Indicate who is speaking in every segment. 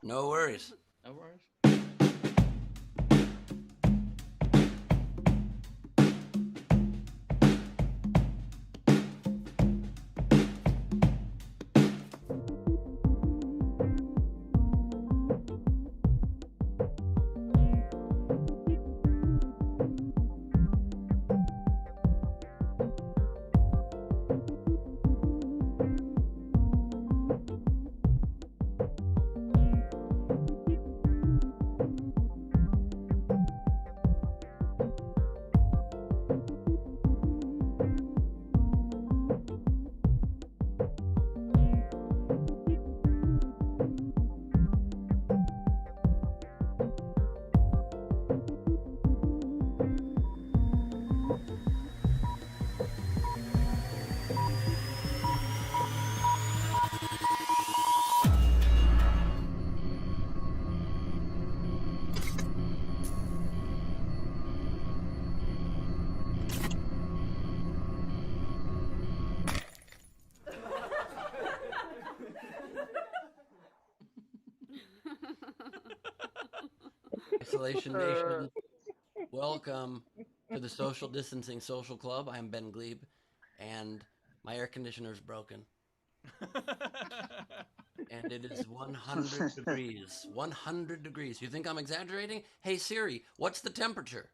Speaker 1: No worries.
Speaker 2: No worries.
Speaker 1: Isolation Nation, welcome to the Social Distancing Social Club. I'm Ben Glebe, and my air conditioner is broken, and it is 100 degrees. 100 degrees. You think I'm exaggerating? Hey Siri, what's the temperature?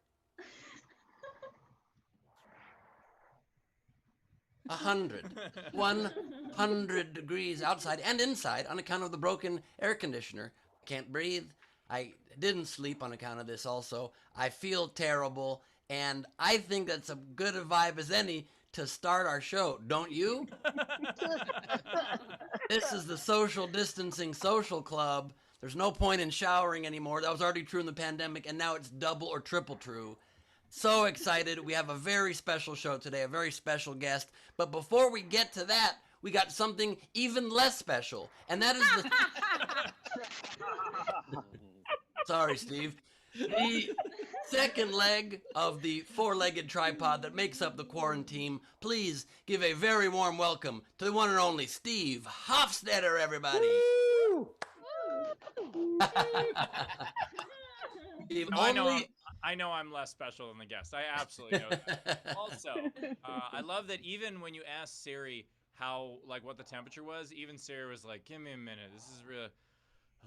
Speaker 1: 100 degrees outside and inside on account of the broken air conditioner. Can't breathe. I didn't sleep on account of this also. I feel terrible, and I think that's a good a vibe as any to start our show, don't you? This is the Social Distancing Social Club. There's no point in showering anymore. That was already true in the pandemic, and now it's double or triple true. So excited. We have a very special show today, a very special guest. But before we get to that, we got something even less special. And that is the. Sorry, Steve. The second leg of the four-legged tripod that makes up the quarantine. Please give a very warm welcome to the one and only Steve Hofstetter, everybody. Steve,
Speaker 3: No, I know I'm less special than the guest. I absolutely know that. Also, I love that even when you asked Siri what the temperature was, even Siri was like, "Give me a minute. This is real.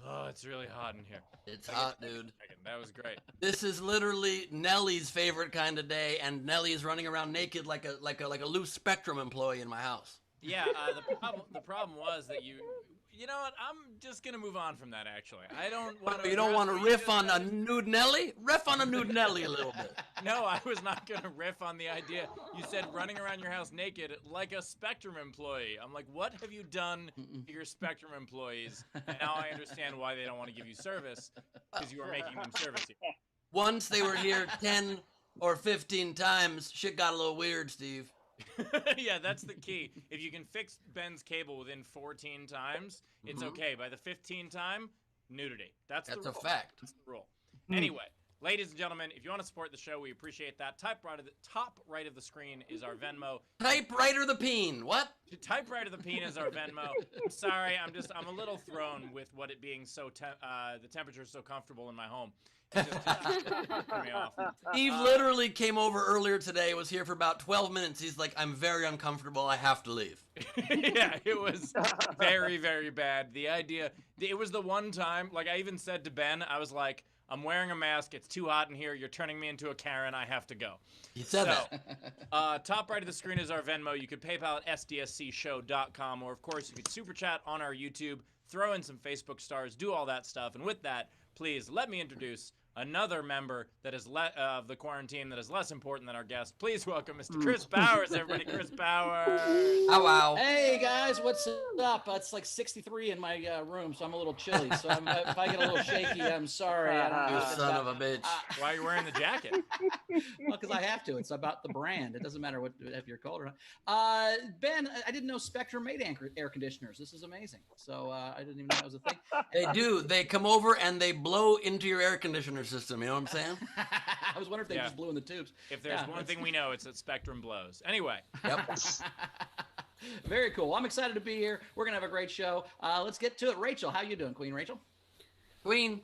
Speaker 3: Oh, it's really hot in here."
Speaker 1: It's hot, dude.
Speaker 3: That was great.
Speaker 1: This is literally Nellie's favorite kind of day, and Nellie is running around naked like a loose Spectrum employee in my house.
Speaker 3: Yeah, the problem was that you know what? I'm just gonna move on from that. Actually, I don't want to.
Speaker 1: You don't want to riff on a nude Nellie? Riff on a nude Nellie a little bit.
Speaker 3: No, I was not gonna riff on the idea. You said running around your house naked like a Spectrum employee. I'm like, what have you done to your Spectrum employees? And now I understand why they don't want to give you service, because you are making them service you.
Speaker 1: Once they were here 10 or 15 times, shit got a little weird, Steve.
Speaker 3: Yeah, that's the key. If you can fix Ben's cable within 14 times, it's okay. By the 15th time, nudity. That's
Speaker 1: a
Speaker 3: the rule.
Speaker 1: fact.
Speaker 3: That's the rule. Anyway, ladies and gentlemen, if you want to support the show, we appreciate that. Top right of the screen is our Venmo.
Speaker 1: Typewriter the peen. What?
Speaker 3: Type right of the peen is our Venmo. I'm sorry, I'm a little thrown with what it being so the temperature is so comfortable in my home. It just threw me off.
Speaker 1: Steve literally came over earlier today, was here for about 12 minutes. He's like, I'm very uncomfortable. I have to leave.
Speaker 3: Yeah, it was very, very bad. The idea, it was the one time, like I even said to Ben, I was like, I'm wearing a mask. It's too hot in here. You're turning me into a Karen. I have to go.
Speaker 1: He said that.
Speaker 3: Top right of the screen is our Venmo. You could PayPal at sdscshow.com, or of course you could super chat on our YouTube, throw in some Facebook stars, do all that stuff. And with that, please let me introduce another member that is of the quarantine that is less important than our guest. Please welcome Mr. Chris Bowers, everybody. Chris Bowers.
Speaker 1: Oh, wow.
Speaker 2: Hey guys, what's up? It's like 63 in my room, so I'm a little chilly. So if I get a little shaky, I'm sorry. I don't
Speaker 1: You
Speaker 2: know.
Speaker 1: son of a bitch.
Speaker 3: Why are you wearing the jacket?
Speaker 2: Well, because I have to. It's about the brand. It doesn't matter if you're cold or not. Ben, I didn't know Spectrum made air conditioners. This is amazing. So I didn't even know that was a thing.
Speaker 1: They do. They come over and they blow into your air conditioner system. You know what I'm saying?
Speaker 2: I was wondering if they just blew in the tubes.
Speaker 3: If there's one thing we know, it's that Spectrum blows. Anyway.
Speaker 1: Yep.
Speaker 2: Very cool. Well, I'm excited to be here. We're going to have a great show. Let's get to it. Rachel, how you doing, Queen Rachel?
Speaker 1: Queen.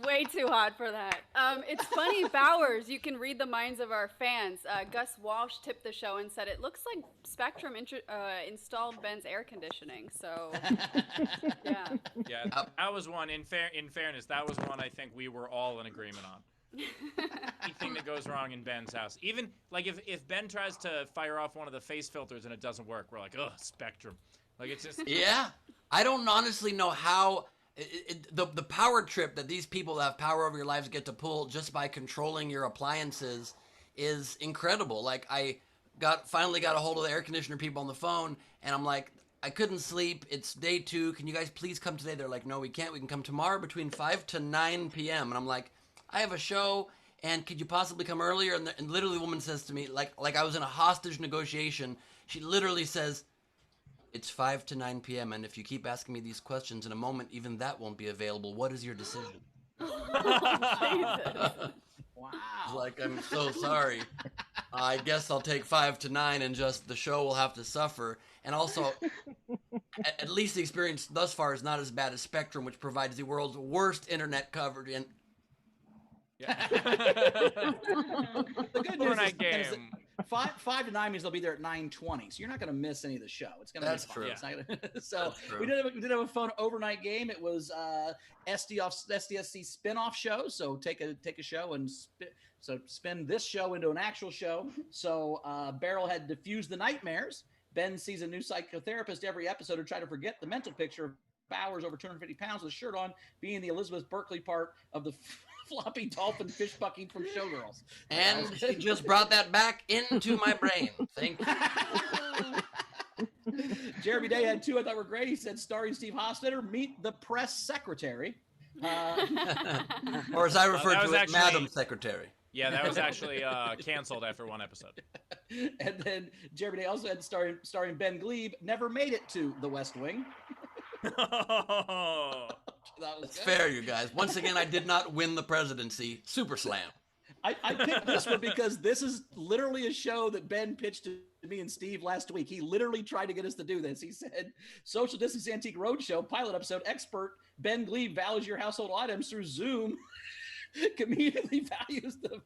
Speaker 4: Way too hot for that. It's funny, Bowers, you can read the minds of our fans. Gus Walsh tipped the show and said, it looks like Spectrum installed Ben's air conditioning. So, yeah.
Speaker 3: Yeah, that was one, in fairness, that was one I think we were all in agreement on. Anything that goes wrong in Ben's house. Even, like, if Ben tries to fire off one of the face filters and it doesn't work, we're like, ugh, Spectrum. Like, it's just...
Speaker 1: Yeah. I don't honestly know how... the power trip that these people that have power over your lives get to pull just by controlling your appliances is incredible. Like, I finally got a hold of the air conditioner people on the phone, and I'm like, I couldn't sleep. It's day 2. Can you guys please come today? They're like, no, we can't. We can come tomorrow between 5 to 9 p.m. And I'm like, I have a show, and could you possibly come earlier? And literally the woman says to me, like I was in a hostage negotiation, she literally says, it's 5 to 9 p.m. and if you keep asking me these questions in a moment, even that won't be available. What is your decision?
Speaker 4: Jesus.
Speaker 2: Wow.
Speaker 1: Like, I'm so sorry. I guess I'll take 5 to 9 and just the show will have to suffer. And also, at least the experience thus far is not as bad as Spectrum, which provides the world's worst internet coverage. And
Speaker 3: Yeah.
Speaker 2: The good news
Speaker 3: Overnight
Speaker 2: is
Speaker 3: game.
Speaker 2: 5 to 9 means they'll be there at 9:20, so you're not going to miss any of the show. It's going to
Speaker 1: That's
Speaker 2: be fun.
Speaker 1: true.
Speaker 2: It's not gonna, so
Speaker 1: That's true.
Speaker 2: we did have a fun overnight game. It was SDSC spin-off show. So take a show and spin this show into an actual show. So Beryl had diffused the nightmares. Ben sees a new psychotherapist every episode to try to forget the mental picture of Bowers over 250 pounds with a shirt on, being the Elizabeth Berkley part of the floppy dolphin fish bucking from Showgirls.
Speaker 1: And she just brought that back into my brain. Thank you.
Speaker 2: Jeremy Day had 2 I thought were great. He said, starring Steve Hofstetter, meet the press secretary.
Speaker 1: Or as I refer
Speaker 3: that
Speaker 1: to
Speaker 3: was
Speaker 1: it,
Speaker 3: actually-
Speaker 1: Madam Secretary.
Speaker 3: Yeah, that was actually canceled after 1 episode.
Speaker 2: And then Jeremy Day also had starring Ben Glebe, never made it to the West Wing. That was
Speaker 1: It's
Speaker 2: good.
Speaker 1: fair, you guys. Once again, I did not win the presidency. Super slam.
Speaker 2: I picked this one because this is literally a show that Ben pitched to me and Steve last week. He literally tried to get us to do this. He said, Social Distance Antique Roadshow, pilot episode, expert Ben Glebe values your household items through Zoom. Immediately values them.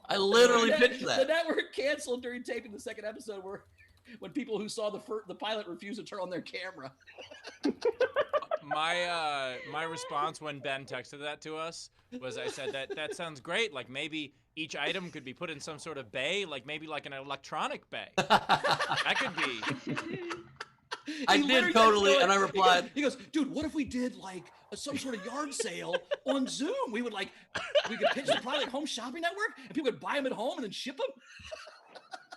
Speaker 1: I literally pitched
Speaker 2: The
Speaker 1: that.
Speaker 2: network canceled during taping the 2nd episode when people who saw the pilot refused to turn on their camera.
Speaker 3: My response when Ben texted that to us was, I said that sounds great. Like, maybe each item could be put in some sort of bay, like maybe like an electronic bay. That could be.
Speaker 1: I
Speaker 2: He
Speaker 1: did
Speaker 2: literally
Speaker 1: totally,
Speaker 2: texted
Speaker 1: and I
Speaker 2: me,
Speaker 1: replied,
Speaker 2: He goes, dude, what if we did like some sort of yard sale on Zoom? We could pitch the product like Home Shopping Network, and people would buy them at home and then ship them.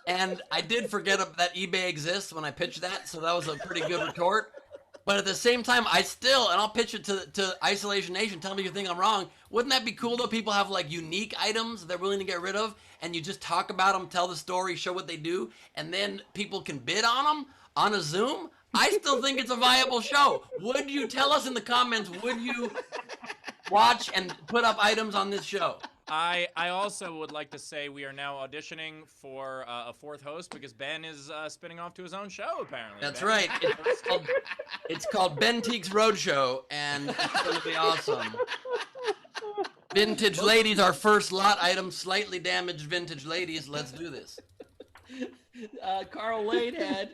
Speaker 1: and I did forget that eBay exists when I pitched that, so that was a pretty good retort. But at the same time, and I'll pitch it to Isolation Nation, tell me you think I'm wrong. Wouldn't that be cool though? People have like unique items they're willing to get rid of, and you just talk about them, tell the story, show what they do, and then people can bid on them on a Zoom? I still think it's a viable show. Would you tell us in the comments, would you watch and put up items on this show?
Speaker 3: I also would like to say we are now auditioning for a 4th host because Ben is spinning off to his own show, apparently.
Speaker 1: That's
Speaker 3: Ben.
Speaker 1: right. It's called Ben Teague's Roadshow, and it's going to be awesome. Vintage ladies, our first lot item, slightly damaged vintage ladies. Let's do this.
Speaker 2: Carl Lane had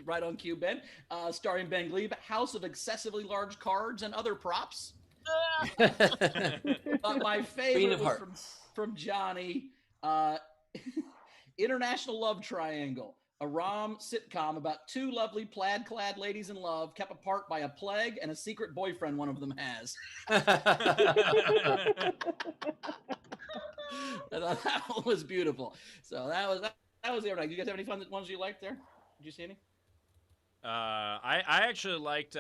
Speaker 2: right on cue, Ben, starring Ben Glebe, House of Excessively Large Cards and Other Props. But my
Speaker 1: Queen
Speaker 2: favorite
Speaker 1: of
Speaker 2: was
Speaker 1: Hearts.
Speaker 2: from Johnny, International Love Triangle, a rom sitcom about 2 lovely plaid-clad ladies in love kept apart by a plague and a secret boyfriend one of them has. I thought that one was beautiful. So that was the other night. You guys have any fun ones you liked there? Did you see any?
Speaker 3: I actually liked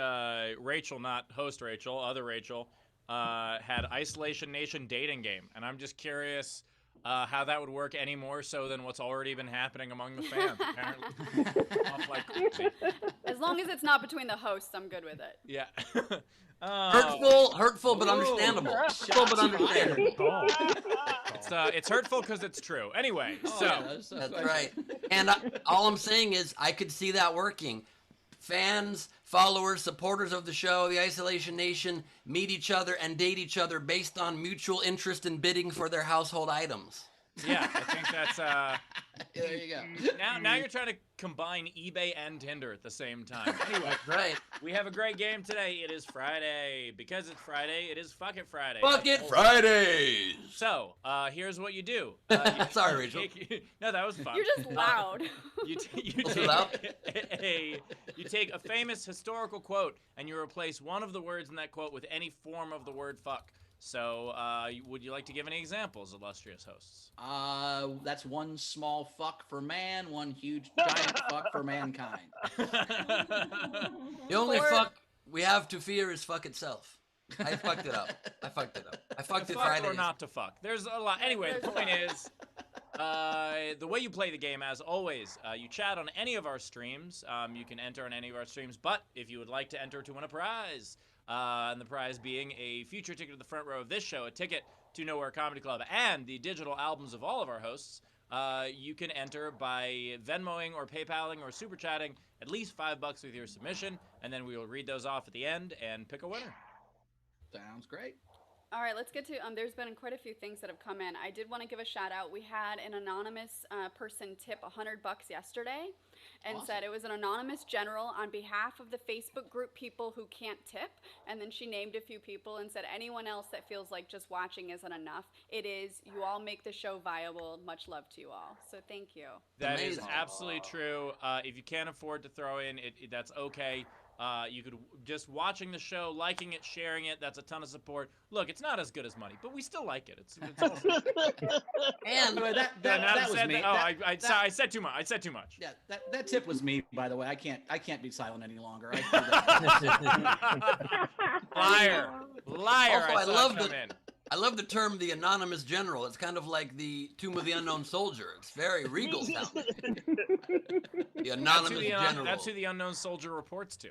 Speaker 3: Rachel, not host Rachel, other Rachel, had Isolation Nation dating game, and I'm just curious how that would work any more so than what's already been happening among the fans. Apparently, off like crazy.
Speaker 4: As long as it's not between the hosts, I'm good with it.
Speaker 3: Yeah.
Speaker 1: Hurtful, but
Speaker 2: Whoa.
Speaker 1: understandable.
Speaker 2: Shots
Speaker 1: Hurtful, but
Speaker 2: fired.
Speaker 1: understandable.
Speaker 3: It's hurtful because it's true. Anyway,
Speaker 2: Oh,
Speaker 3: so
Speaker 2: yeah,
Speaker 1: That's right. And all I'm saying is I could see that working. fans, followers, supporters of the show, the Isolation Nation, meet each other and date each other based on mutual interest in bidding for their household items.
Speaker 3: Yeah, I think that's
Speaker 2: There you go.
Speaker 3: now you're trying to combine eBay and Tinder at the same time. Anyway,
Speaker 1: Right.
Speaker 3: we have a great game today. It is Friday. Because it's Friday, it is Fuck It Friday.
Speaker 1: Fuck It Fridays!
Speaker 3: So, here's what you do.
Speaker 1: Sorry, Rachel.
Speaker 3: No, that was fun.
Speaker 4: You're just loud.
Speaker 3: You
Speaker 1: loud?
Speaker 3: take a famous historical quote and you replace one of the words in that quote with any form of the word fuck. So, would you like to give any examples, illustrious hosts?
Speaker 2: That's one small fuck for man, one huge giant fuck for mankind.
Speaker 1: The only
Speaker 4: Or-
Speaker 1: fuck we have to fear is fuck itself. I fucked it up. I fucked it
Speaker 3: Fuck
Speaker 1: Fridays.
Speaker 3: or not to fuck. There's a lot. Anyway, the
Speaker 4: There's
Speaker 3: point is, the way you play the game, as always, you chat on any of our streams. You can enter on any of our streams, but if you would like to enter to win a prize, and the prize being a future ticket to the front row of this show, a ticket to Nowhere Comedy Club, and the digital albums of all of our hosts, you can enter by Venmoing or PayPaling or Super Chatting at least $5 with your submission, and then we will read those off at the end and pick a winner.
Speaker 2: Sounds great.
Speaker 4: All right, let's get to, there's been quite a few things that have come in. I did want to give a shout out. We had an anonymous person tip $100 yesterday and
Speaker 2: Awesome.
Speaker 4: said it was an anonymous general on behalf of the Facebook group people who can't tip. And then she named a few people and said anyone else that feels like just watching isn't enough. It is. You all make the show viable. Much love to you all. So thank you.
Speaker 3: That is
Speaker 1: Amazing.
Speaker 3: absolutely true. If you can't afford to throw in, that's okay. You could just watching the show, liking it, sharing it. That's a ton of support. Look, it's not as good as money, but we still like it. It's awesome.
Speaker 1: And
Speaker 2: Anyway, that was me.
Speaker 3: I said too much. I said too much.
Speaker 2: Yeah, that tip was me, by the way. I can't be silent any longer.
Speaker 3: Liar.
Speaker 1: Also, I love
Speaker 3: the.
Speaker 1: the- I love the term the anonymous general. It's kind of like the Tomb of the Unknown Soldier. It's very regal sounding. The anonymous general.
Speaker 3: That's who the unknown soldier reports to.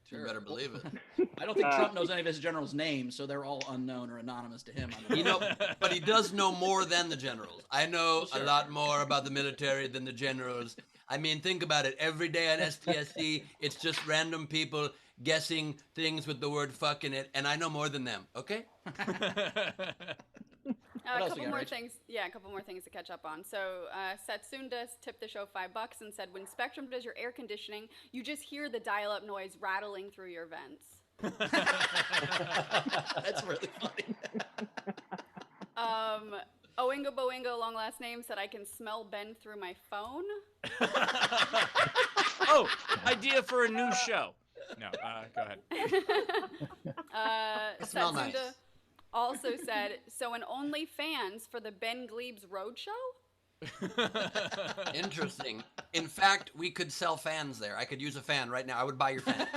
Speaker 1: You better believe it.
Speaker 2: I don't think Trump knows any of his generals' names, so they're all unknown or anonymous to him.
Speaker 1: You know, but he does know more than the generals. I know
Speaker 2: Sure.
Speaker 1: a lot more about the military than the generals. I mean, think about it. Every day on STSC, it's just random people guessing things with the word fuck in it, and I know more than them, okay?
Speaker 2: What
Speaker 4: A
Speaker 2: else we
Speaker 4: couple
Speaker 2: got,
Speaker 4: more
Speaker 2: Rach?
Speaker 4: things. Yeah, a couple more things to catch up on. So Satsunda tipped the show $5 and said, when Spectrum does your air conditioning, you just hear the dial-up noise rattling through your vents.
Speaker 2: That's really funny.
Speaker 4: Oingo Boingo, long last name, said I can smell Ben through my phone.
Speaker 3: Oh, idea for a new show. No, go ahead.
Speaker 1: Smell nice.
Speaker 4: Satsunda also said, so an OnlyFans for the Ben Glebes Roadshow?
Speaker 1: Interesting. In fact, we could sell fans there. I could use a fan right now. I would buy your fan.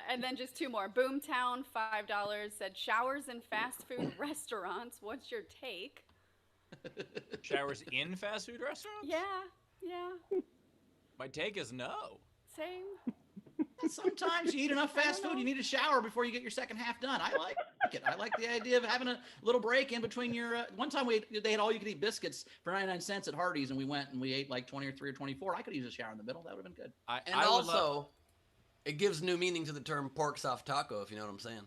Speaker 4: And then just two more. Boomtown, $5, said showers in fast food restaurants. What's your take?
Speaker 3: Showers in fast food restaurants?
Speaker 4: Yeah.
Speaker 3: My take is no.
Speaker 4: Same.
Speaker 2: Sometimes you eat enough fast food, you need a shower before you get your second half done. I like it. I like the idea of having a little break in between your. One time they had all you could eat biscuits for 99 cents at Hardee's, and we went and we ate like 23 or 24. I could use a shower in the middle. That would have been good.
Speaker 1: And
Speaker 3: I would
Speaker 1: also,
Speaker 3: love-
Speaker 1: it gives new meaning to the term pork soft taco, if you know what I'm saying.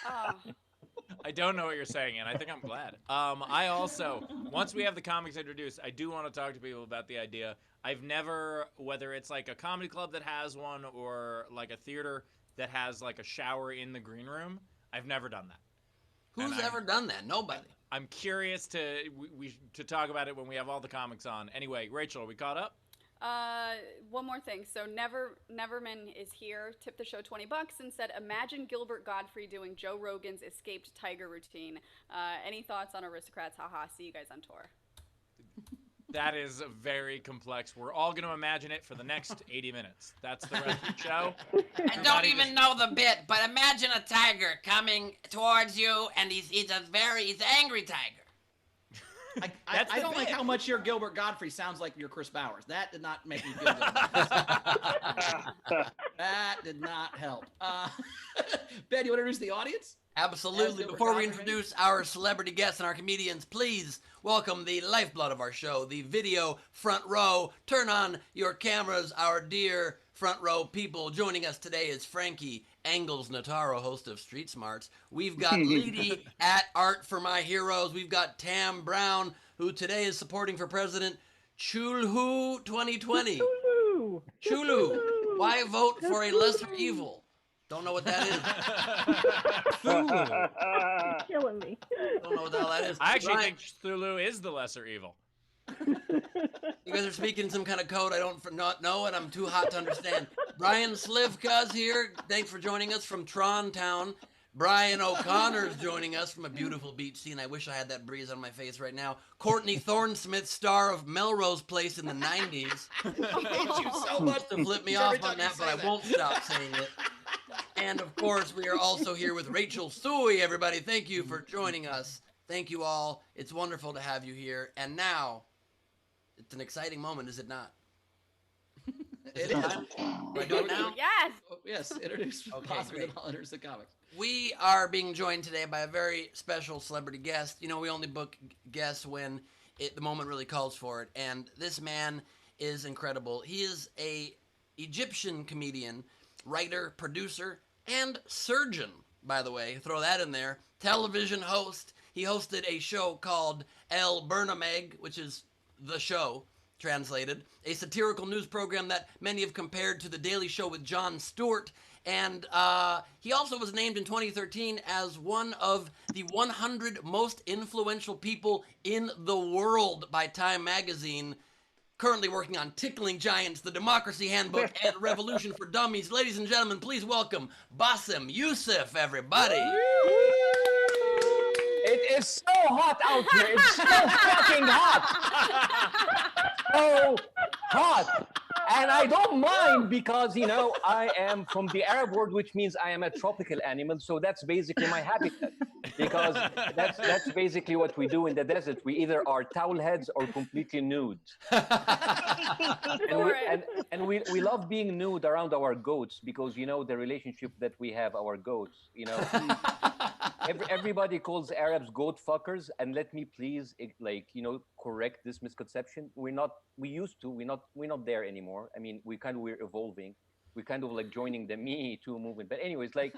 Speaker 4: Oh,
Speaker 3: I don't know what you're saying, and I think I'm glad. I also, once we have the comics introduced, I do want to talk to people about the idea. I've never, whether it's like a comedy club that has one or like a theater that has like a shower in the green room, I've never done that.
Speaker 1: Who's
Speaker 3: And
Speaker 1: ever done that? Nobody.
Speaker 3: I'm curious to to talk about it when we have all the comics on. Anyway, Rachel, are we caught up?
Speaker 4: one more thing. So Neverman is here, tipped the show $20 and said, imagine Gilbert Godfrey doing Joe Rogan's escaped tiger routine. Any thoughts on Aristocrats? Haha, see you guys on tour.
Speaker 3: That is very complex. We're all going to imagine it for the next 80 minutes. That's the rest of the show.
Speaker 1: I don't even know the bit, but imagine a tiger coming towards you, and he's an angry tiger.
Speaker 3: That's
Speaker 2: I
Speaker 3: the
Speaker 2: don't like
Speaker 3: bit.
Speaker 2: how much your Gilbert Godfrey sounds like your Chris Bowers. That did not make me feel good. That did not help. Ben, you want to introduce the audience?
Speaker 1: Absolutely.
Speaker 2: As
Speaker 1: Before we
Speaker 2: we're
Speaker 1: introduce our celebrity guests and our comedians, please welcome the lifeblood of our show, the video front row. Turn on your cameras, our dear front row people. Joining us today is Frankie Angles Nataro, host of Street Smarts. We've got Leedy at Art for My Heroes. We've got Tam Brown, who today is supporting for President Chulhu 2020. Chulu. Why vote for a lesser evil? Don't know what that is.
Speaker 5: You're killing me.
Speaker 1: Don't know what the hell that is.
Speaker 3: I actually
Speaker 1: Brian,
Speaker 3: think Cthulhu is the lesser evil.
Speaker 1: you guys are speaking some kind of code I don't not know, and I'm too hot to understand. Brian Slivka's here. Thanks for joining us from Tron Town. Brian O'Connor's joining us from a beautiful beach scene. I wish I had that breeze on my face right now. Courtney Thorne-Smith, star of Melrose Place in the 90s.
Speaker 2: I hate you so much
Speaker 1: To flip me
Speaker 2: every
Speaker 1: off
Speaker 2: time
Speaker 1: on
Speaker 2: you
Speaker 1: that, but
Speaker 2: say
Speaker 1: I
Speaker 2: that.
Speaker 1: won't stop saying it. And of course, we are also here with Rachel Sui, everybody. Thank you for joining us. Thank you all. It's wonderful to have you here. And now, it's an exciting moment, is it not?
Speaker 2: It
Speaker 1: it
Speaker 2: is.
Speaker 1: time? Do I do it now?
Speaker 4: Yes.
Speaker 2: Oh, yes, introduce
Speaker 1: Okay,
Speaker 2: Possibly
Speaker 1: great.
Speaker 2: then I'll introduce the comics.
Speaker 1: We are being joined today by a very special celebrity guest. You know, we only book guests when the moment really calls for it. And this man is incredible. He is a Egyptian comedian, writer, producer, and surgeon, by the way. Throw that in there. Television host. He hosted a show called El Bernameg, which is The Show, translated. A satirical news program that many have compared to The Daily Show with Jon Stewart. And he also was named in 2013 as one of the 100 most influential people in the world by Time Magazine. Currently working on Tickling Giants, The Democracy Handbook, and Revolution for Dummies. Ladies and gentlemen, please welcome Bassem Youssef, everybody.
Speaker 6: It is so hot out here. It's so fucking hot. So hot. And I don't mind because, you know, I am from the Arab world, which means I am a tropical animal. So that's basically my habitat. Because that's basically what we do in the desert. We either are towel heads or completely nude. And we love being nude around our goats because, you know, the relationship that we have, our goats, you know. Everybody calls Arabs goat fuckers, and let me please, correct this misconception. We're not there anymore. I mean, we're evolving. We're kind of like joining the Me Too movement. But anyways, like,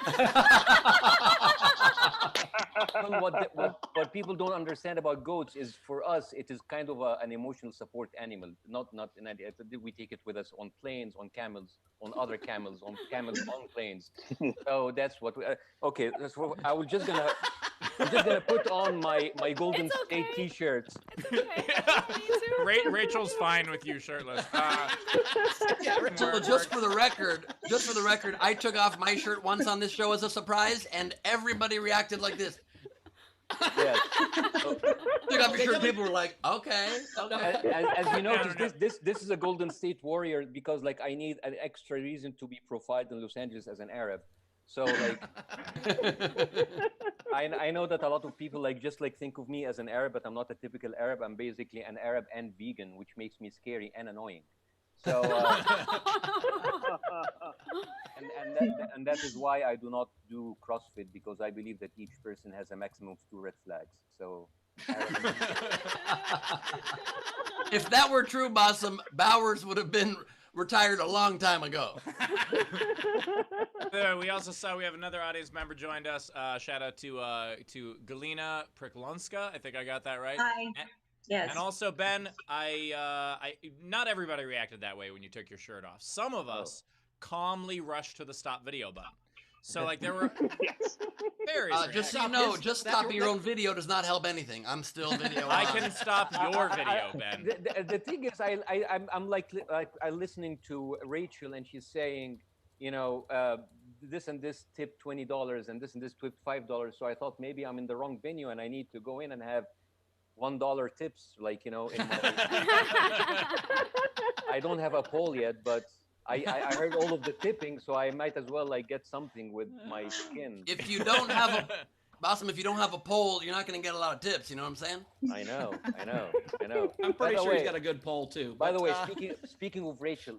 Speaker 6: what people don't understand about goats is, for us, it is kind of an emotional support animal. Not an idea. We take it with us on planes, on camels, on other camels, on camels on planes. So that's what. Okay, that's what I'm just gonna put on my Golden
Speaker 4: It's
Speaker 6: State
Speaker 4: okay.
Speaker 6: T-shirts.
Speaker 4: Me too.
Speaker 3: Rachel's fine with you shirtless.
Speaker 1: So just for the record, I took off my shirt once on this show as a surprise, and everybody reacted like this.
Speaker 6: Yes.
Speaker 1: Took off your shirt, people were like, okay.
Speaker 6: As you notice, this is a Golden State Warrior because, like, I need an extra reason to be profiled in Los Angeles as an Arab. So, like, I know that a lot of people just think of me as an Arab, but I'm not a typical Arab. I'm basically an Arab and vegan, which makes me scary and annoying. So, and that is why I do not do CrossFit, because I believe that each person has a maximum of 2 red flags. So.
Speaker 1: If that were true, Bassem, Bowers would have been retired a long time ago.
Speaker 3: We also saw we have another audience member joined us. Shout out to Galina Priklonska. I think I got that right.
Speaker 7: Hi. Yes.
Speaker 3: And also, Ben, I not everybody reacted that way when you took your shirt off. Some of us calmly rushed to the stop video button. So, like, there were various
Speaker 1: just so you
Speaker 3: reactions.
Speaker 1: know, just stopping your own video does not help anything. I'm still video.
Speaker 3: I can stop your video, Ben.
Speaker 6: The thing is, I'm like listening to Rachel, and she's saying, you know, this and this tip $20, and this tip $5. So I thought maybe I'm in the wrong venue, and I need to go in and have $1 tips, like, you know. In my, I don't have a poll yet, but I heard all of the tipping, so I might as well get something with my skin.
Speaker 1: If you don't have Bossum, if you don't have a pole, you're not going to get a lot of tips. You know what I'm saying?
Speaker 6: I know.
Speaker 2: I'm pretty
Speaker 6: By the
Speaker 2: sure he's
Speaker 6: way-
Speaker 2: got a good poll too.
Speaker 6: By
Speaker 2: but,
Speaker 6: the way,
Speaker 2: uh,
Speaker 6: speaking of Rachel,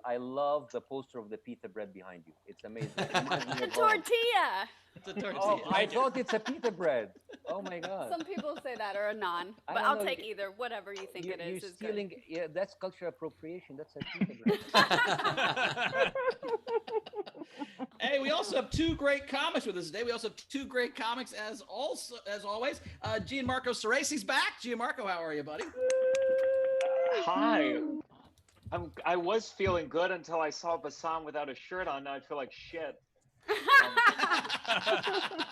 Speaker 6: I love the poster of the pita bread behind you. It's amazing. It reminds me
Speaker 4: It's a
Speaker 6: of home.
Speaker 4: tortilla.
Speaker 2: it's a tortilla.
Speaker 6: Oh, I
Speaker 2: Thank you.
Speaker 6: thought it's a pita bread. Oh my god.
Speaker 4: Some people say that, or a naan,
Speaker 6: I
Speaker 4: but
Speaker 6: don't
Speaker 4: I'll
Speaker 6: know,
Speaker 4: take
Speaker 6: you-
Speaker 4: either. Whatever you think
Speaker 6: You,
Speaker 4: it
Speaker 6: you're
Speaker 4: is good.
Speaker 6: stealing. Yeah, that's cultural appropriation. That's a pita bread.
Speaker 2: Hey, we also have two great comics with us today. We also have two great comics as always. Gianmarco Ceresi's back. Gianmarco, how are you, buddy?
Speaker 7: Hi. I was feeling good until I saw Bassam without a shirt on. Now I feel like shit.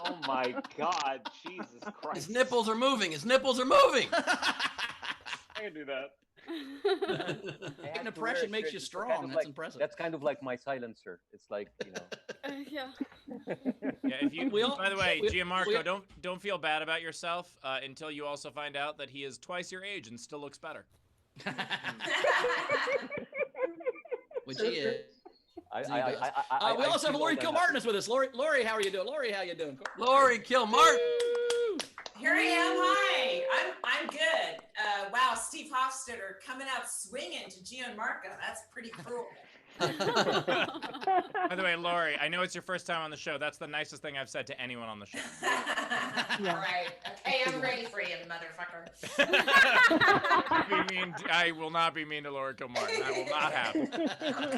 Speaker 7: Oh my God, Jesus Christ!
Speaker 1: His nipples are moving. His nipples are moving.
Speaker 7: I can do that.
Speaker 2: Getting depression makes you strong. That's impressive.
Speaker 6: That's kind of like my silencer. It's like, you know.
Speaker 4: Yeah.
Speaker 3: Yeah, if you.
Speaker 2: We all-
Speaker 3: by the way,
Speaker 2: we-
Speaker 3: Gianmarco,
Speaker 2: we-
Speaker 3: don't feel bad about yourself until you also find out that he is twice your age and still looks better.
Speaker 2: Which he is. We also have Lori Kilmartin is with us. Lori, how are you doing? Lori, how you doing?
Speaker 1: Lori Kilmartin.
Speaker 8: Here I am. Hi. I'm good. Wow, Steve Hofstetter coming out swinging to Gianmarco. That's pretty cruel.
Speaker 3: By the way, Lori, I know it's your first time on the show. That's the nicest thing I've said to anyone on the show.
Speaker 8: All right. Okay, I'm ready for you, motherfucker.
Speaker 3: I will not be mean to Lori Kilmartin. That will not happen.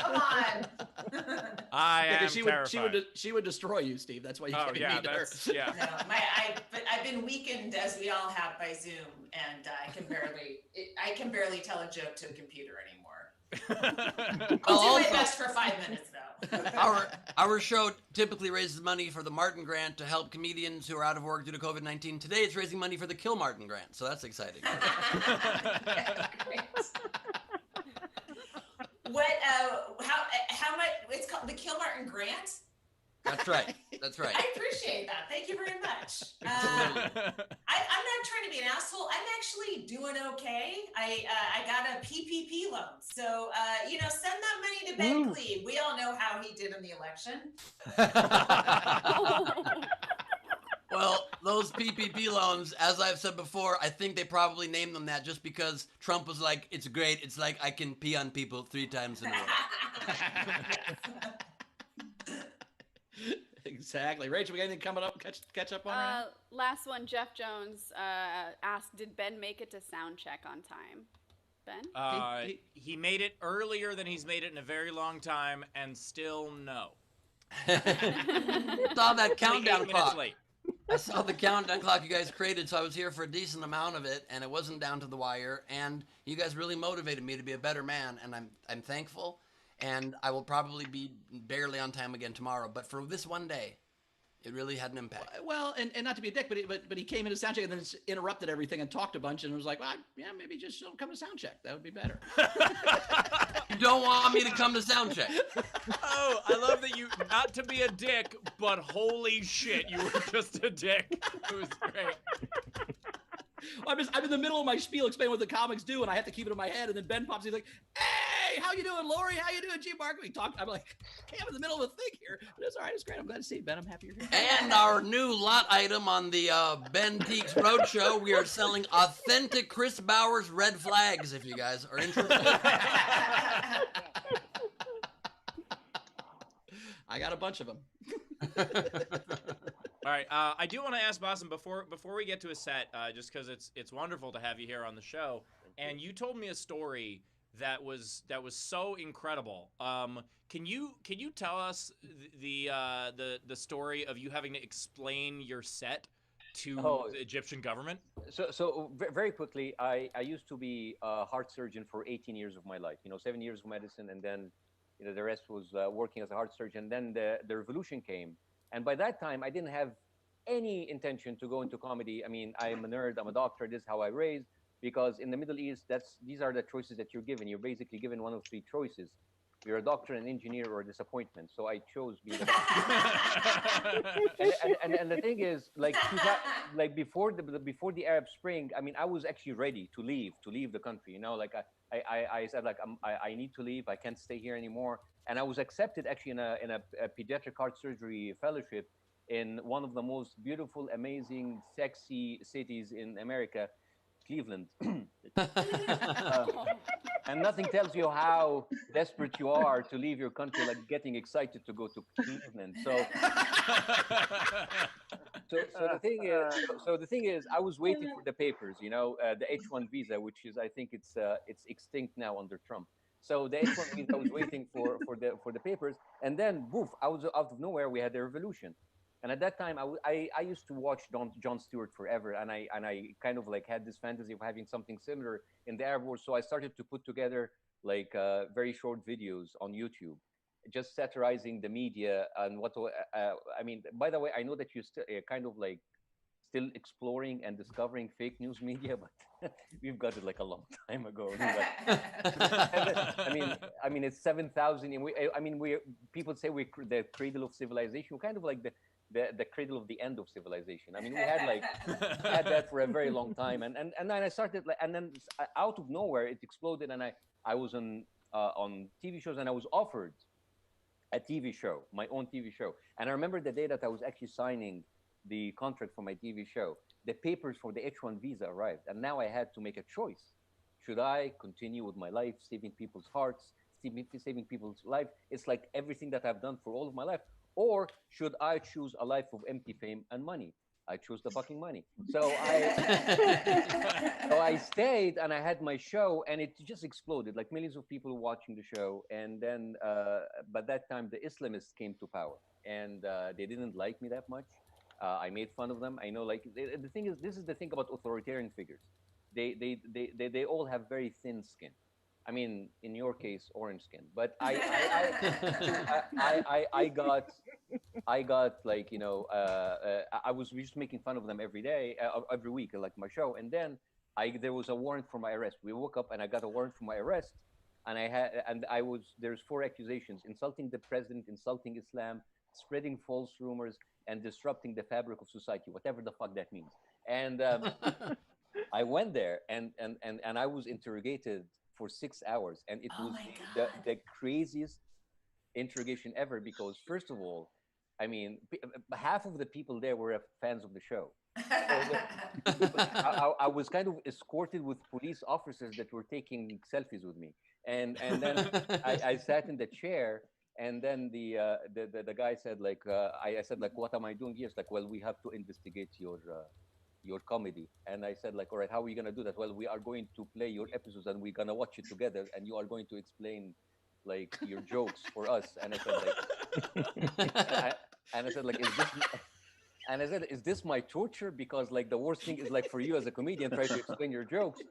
Speaker 8: Come on.
Speaker 3: I am terrified.
Speaker 2: She would destroy you, Steve. That's why you
Speaker 3: Oh
Speaker 2: can't
Speaker 3: yeah,
Speaker 2: meet her.
Speaker 3: that's yeah.
Speaker 8: No, I've been weakened as we all have by Zoom, and I can barely tell a joke to a computer anymore. I'll do my best for 5 minutes though.
Speaker 1: Our show typically raises money for the Martin Grant to help comedians who are out of work due to COVID-19. Today it's raising money for the Kilmartin Grant, so that's exciting.
Speaker 8: Great. What? How much? It's called the Kilmartin Grant.
Speaker 1: That's right. That's right.
Speaker 8: I appreciate that. Thank you very much. I'm not trying to be an asshole. I'm actually doing okay. I got a PPP loan, so send that money to Ben Cleve. We all know how he did in the election.
Speaker 1: Well, those PPP loans, as I've said before, I think they probably named them that just because Trump was like, it's great. It's like I can pee on people 3 times in a row.
Speaker 2: Exactly. Rachel, we got anything coming up? Catch up on her?
Speaker 4: Last one, Jeff Jones asked, did Ben make it to sound check on time? Ben?
Speaker 3: He made it earlier than he's made it in a very long time, and still no.
Speaker 1: Saw that countdown
Speaker 3: 8 minutes
Speaker 1: clock.
Speaker 3: late.
Speaker 1: I saw the countdown clock you guys created, so I was here for a decent amount of it, and it wasn't down to the wire. And you guys really motivated me to be a better man, and I'm thankful. And I will probably be barely on time again tomorrow. But for this one day, it really had an impact.
Speaker 2: Well, and not to be a dick, but he came into soundcheck and then interrupted everything and talked a bunch and was like, well, yeah, maybe just don't come to soundcheck. That would be better.
Speaker 1: You don't want me to come to soundcheck.
Speaker 3: Oh, I love that you, not to be a dick, but holy shit, you were just a dick. It was great.
Speaker 2: I'm in the middle of my spiel explaining what the comics do, and I have to keep it in my head. And then Ben pops in, he's like, "Hey, how you doing, Lori? How you doing, Gianmarco?" We talked. I'm like, "Hey, I'm in the middle of a thing here, but it's all right. It's great. I'm glad to see you, Ben. I'm happy you're here."
Speaker 1: And our new lot item on the Ben Teeks Roadshow, we are selling authentic Chris Bowers red flags. If you guys are interested,
Speaker 2: I got a bunch of them.
Speaker 3: All right, I do want to ask Bossum before we get to a set, just because it's wonderful to have you here on the show. And you told me a story that was so incredible. Can you tell us the story of you having to explain your set to the Egyptian government?
Speaker 6: So very quickly, I used to be a heart surgeon for 18 years of my life. 7 years of medicine, and then the rest was working as a heart surgeon. Then the revolution came. And by that time, I didn't have any intention to go into comedy. I mean, I'm a nerd, I'm a doctor, this is how I raised, because in the Middle East, these are the choices that you're given. You're basically given one of 3 choices. You're a doctor, an engineer, or a disappointment. So I chose being a doctor. and the thing is, like before the Arab Spring, I mean, I was actually ready to leave the country. I said, like, I need to leave. I can't stay here anymore. And I was accepted actually in a pediatric heart surgery fellowship in one of the most beautiful, amazing, sexy cities in America, Cleveland. And nothing tells you how desperate you are to leave your country, like getting excited to go to Cleveland. So the thing is, I was waiting for the papers, the H-1 visa, which is, I think it's extinct now under Trump. So the H-1 visa, I was waiting for the papers, and then poof, out of nowhere we had the revolution. And at that time, I used to watch Jon Stewart forever, and I kind of like had this fantasy of having something similar in the Arab War. So I started to put together like very short videos on YouTube, just satirizing the media and what. I mean, by the way, I know that you're still kind of like still exploring and discovering fake news media, but we've got it like a long time ago. I mean, it's 7,000. People say we're the cradle of civilization. We're kind of like the cradle of the end of civilization. I mean, we had that for a very long time, and then I started, and then out of nowhere it exploded, and I was on TV shows, and I was offered a TV show, my own TV show. And I remember the day that I was actually signing the contract for my TV show, the papers for the H-1 visa arrived, and now I had to make a choice. Should I continue with my life, saving people's hearts, saving people's life? It's like everything that I've done for all of my life. Or should I choose a life of empty fame and money? I chose the fucking money. So I stayed, and I had my show, and it just exploded. Like millions of people watching the show. And then, by that time, the Islamists came to power, and they didn't like me that much. I made fun of them. I know, like, the thing is, this is the thing about authoritarian figures. They all have very thin skin. I mean, in your case, orange skin. But I got like, I was just making fun of them every day, every week, like my show. And then there was a warrant for my arrest. We woke up and I got a warrant for my arrest. And there's 4 accusations: insulting the president, insulting Islam, spreading false rumors, and disrupting the fabric of society, whatever the fuck that means. And I went there and I was interrogated for 6 hours, and it was the craziest interrogation ever, because first of all, I mean, half of the people there were fans of the show. I was kind of escorted with police officers that were taking selfies with me, and then I sat in the chair, and then the guy said, like, I said, like, what am I doing here? It's like, well, we have to investigate your comedy. And I said, like, all right, how are we going to do that? Well, we are going to play your episodes, and we're going to watch it together, and you are going to explain like your jokes for us. And I said, like, is this my torture? Because like the worst thing is, like, for you as a comedian, try to explain your jokes.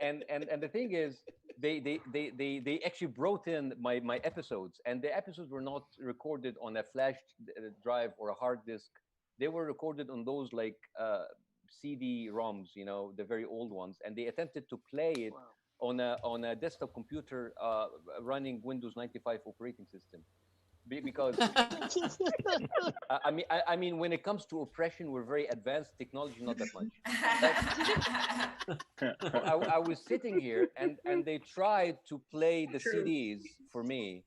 Speaker 6: And the thing is, they actually brought in my episodes, and the episodes were not recorded on a flash drive or a hard disk. They were recorded on those like CD-ROMs, the very old ones, and they attempted to play it on a desktop computer running Windows 95 operating system. Because I mean, when it comes to oppression, we're very advanced. Technology, not that much. I was sitting here, and they tried to play the CDs for me,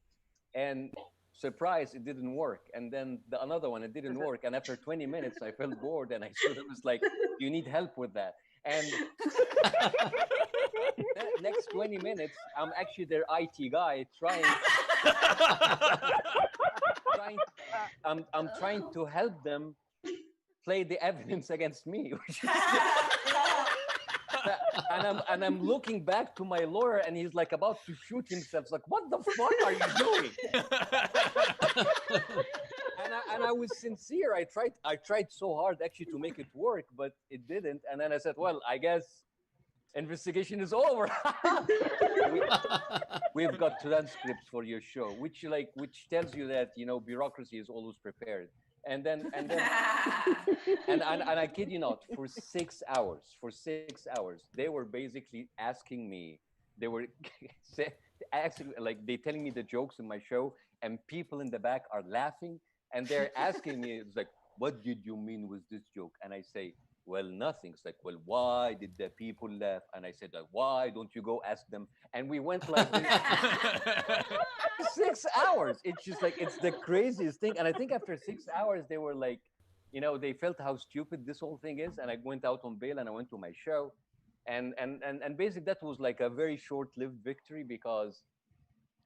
Speaker 6: and surprise, it didn't work. And then another one, it didn't work. And after 20 minutes, I felt bored, and I sort of was like, you need help with that. And the next 20 minutes, I'm actually their IT guy I'm trying to help them play the evidence against me. And I'm looking back to my lawyer, and he's like about to shoot himself. It's like, what the fuck are you doing? and I was sincere. I tried so hard actually to make it work, but it didn't. And then I said, well, I guess investigation is over. We've got transcripts for your show, which tells you that bureaucracy is always prepared. And I kid you not, for 6 hours, they were basically asking me. They were asking, like, they telling me the jokes in my show, and people in the back are laughing, and they're asking me, it's like, what did you mean with this joke? And I say, well, nothing. It's like, well, why did the people laugh? And I said, why don't you go ask them? And we went like this 6 6 hours. It's just like it's the craziest thing. And I think after 6 hours, they were like, they felt how stupid this whole thing is. And I went out on bail and I went to my show, and basically that was like a very short-lived victory because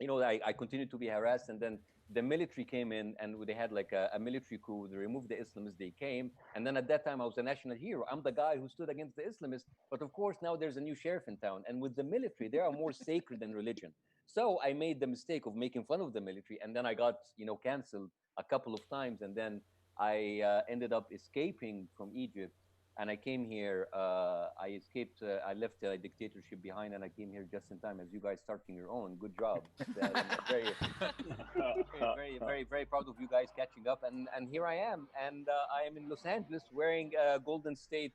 Speaker 6: I continued to be harassed, and then the military came in and they had like a military coup. They removed the Islamists. They came, and then at that time I was a national hero. I'm the guy who stood against the Islamists. But of course now there's a new sheriff in town, and with the military they are more sacred than religion. So I made the mistake of making fun of the military, and then I got canceled a couple of times, and then I ended up escaping from Egypt, and I came here. I escaped. I left the dictatorship behind, and I came here just in time as you guys starting your own. Good job. I'm very proud of you guys catching up. And here I am, and I am in Los Angeles wearing a Golden State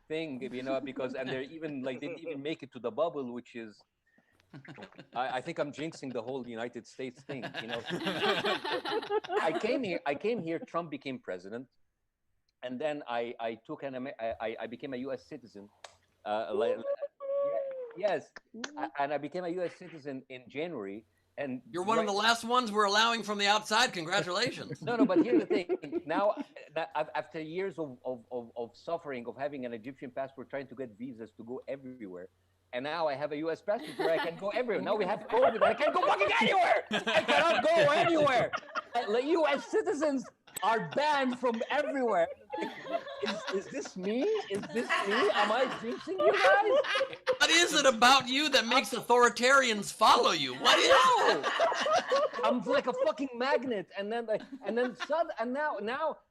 Speaker 6: thing, because they're even like they didn't even make it to the bubble, which is. I think I'm jinxing the whole United States thing. I came here. Trump became president. And then I became a U.S. citizen. Yes, and I became a U.S. citizen in January. And
Speaker 1: you're one of the last ones we're allowing from the outside. Congratulations.
Speaker 6: No, but here's the thing. Now, after years of suffering, of having an Egyptian passport, trying to get visas to go everywhere, and now I have a U.S. passport where I can go everywhere. Now we have COVID. I can't go fucking anywhere. I cannot go anywhere. U.S. citizens are banned from everywhere. Is this me? Is this me? Am I jinxing you guys?
Speaker 1: What is it about you that makes authoritarians follow you? What is it?
Speaker 6: I'm like a fucking magnet, and now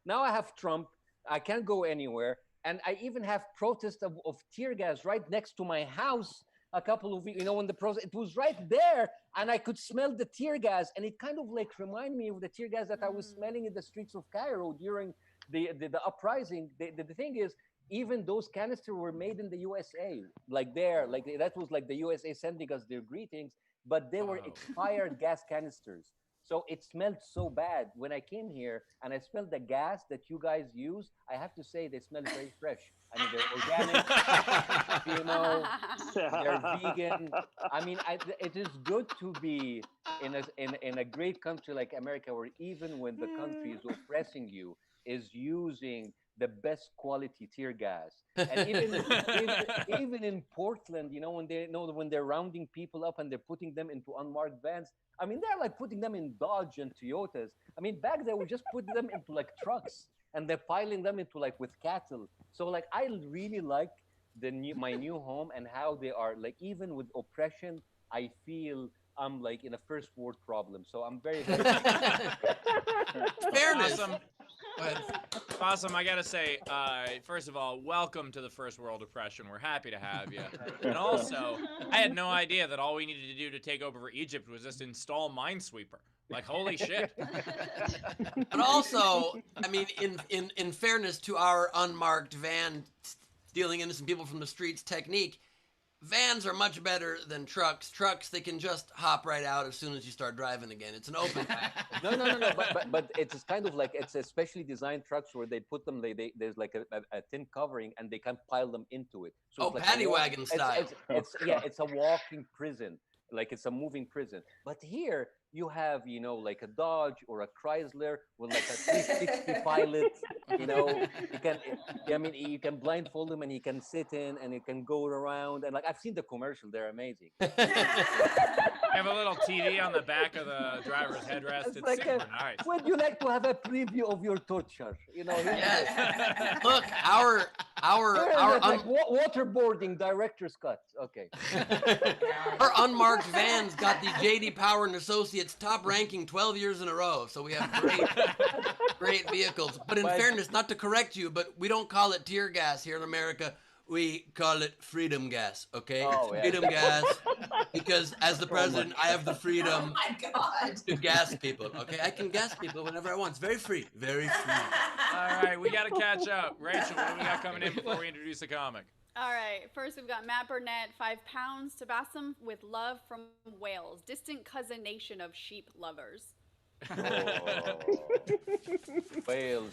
Speaker 6: I have Trump. I can't go anywhere, and I even have protests of tear gas right next to my house. A couple of weeks, when the process, it was right there, and I could smell the tear gas, and it kind of like reminded me of the tear gas that I was smelling in the streets of Cairo during the uprising. The thing is, even those canisters were made in the USA, that was like the USA sending us their greetings, but they were expired gas canisters. So it smelled so bad. When I came here and I smelled the gas that you guys use, I have to say they smell very fresh. I mean, they're organic, they're vegan. I mean, it is good to be in a great country like America, where even when the country is oppressing you, is using the best quality tear gas. And even in Portland, when they're rounding people up and they're putting them into unmarked vans. I mean, they're like putting them in Dodge and Toyotas. I mean, back then we just put them into like trucks, and they're piling them into like with cattle. So like, I really like my new home and how they are like, even with oppression, I feel I'm like in a first world problem. So I'm very, very
Speaker 1: fairness.
Speaker 3: Awesome. I gotta say, first of all, welcome to the first world oppression. We're happy to have you. And also, I had no idea that all we needed to do to take over Egypt was just install Minesweeper. Like, holy shit.
Speaker 1: But also, I mean, in fairness to our unmarked van stealing innocent people from the streets technique, vans are much better than trucks. Trucks, they can just hop right out as soon as you start driving again. It's an open pack.
Speaker 6: No. But it's kind of like, it's a specially designed trucks where they put them, there's like a thin covering, and they can pile them into it. So it's like
Speaker 1: paddy wagon style.
Speaker 6: It's a walking prison. Like, it's a moving prison. But here you have, like a Dodge or a Chrysler with like a 360 pilot. You can blindfold him and he can sit in and he can go around. And like, I've seen the commercial; they're amazing.
Speaker 3: You have a little TV on the back of the driver's headrest. It's
Speaker 6: like
Speaker 3: super nice.
Speaker 6: Would you like to have a preview of your torture?
Speaker 1: Yes. Look, our
Speaker 6: waterboarding director's cut. Okay.
Speaker 1: Our unmarked vans got the J.D. Power and Associates top ranking 12 years in a row. So we have great vehicles. But in fairness, not to correct you, but we don't call it tear gas here in America. We call it freedom gas, okay? Freedom gas, because as the president, I have the freedom to gas people, okay? I can gas people whenever I want. It's very free, very free.
Speaker 3: All right, we got to catch up. Rachel, what do we got coming in before we introduce the comic?
Speaker 4: All right, first we've got Matt Burnett, 5 pounds, to Bassam with love from Wales, distant cousin nation of sheep lovers.
Speaker 6: Wales.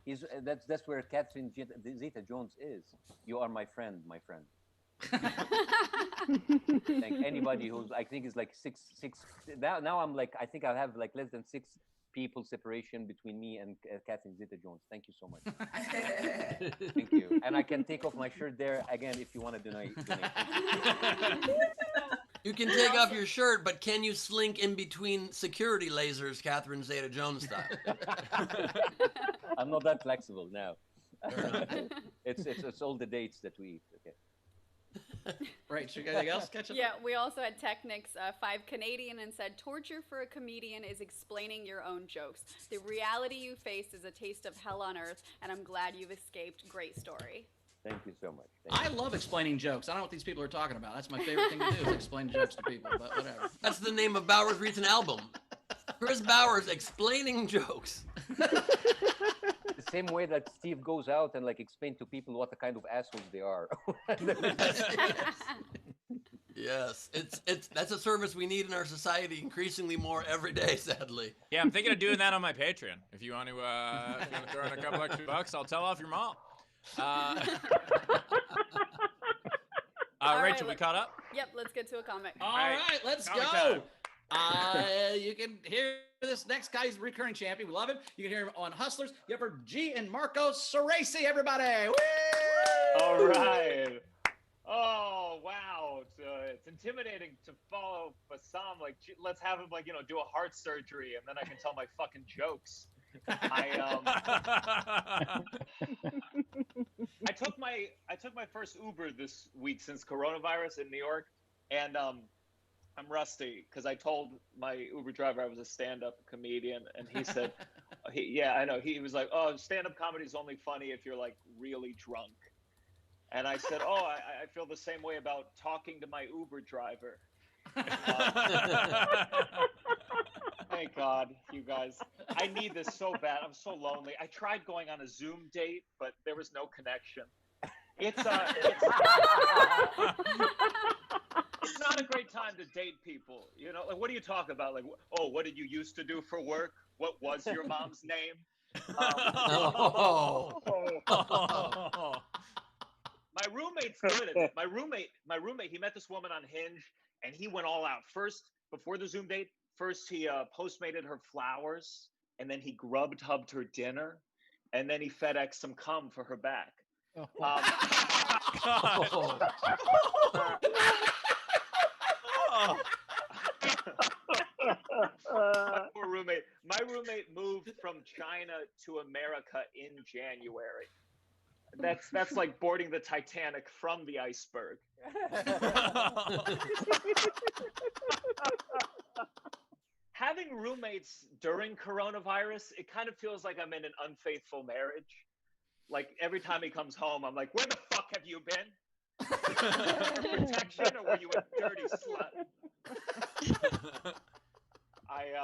Speaker 6: He's that's where Catherine Zeta-Jones is. You are my friend, my friend. Thank anybody who's I think is like six. Now I'm like I think I have like less than 6 people separation between me and Catherine Zeta-Jones. Thank you so much. Thank you. And I can take off my shirt there again if you want to donate.
Speaker 1: You can take off your shirt, but can you slink in between security lasers, Catherine Zeta-Jones style?
Speaker 6: I'm not that flexible now. It's all the dates that we eat. Okay.
Speaker 2: Right. Should we get anything else? Catch up?
Speaker 4: Yeah, we also had Technics 5 Canadian and said, torture for a comedian is explaining your own jokes. The reality you face is a taste of hell on earth, and I'm glad you've escaped. Great story.
Speaker 6: Thank you so much.
Speaker 2: I love explaining jokes. I don't know what these people are talking about. That's my favorite thing to do is explain jokes to people, but whatever.
Speaker 1: That's the name of Bowers' recent album. Chris Bowers explaining jokes.
Speaker 6: The same way that Steve goes out and like explain to people what the kind of assholes they are.
Speaker 1: Yes, it's that's a service we need in our society increasingly more every day, sadly.
Speaker 3: Yeah, I'm thinking of doing that on my Patreon. If you want to throw in a couple extra bucks, I'll tell off your mom. Rachel, we caught up?
Speaker 4: Yep, let's get to a comic.
Speaker 2: All right, let's
Speaker 3: Comic
Speaker 2: go.
Speaker 3: time.
Speaker 2: You can hear this next guy. He's a recurring champion. We love him. You can hear him on Hustlers. You have for G and Marco Ceresi, everybody. Woo!
Speaker 7: All right. Oh wow, it's intimidating to follow Bassam. Like, let's have him like do a heart surgery, and then I can tell my fucking jokes. I took my first Uber this week since coronavirus in New York, and I'm rusty because I told my Uber driver I was a stand-up comedian, and he said, "Yeah, I know." He was like, "Oh, stand-up comedy is only funny if you're like really drunk." And I said, "Oh, I feel the same way about talking to my Uber driver." Thank God, you guys. I need this so bad. I'm so lonely. I tried going on a Zoom date, but there was no connection. It's not a great time to date people. Like, what do you talk about? Like, oh, what did you used to do for work? What was your mom's name? My roommate's good at it. My roommate, he met this woman on Hinge, and he went all out. First, before the Zoom date, he Postmated her flowers, and then he Grubhubbed her dinner, and then he FedExed some cum for her back. Poor roommate. My roommate moved from China to America in January. That's like boarding the Titanic from the iceberg. Having roommates during coronavirus, it kind of feels like I'm in an unfaithful marriage. Like every time he comes home, I'm like, "Where the fuck have you been? For protection, or were you a dirty slut?" I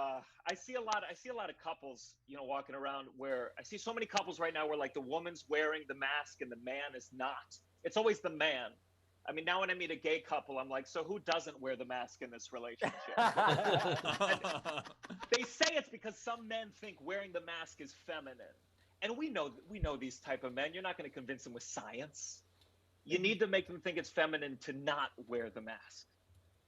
Speaker 7: see a lot of couples, walking around where I see so many couples right now where like the woman's wearing the mask and the man is not. It's always the man. I mean, now when I meet a gay couple, I'm like, so who doesn't wear the mask in this relationship? They say it's because some men think wearing the mask is feminine. And we know these type of men. You're not going to convince them with science. You need to make them think it's feminine to not wear the mask.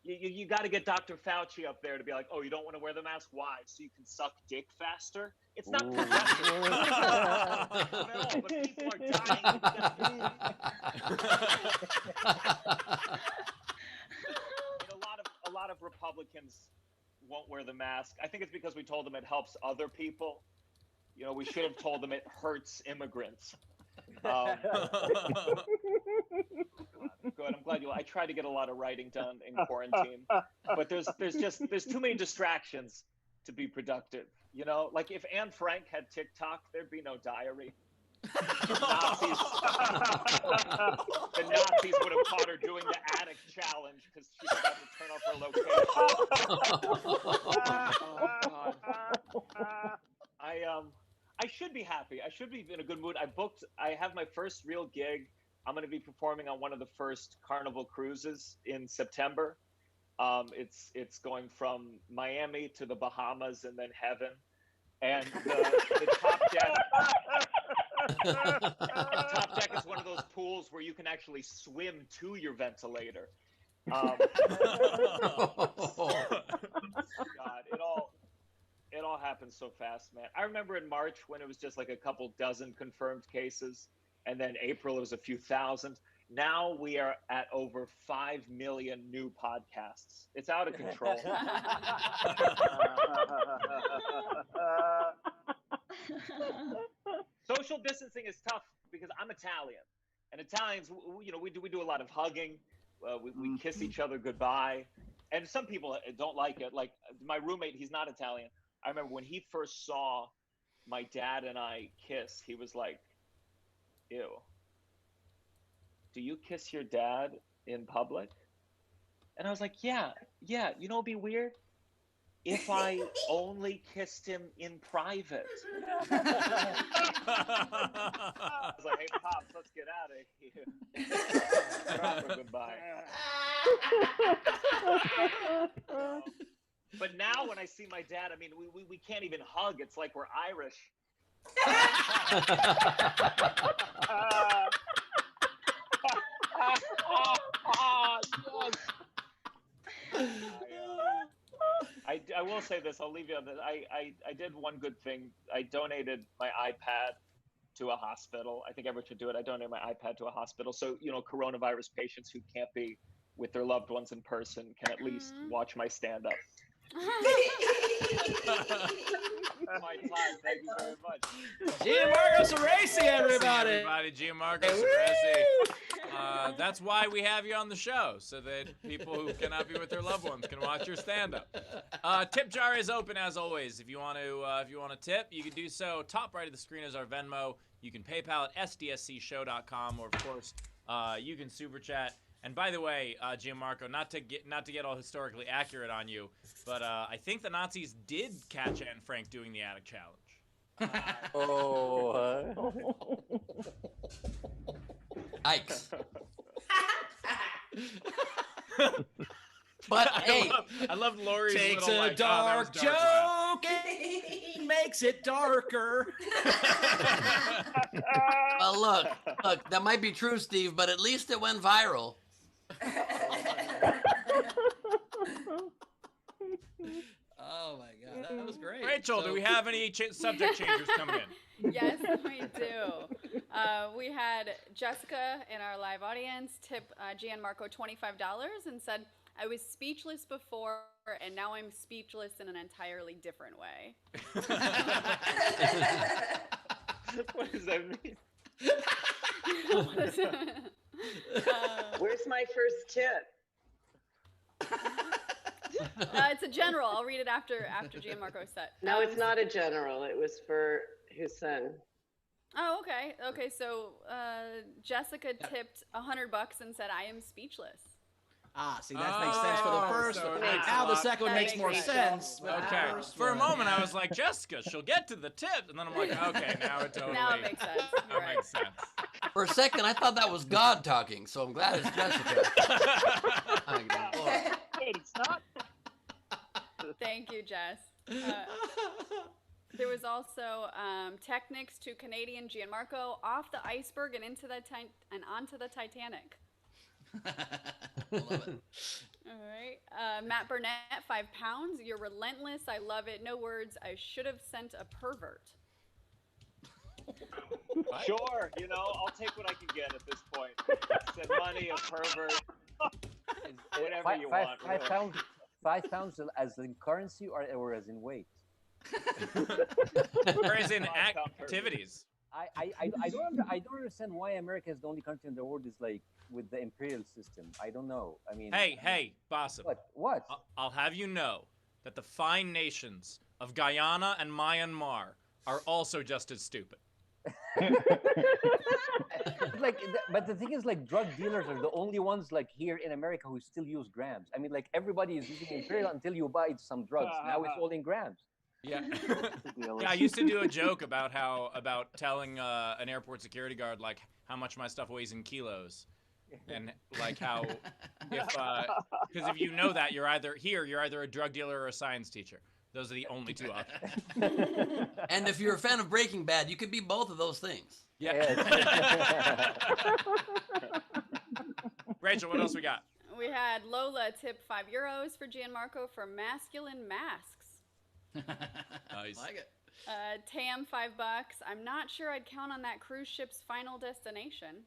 Speaker 7: You got to get Dr. Fauci up there to be like, oh, you don't want to wear the mask? Why? So you can suck dick faster? It's not productive. But people are dying. A lot of Republicans won't wear the mask. I think it's because we told them it helps other people. We should have told them it hurts immigrants. Good. I'm glad I tried to get a lot of writing done in quarantine, but there's too many distractions to be productive. Like if Anne Frank had TikTok, there'd be no diary. The Nazis would have caught her doing the attic challenge because she forgot to turn off her location. I should be happy. I should be in a good mood. I have my first real gig. I'm going to be performing on one of the first Carnival cruises in September. It's going from Miami to the Bahamas and then heaven. And the top deck. Top Deck is one of those pools where you can actually swim to your ventilator. God, it all happens so fast, man. I remember in March when it was just like a couple dozen confirmed cases, and then April it was a few thousand. Now we are at over 5 million new podcasts. It's out of control. Social distancing is tough because I'm Italian, and Italians, we do a lot of hugging. We kiss each other goodbye, and some people don't like it. Like my roommate, he's not Italian. I remember when he first saw my dad and I kiss, he was like, "Ew. Do you kiss your dad in public?" And I was like, yeah. You know, it'd be weird if I only kissed him in private. I was like, hey, Pops, let's get out of here. Proper goodbye. But now when I see my dad, I mean, we can't even hug. It's like we're Irish. I will say this. I'll leave you on this. I did one good thing. I donated my iPad to a hospital. I think everyone should do it. I donated my iPad to a hospital. So, coronavirus patients who can't be with their loved ones in person can at least watch my stand-up. My time. Thank you very much.
Speaker 2: Gianmarco Ceresi, everybody.
Speaker 3: Gianmarco Ceresi. That's why we have you on the show, so that people who cannot be with their loved ones can watch your stand-up. Tip jar is open as always. If you want to tip, you can do so. Top right of the screen is our Venmo. You can PayPal at sdscshow.com, or of course, you can super chat. And by the way, Gianmarco, not to get all historically accurate on you, but I think the Nazis did catch Anne Frank doing the attic challenge.
Speaker 1: Yikes. But hey,
Speaker 3: I love Lori's
Speaker 2: Takes
Speaker 3: little,
Speaker 2: a
Speaker 3: like, that was
Speaker 2: dark
Speaker 3: dark laugh.
Speaker 2: joke, makes it darker.
Speaker 1: well, look, that might be true, Steve, but at least it went viral.
Speaker 2: Oh my God, that was great.
Speaker 3: Rachel, do we have any subject changers coming in?
Speaker 4: Yes, we do. We had Jessica in our live audience tip Gianmarco $25 and said, "I was speechless before, and now I'm speechless in an entirely different way."
Speaker 7: What does that mean?
Speaker 9: Where's my first tip?
Speaker 4: It's a general. I'll read it after Gianmarco's set.
Speaker 9: No, it's not a general. It was for Hussein.
Speaker 4: Oh, okay. Okay, so Jessica tipped $100 and said, "I am speechless."
Speaker 2: See, that makes sense for the first
Speaker 3: so
Speaker 2: one.
Speaker 3: it makes
Speaker 2: Now
Speaker 3: a
Speaker 2: the
Speaker 3: lot.
Speaker 2: second one
Speaker 4: That
Speaker 2: makes
Speaker 4: makes
Speaker 2: more
Speaker 4: sense.
Speaker 2: sense. but the
Speaker 3: Okay.
Speaker 2: first
Speaker 3: For a
Speaker 2: one-
Speaker 3: moment, I was like, Jessica, she'll get to the tip, and then I'm like, okay, now it totally.
Speaker 4: Now it makes sense. You're
Speaker 3: That
Speaker 4: right.
Speaker 3: makes sense.
Speaker 1: For a second, I thought that was God talking, so I'm glad it's Jessica. Thank the Lord.
Speaker 7: Wait, it's not?
Speaker 4: Thank you, Jess. There was also Technics to Canadian Gianmarco off the iceberg and onto the Titanic.
Speaker 1: Love it.
Speaker 4: All right. Matt Burnett, £5. You're relentless. I love it. No words. I should have sent a pervert.
Speaker 7: Sure, I'll take what I can get at this point. Send money, a pervert, whatever you want. Really.
Speaker 6: 5 pounds as in currency or as in weight?
Speaker 3: Or as in
Speaker 7: 5 pound pervert.
Speaker 3: activities.
Speaker 6: I don't understand why America is the only country in the world is like with the imperial system. I don't know. I mean,
Speaker 3: Hey, Bassem.
Speaker 6: What?
Speaker 3: I'll have you know that the fine nations of Guyana and Myanmar are also just as stupid.
Speaker 6: But the thing is, like, drug dealers are the only ones like here in America who still use grams. I mean, like, everybody is using imperial until you buy some drugs. Now it's all in grams.
Speaker 3: Yeah. Yeah, I used to do a joke about telling an airport security guard like how much my stuff weighs in kilos, and like how because if you know that you're either a drug dealer or a science teacher. Those are the only two options.
Speaker 1: And if you're a fan of Breaking Bad, you could be both of those things.
Speaker 3: Yeah. Rachel, what else we got?
Speaker 4: We had Lola tip €5 for Gianmarco for masculine masks.
Speaker 3: Nice.
Speaker 2: Like it.
Speaker 4: Tam, $5. I'm not sure I'd count on that cruise ship's final destination.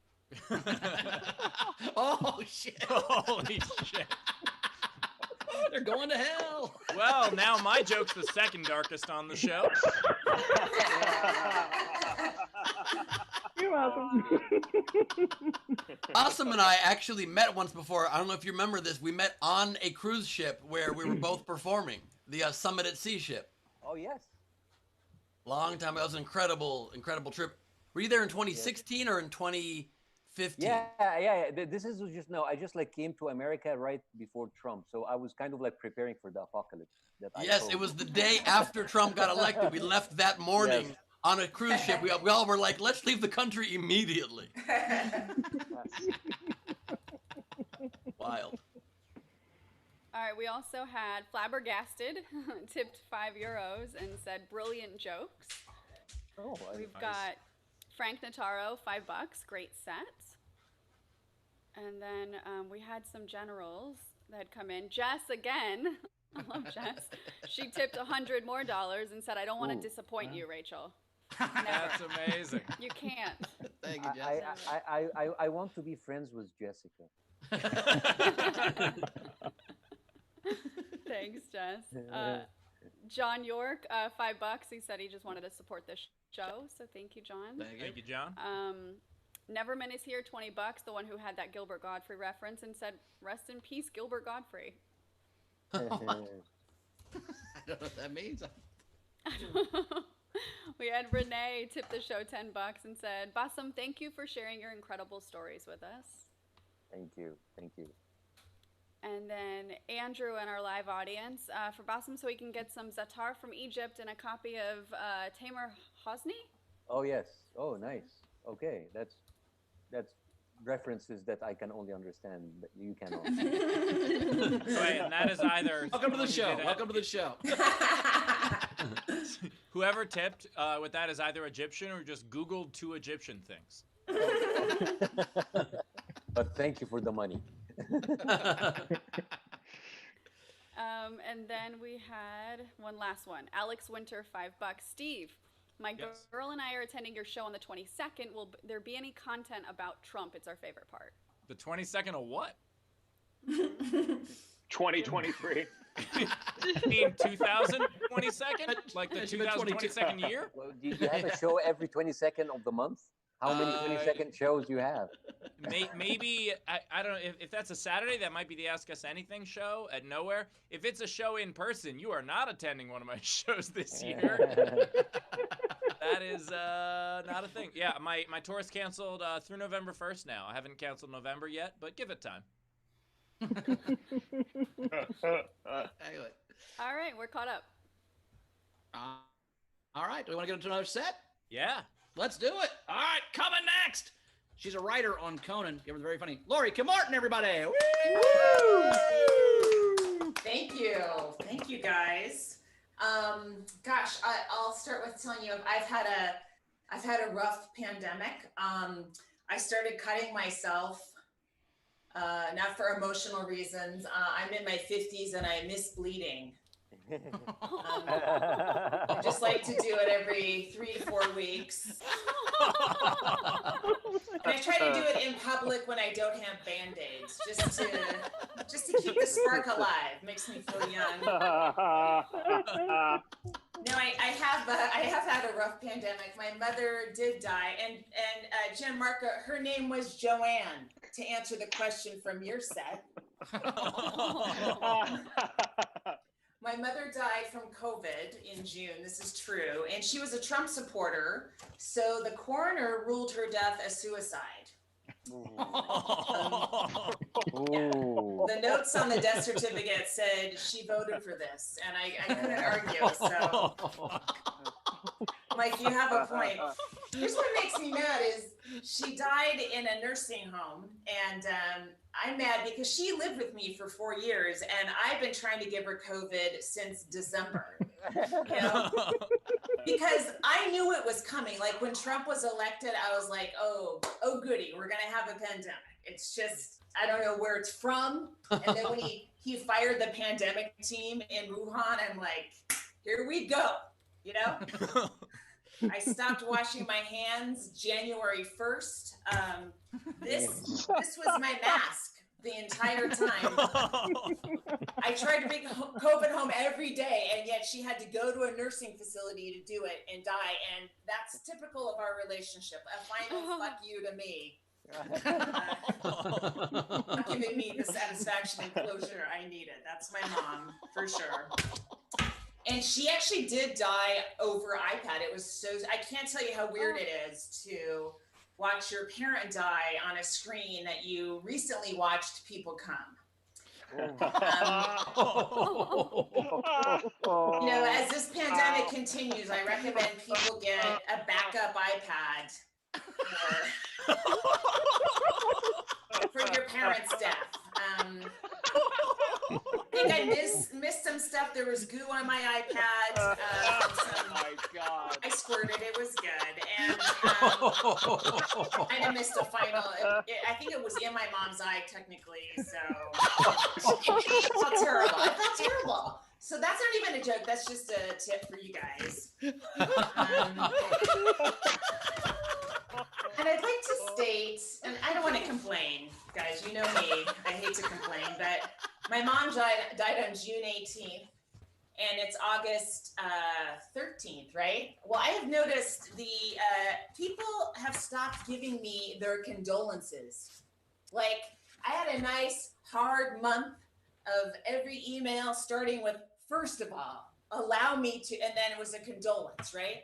Speaker 2: Oh shit!
Speaker 3: Holy shit.
Speaker 2: They're going to hell.
Speaker 3: Well, now my joke's the second darkest on the show.
Speaker 5: You're welcome.
Speaker 1: Awesome and I actually met once before. I don't know if you remember this. We met on a cruise ship where we were both performing, the Summit at Sea ship.
Speaker 6: Oh yes.
Speaker 1: Long time ago. It was an incredible trip. Were you there in 2016 or in 2015?
Speaker 6: Yeah. This is just I just like came to America right before Trump, so I was kind of like preparing for the apocalypse.
Speaker 1: Yes, it was the day after Trump got elected. We left that morning on a cruise ship. We all were like, let's leave the country immediately. Wild.
Speaker 4: All right, we also had Flabbergasted tipped €5 and said brilliant jokes.
Speaker 6: Oh,
Speaker 4: We've
Speaker 3: Nice.
Speaker 4: got Frank Notaro, $5, great set. And then we had some generals that had come in. Jess again, I love Jess. She tipped $100 more and said, I don't want to disappoint you, Rachel.
Speaker 3: That's amazing.
Speaker 4: You can't.
Speaker 2: Thank you, Jess.
Speaker 6: I want to be friends with Jessica.
Speaker 4: Thanks, Jess. John York, $5. He said he just wanted to support this show, so thank you, John.
Speaker 3: Thank you, John.
Speaker 4: Neverman is here, $20. The one who had that Gilbert Godfrey reference and said, "Rest in peace, Gilbert Godfrey."
Speaker 2: I don't know what that means.
Speaker 4: We had Renee tip the show $10 and said, "Bassam, thank you for sharing your incredible stories with us."
Speaker 6: Thank you.
Speaker 4: And then Andrew in our live audience for Bassam, so he can get some za'atar from Egypt and a copy of Tamer Hosni.
Speaker 6: Oh yes. Oh nice. Okay, that's references that I can only understand, but you cannot.
Speaker 3: Wait, and that is either.
Speaker 2: Welcome to the show. Welcome to the show.
Speaker 3: Whoever tipped with that is either Egyptian or just Googled 2 Egyptian things.
Speaker 6: But thank you for the money.
Speaker 4: And then we had one last one. Alex Winter, $5. Steve, my
Speaker 3: Yes.
Speaker 4: girl and I are attending your show on the 22nd. Will there be any content about Trump? It's our favorite part.
Speaker 3: The 22nd of what?
Speaker 7: 2023.
Speaker 3: In 2022nd? Like the 2022nd year?
Speaker 6: Well, do you have a show every 22nd of the month? How many 22nd shows do you have?
Speaker 3: Maybe, I don't know, if that's a Saturday, that might be the Ask Us Anything show at Nowhere. If it's a show in person, you are not attending one of my shows this year. That is not a thing. Yeah, my tour's canceled through November 1st now. I haven't canceled November yet, but give it time.
Speaker 2: Anyway.
Speaker 4: All right, we're caught up.
Speaker 2: All right. Do we want to get into another set?
Speaker 3: Yeah.
Speaker 2: Let's do it. All right. Coming next. She's a writer on Conan. It was very funny. Lori Kim Martin, everybody. Woo!
Speaker 8: Thank you. Thank you, guys. Gosh, I'll start with telling you I've had a rough pandemic. I started cutting myself, not for emotional reasons. I'm in my 50s and I miss bleeding. I just like to do it every 3 to 4 weeks. And I try to do it in public when I don't have Band-Aids, just to keep the spark alive. Makes me feel young. No, I have had a rough pandemic. My mother did die, and Gianmarco, her name was Joanne, to answer the question from your set. My mother died from COVID in June. This is true. And she was a Trump supporter. So the coroner ruled her death a suicide. The notes on the death certificate said she voted for this. And I couldn't argue. So, Mike, you have a point. Here's what makes me mad is she died in a nursing home. And I'm mad because she lived with me for 4 years and I've been trying to give her COVID since December. You know? Because I knew it was coming. Like when Trump was elected, I was like, oh goody, we're gonna have a pandemic. It's just, I don't know where it's from. And then when he fired the pandemic team in Wuhan, I'm like, here we go, you know? I stopped washing my hands January 1st. This was my mask the entire time. I tried to bring COVID home every day, and yet she had to go to a nursing facility to do it and die. And that's typical of our relationship. A final fuck you to me. Not giving me the satisfaction and closure I needed. That's my mom, for sure. And she actually did die over iPad. It was so, I can't tell you how weird it is to watch your parent die on a screen that you recently watched people come. You know, as this pandemic continues, I recommend people get a backup iPad for your parents' death. I think I missed some stuff. There was goo on my iPad.
Speaker 7: Oh my God.
Speaker 8: I squirted. It was good. And I missed a final. I think it was in my mom's eye, technically. So I felt terrible. I felt terrible. So that's not even a joke. That's just a tip for you guys. And I'd like to state, and I don't want to complain, guys. You know me. I hate to complain, but my mom died on June 18th, and it's August 13th, right? Well, I have noticed the people have stopped giving me their condolences. Like, I had a nice, hard month of every email starting with, first of all, allow me to, and then it was a condolence, right?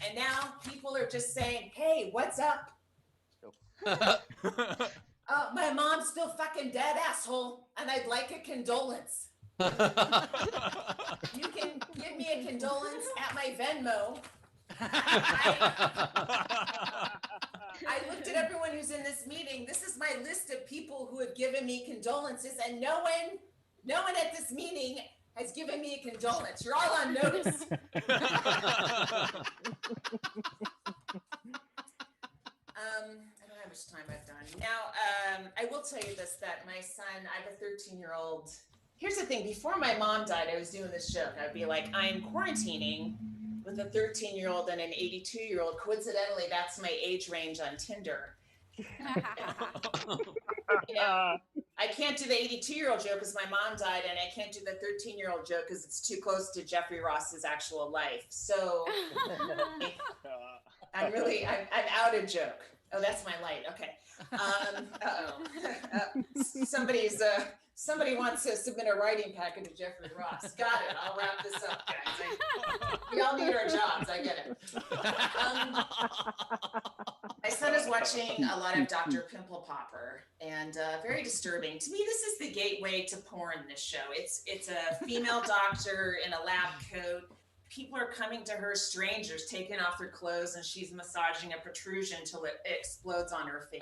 Speaker 8: And now people are just saying, hey, what's up? My mom's still fucking dead, asshole, and I'd like a condolence. You can give me a condolence at my Venmo. I looked at everyone who's in this meeting. This is my list of people who have given me condolences, and no one at this meeting has given me a condolence. You're all on notice. I don't know how much time I've done. Now, I will tell you this, that my son, I have a 13-year-old. Here's the thing. Before my mom died, I was doing this joke. I'd be like, I'm quarantining with a 13-year-old and an 82-year-old. Coincidentally, that's my age range on Tinder. You know, I can't do the 82-year-old joke because my mom died, and I can't do the 13-year-old joke because it's too close to Jeffrey Ross's actual life. So I'm out of joke. Oh, that's my light. Okay. Somebody wants to submit a writing packet to Jeffrey Ross. Got it. I'll wrap this up, guys. We all need our jobs. I get it. My son is watching a lot of Dr. Pimple Popper, and very disturbing. To me, this is the gateway to porn, this show. It's a female doctor in a lab coat. People are coming to her, strangers, taking off their clothes, and she's massaging a protrusion until it explodes on her face.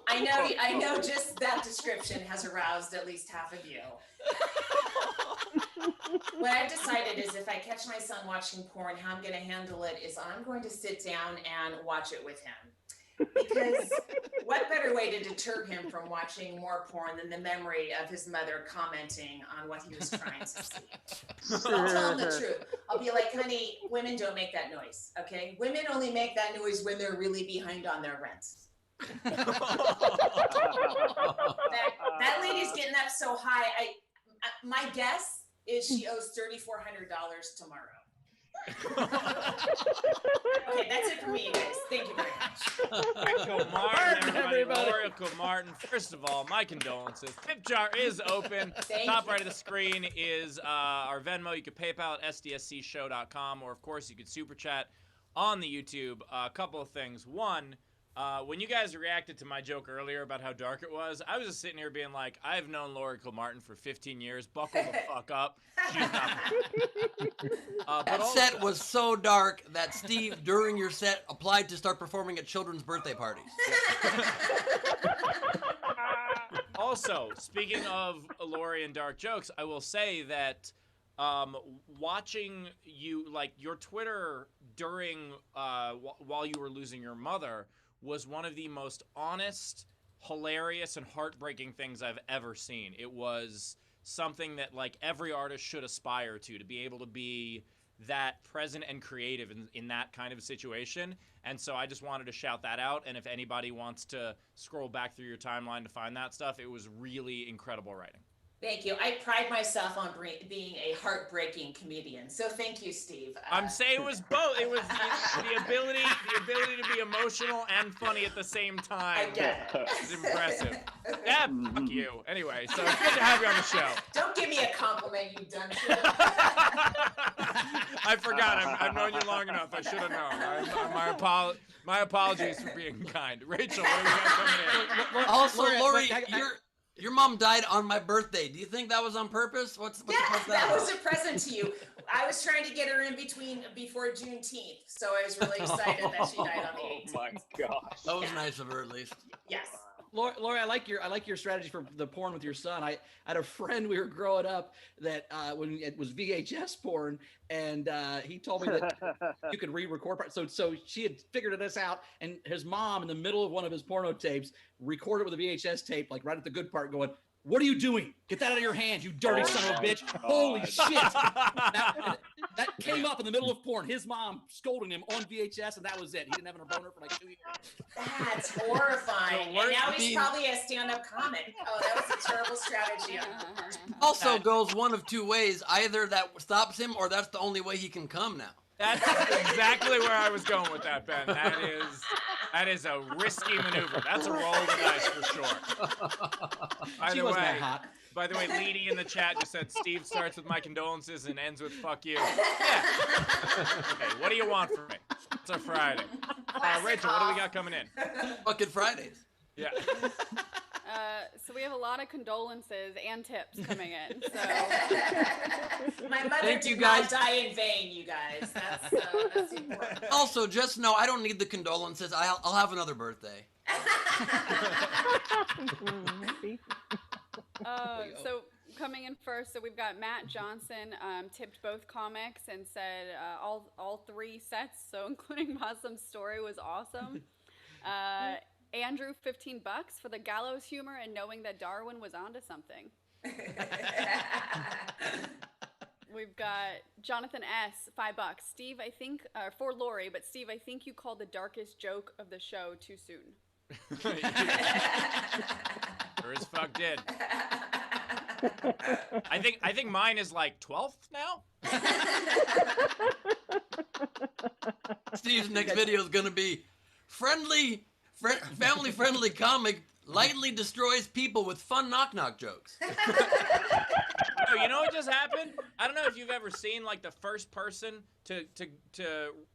Speaker 8: I know just that description has aroused at least half of you. What I've decided is if I catch my son watching porn, how I'm going to handle it is I'm going to sit down and watch it with him. Because what better way to deter him from watching more porn than the memory of his mother commenting on what he was trying to see? I'll tell him the truth. I'll be like, honey, women don't make that noise, okay? Women only make that noise when they're really behind on their rent. That lady's getting up so high. My guess is she owes $3,400 tomorrow. Okay, that's it for me, guys. Thank you very much.
Speaker 3: Oracle Martin, everybody. Oracle Martin. First of all, my condolences. Tip jar is open. Top right of the screen is our Venmo. You can PayPal at sdscshow.com, or of course you could super chat on the YouTube. A couple of things. One, when you guys reacted to my joke earlier about how dark it was, I was just sitting here being like, I've known Lori Kilmartin for 15 years. Buckle the fuck up. She's not.
Speaker 1: That set was so dark that Steve, during your set, applied to start performing at children's birthday parties.
Speaker 3: Also, speaking of Lori and dark jokes, I will say that watching you, like your Twitter during while you were losing your mother was one of the most honest, hilarious, and heartbreaking things I've ever seen. It was something that like every artist should aspire to be able to be that present and creative in that kind of situation. And so I just wanted to shout that out. And if anybody wants to scroll back through your timeline to find that stuff, it was really incredible writing.
Speaker 8: Thank you. I pride myself on being a heartbreaking comedian. So thank you, Steve.
Speaker 3: I'm saying it was both. It was the ability to be emotional and funny at the same time.
Speaker 8: I get it.
Speaker 3: It's impressive. Yeah, fuck you. Anyway, so it's good to have you on the show.
Speaker 8: Don't give me a compliment, you dumb shit.
Speaker 3: I forgot. I've known you long enough. I should have known. My apologies for being kind. Rachel, what do you got coming in?
Speaker 1: Also, Lori, your mom died on my birthday. Do you think that was on purpose? What's the purpose of
Speaker 8: that was a present to you. I was trying to get her in before Juneteenth, so I was really excited that she died on the 18th.
Speaker 7: Oh my gosh.
Speaker 1: That was nice of her, at least.
Speaker 8: Yes.
Speaker 2: Lori, I like your strategy for the porn with your son. I had a friend we were growing up that when it was VHS porn, and he told me that you could re-record parts. So she had figured this out, and his mom, in the middle of one of his porno tapes, recorded with a VHS tape, like right at the good part, going, "What are you doing? Get that out of your hands, you dirty son of a bitch!" Holy shit! That came up in the middle of porn. His mom scolding him on VHS, and that was it. He didn't have a boner for like 2 years.
Speaker 8: That's horrifying. And now he's probably a stand-up comic. Oh, that was a terrible strategy.
Speaker 1: Also goes one of two ways. Either that stops him, or that's the only way he can come now.
Speaker 3: That's exactly where I was going with that, Ben. That is a risky maneuver. That's a roll of the dice for sure.
Speaker 2: She wasn't that hot.
Speaker 3: By the way, Leedy in the chat just said Steve starts with my condolences and ends with fuck you. Yeah. Okay, what do you want from me? It's a Friday. Rachel, what do we got coming in?
Speaker 1: Fucking Fridays.
Speaker 3: Yeah.
Speaker 8: So
Speaker 4: we have a lot of condolences and tips coming in. So
Speaker 8: my mother
Speaker 1: Thank you
Speaker 8: did
Speaker 1: guys.
Speaker 8: not die in vain, you guys. That's important.
Speaker 1: Also, just know I don't need the condolences. I'll have another birthday.
Speaker 4: So coming in first, so we've got Matt Johnson tipped both comics and said all three sets, so including Muslim's story was awesome. Andrew, $15 for the gallows humor and knowing that Darwin was onto something. We've got Jonathan S, $5. Steve, I think, for Lori, but Steve, I think you called the darkest joke of the show too soon.
Speaker 3: Sure as fuck did. I think mine is like 12th now.
Speaker 1: Steve's next video is gonna be family-friendly comic lightly destroys people with fun knock-knock jokes.
Speaker 3: Oh, you know what just happened? I don't know if you've ever seen like the first person to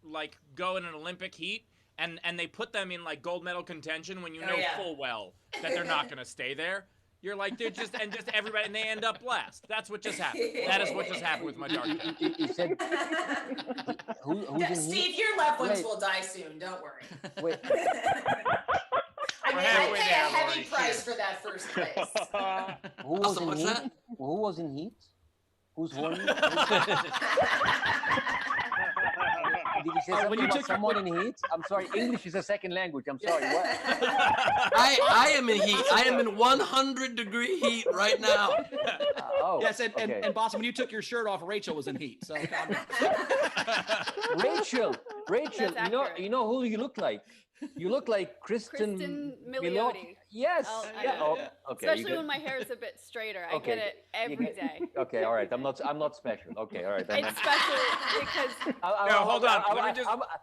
Speaker 3: like go in an Olympic heat and they put them in like gold medal contention when you know full well that they're not gonna stay there. You're like, they're just everybody, and they end up last. That's what just happened. That is what just happened with my dark joke.
Speaker 6: He said, who's in
Speaker 8: Steve, your loved ones will die soon. Don't worry.
Speaker 6: Wait.
Speaker 8: I pay a heavy price for that first place.
Speaker 6: Who was in heat? Who was in heat? Who's horny? Did you say something about someone in heat? I'm sorry, English is a second language. I'm sorry, what?
Speaker 1: I am in heat. I am in 100-degree heat right now.
Speaker 2: Yes, and boss, when you took your shirt off, Rachel was in heat. So
Speaker 6: Rachel, you know who you look like? You look like Kristen
Speaker 4: Milioti.
Speaker 6: Yes. Okay.
Speaker 4: Especially when my hair is a bit straighter. I get it every day.
Speaker 6: Okay, all right. I'm not special. Okay, all right.
Speaker 4: It's special because.
Speaker 3: No, hold on.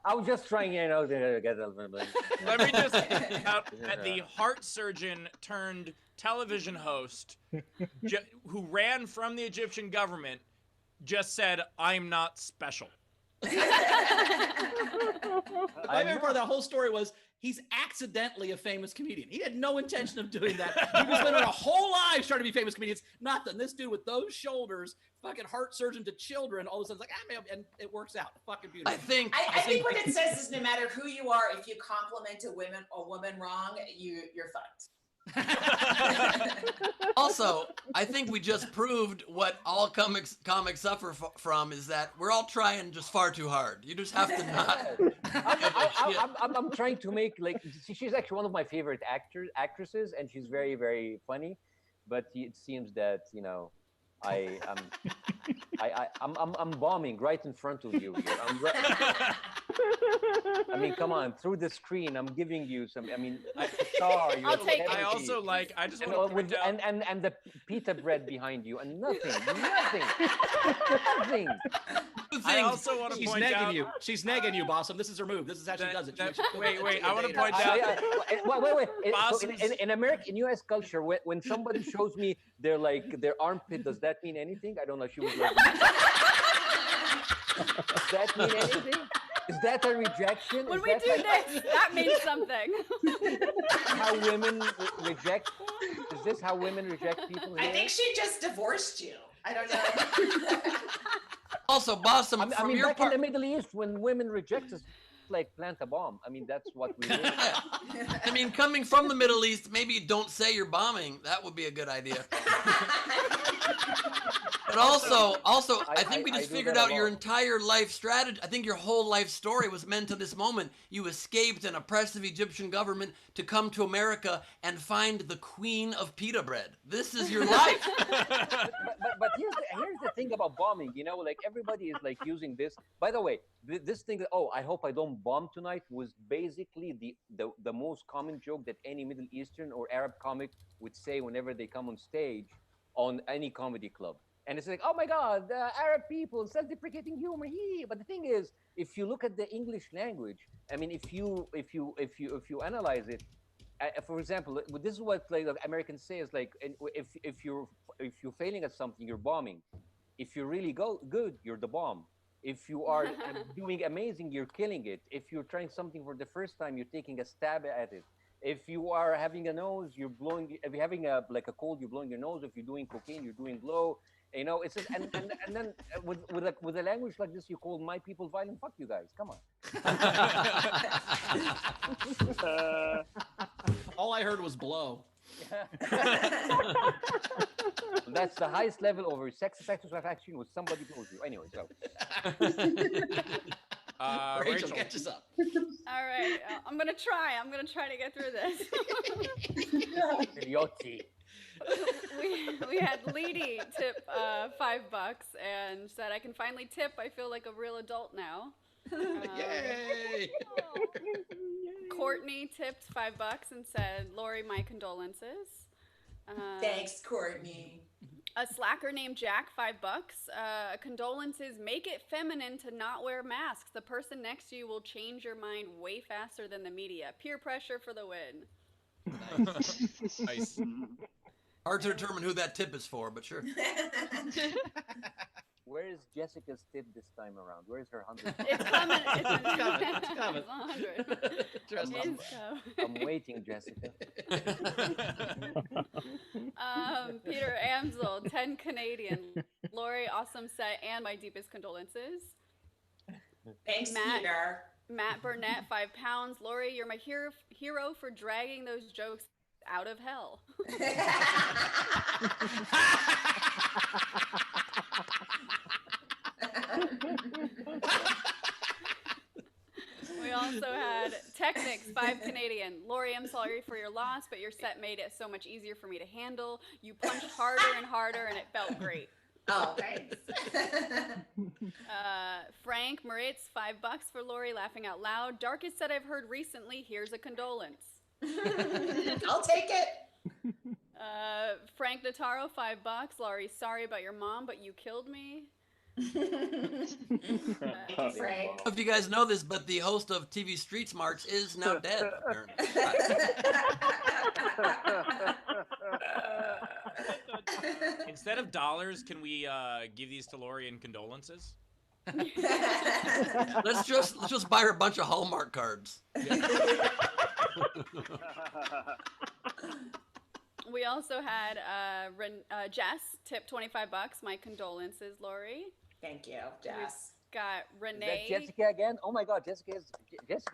Speaker 6: I was just trying, to get a little bit.
Speaker 3: Let me just out at the heart surgeon turned television host who ran from the Egyptian government just said, "I'm not special."
Speaker 2: My favorite part of that whole story was he's accidentally a famous comedian. He had no intention of doing that. He was spending a whole life trying to be famous comedians. Nothing. This dude with those shoulders, fucking heart surgeon to children, all of a sudden like, and it works out. Fucking beautiful.
Speaker 8: I think what it says is no matter who you are, if you compliment a woman wrong, you're fucked.
Speaker 1: Also, I think we just proved what all comics suffer from is that we're all trying just far too hard. You just have to not.
Speaker 6: I'm trying to make like she's actually one of my favorite actresses, and she's very very funny, but it seems that I'm bombing right in front of you here. I mean, come on, through the screen, I'm giving you some. I mean, star.
Speaker 4: I'll take it.
Speaker 3: I also like. I just want to point out.
Speaker 6: And the pita bread behind you, and nothing.
Speaker 3: I also want to
Speaker 2: She's
Speaker 3: point
Speaker 2: negging
Speaker 3: out.
Speaker 2: you. She's negging you, Bossum. This is her move. This is how she does it.
Speaker 3: Wait. I want to point out.
Speaker 6: Wait. So
Speaker 3: Possums.
Speaker 6: in American, in U.S. culture, when somebody shows me their armpit, does that mean anything? I don't know. She was like, does that mean anything? Is that a rejection?
Speaker 4: When
Speaker 6: Is
Speaker 4: we
Speaker 6: that
Speaker 4: do this, that means something.
Speaker 6: how women reject? Is this how women reject people?
Speaker 8: I
Speaker 6: here?
Speaker 8: think she just divorced you. I don't know.
Speaker 1: Also, Bossum,
Speaker 6: I
Speaker 1: from
Speaker 6: mean,
Speaker 1: your
Speaker 6: back
Speaker 1: part,
Speaker 6: in the Middle East, when women reject us, like plant a bomb. I mean, that's what we do.
Speaker 1: I mean, coming from the Middle East, maybe don't say you're bombing. That would be a good idea. But also, I think we just
Speaker 6: do
Speaker 1: figured
Speaker 6: that a
Speaker 1: out your
Speaker 6: lot.
Speaker 1: entire life strategy. I think your whole life story was meant to this moment. You escaped an oppressive Egyptian government to come to America and find the queen of pita bread. This is your life.
Speaker 6: But here's the thing about bombing. Like everybody is like using this. By the way, this thing. Oh, I hope I don't bomb tonight was basically the most common joke that any Middle Eastern or Arab comic would say whenever they come on stage on any comedy club. And it's like, oh my God, Arab people, self-deprecating humor. But the thing is, if you look at the English language, I mean, if you analyze it, for example, this is what like Americans say is like, if you're failing at something, you're bombing. If you're really good, you're the bomb. If you are doing amazing, you're killing it. If you're trying something for the first time, you're taking a stab at it. If you are having a nose, you're blowing. If you're having a cold, you're blowing your nose. If you're doing cocaine, you're doing blow. It's just, and then with a language like this, you call my people violent. Fuck you guys. Come on.
Speaker 2: All I heard was blow.
Speaker 6: That's the highest level of sexual satisfaction with somebody blows you. Anyway, so.
Speaker 2: Rachel, catch us up.
Speaker 4: All right, I'm gonna try to get through this.
Speaker 6: Yoti.
Speaker 4: we had Leedy tip $5 and said, I can finally tip. I feel like a real adult now.
Speaker 2: Yay!
Speaker 4: Courtney tipped $5 and said, Lori, my condolences.
Speaker 8: Thanks, Courtney.
Speaker 4: A slacker named Jack, $5. Condolences. Make it feminine to not wear masks. The person next to you will change your mind way faster than the media. Peer pressure for the win.
Speaker 3: Nice.
Speaker 1: Hard to determine who that tip is for, but sure.
Speaker 6: Where is Jessica's tip this time around? Where is her 100?
Speaker 4: It's coming. It's
Speaker 2: coming.
Speaker 4: 100.
Speaker 2: Trust me.
Speaker 4: It's
Speaker 6: I'm waiting, Jessica.
Speaker 4: Peter Amsel, 10 Canadian. Lori, awesome set, and my deepest condolences.
Speaker 8: Thanks,
Speaker 4: Matt.
Speaker 8: Peter.
Speaker 4: Matt Burnett, £5. Lori, you're my hero for dragging those jokes out of hell. We also had Technics, 5 Canadian. Lori, I'm sorry for your loss, but your set made it so much easier for me to handle. You punched harder and harder, and it felt great.
Speaker 8: Oh, thanks.
Speaker 4: Frank Moritz, $5 for Lori, laughing out loud. Darkest set I've heard recently. Here's a condolence.
Speaker 8: I'll take it.
Speaker 4: Frank Notaro, $5. Lori, sorry about your mom, but you killed me.
Speaker 8: Thank you, Frank.
Speaker 1: If you guys know this, but the host of TV Street Smarts is now dead. Apparently.
Speaker 3: Instead of dollars, can we give these to Lori in condolences?
Speaker 1: Let's just buy her a bunch of Hallmark cards.
Speaker 4: We also had Jess tip $25. My condolences, Lori.
Speaker 8: Thank you, Jess.
Speaker 4: got
Speaker 6: Is that
Speaker 4: Renee.
Speaker 6: Jessica again? Oh my God, Jessica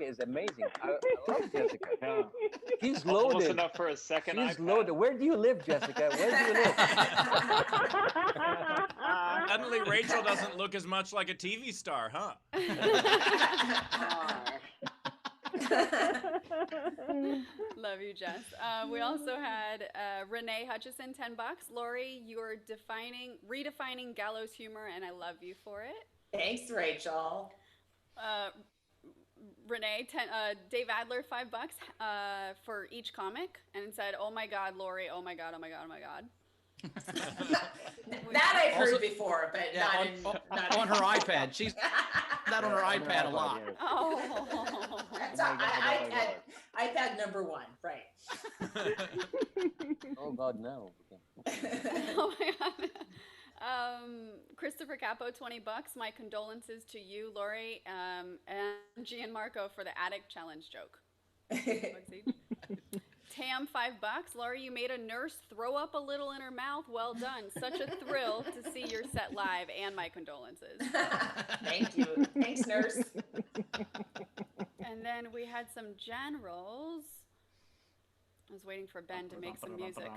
Speaker 6: is amazing. I love Jessica.
Speaker 7: Yeah.
Speaker 6: She's
Speaker 7: Almost
Speaker 6: loaded.
Speaker 7: enough for a second
Speaker 6: She's
Speaker 7: iPad.
Speaker 6: loaded. Where do you live, Jessica? Where do you live?
Speaker 3: Suddenly, Rachel doesn't look as much like a TV star, huh?
Speaker 4: Love you, Jess. We also had Renee Hutchison, $10. Lori, you're redefining gallows humor, and I love you for it.
Speaker 8: Thanks, Rachel.
Speaker 4: Renee, Dave Adler, $5 for each comic, and said, "Oh my God, Lori! Oh my God! Oh my God! Oh my God!"
Speaker 8: That I've heard
Speaker 2: Also-
Speaker 8: before, but
Speaker 2: Yeah,
Speaker 8: not
Speaker 2: on her iPad. She's that on her iPad a lot.
Speaker 6: Yes.
Speaker 4: Oh.
Speaker 8: That's
Speaker 6: Oh my God, oh my
Speaker 8: iPad number 1, right?
Speaker 6: Oh God, no.
Speaker 4: Oh my God. Christopher Capo, $20. My condolences to you, Lori, and Gianmarco for the attic challenge joke. Tam, $5. Lori, you made a nurse throw up a little in her mouth. Well done. Such a thrill to see your set live, and my condolences.
Speaker 8: Thank you. Thanks, nurse.
Speaker 4: And then we had some generals. I was waiting for Ben to make some music.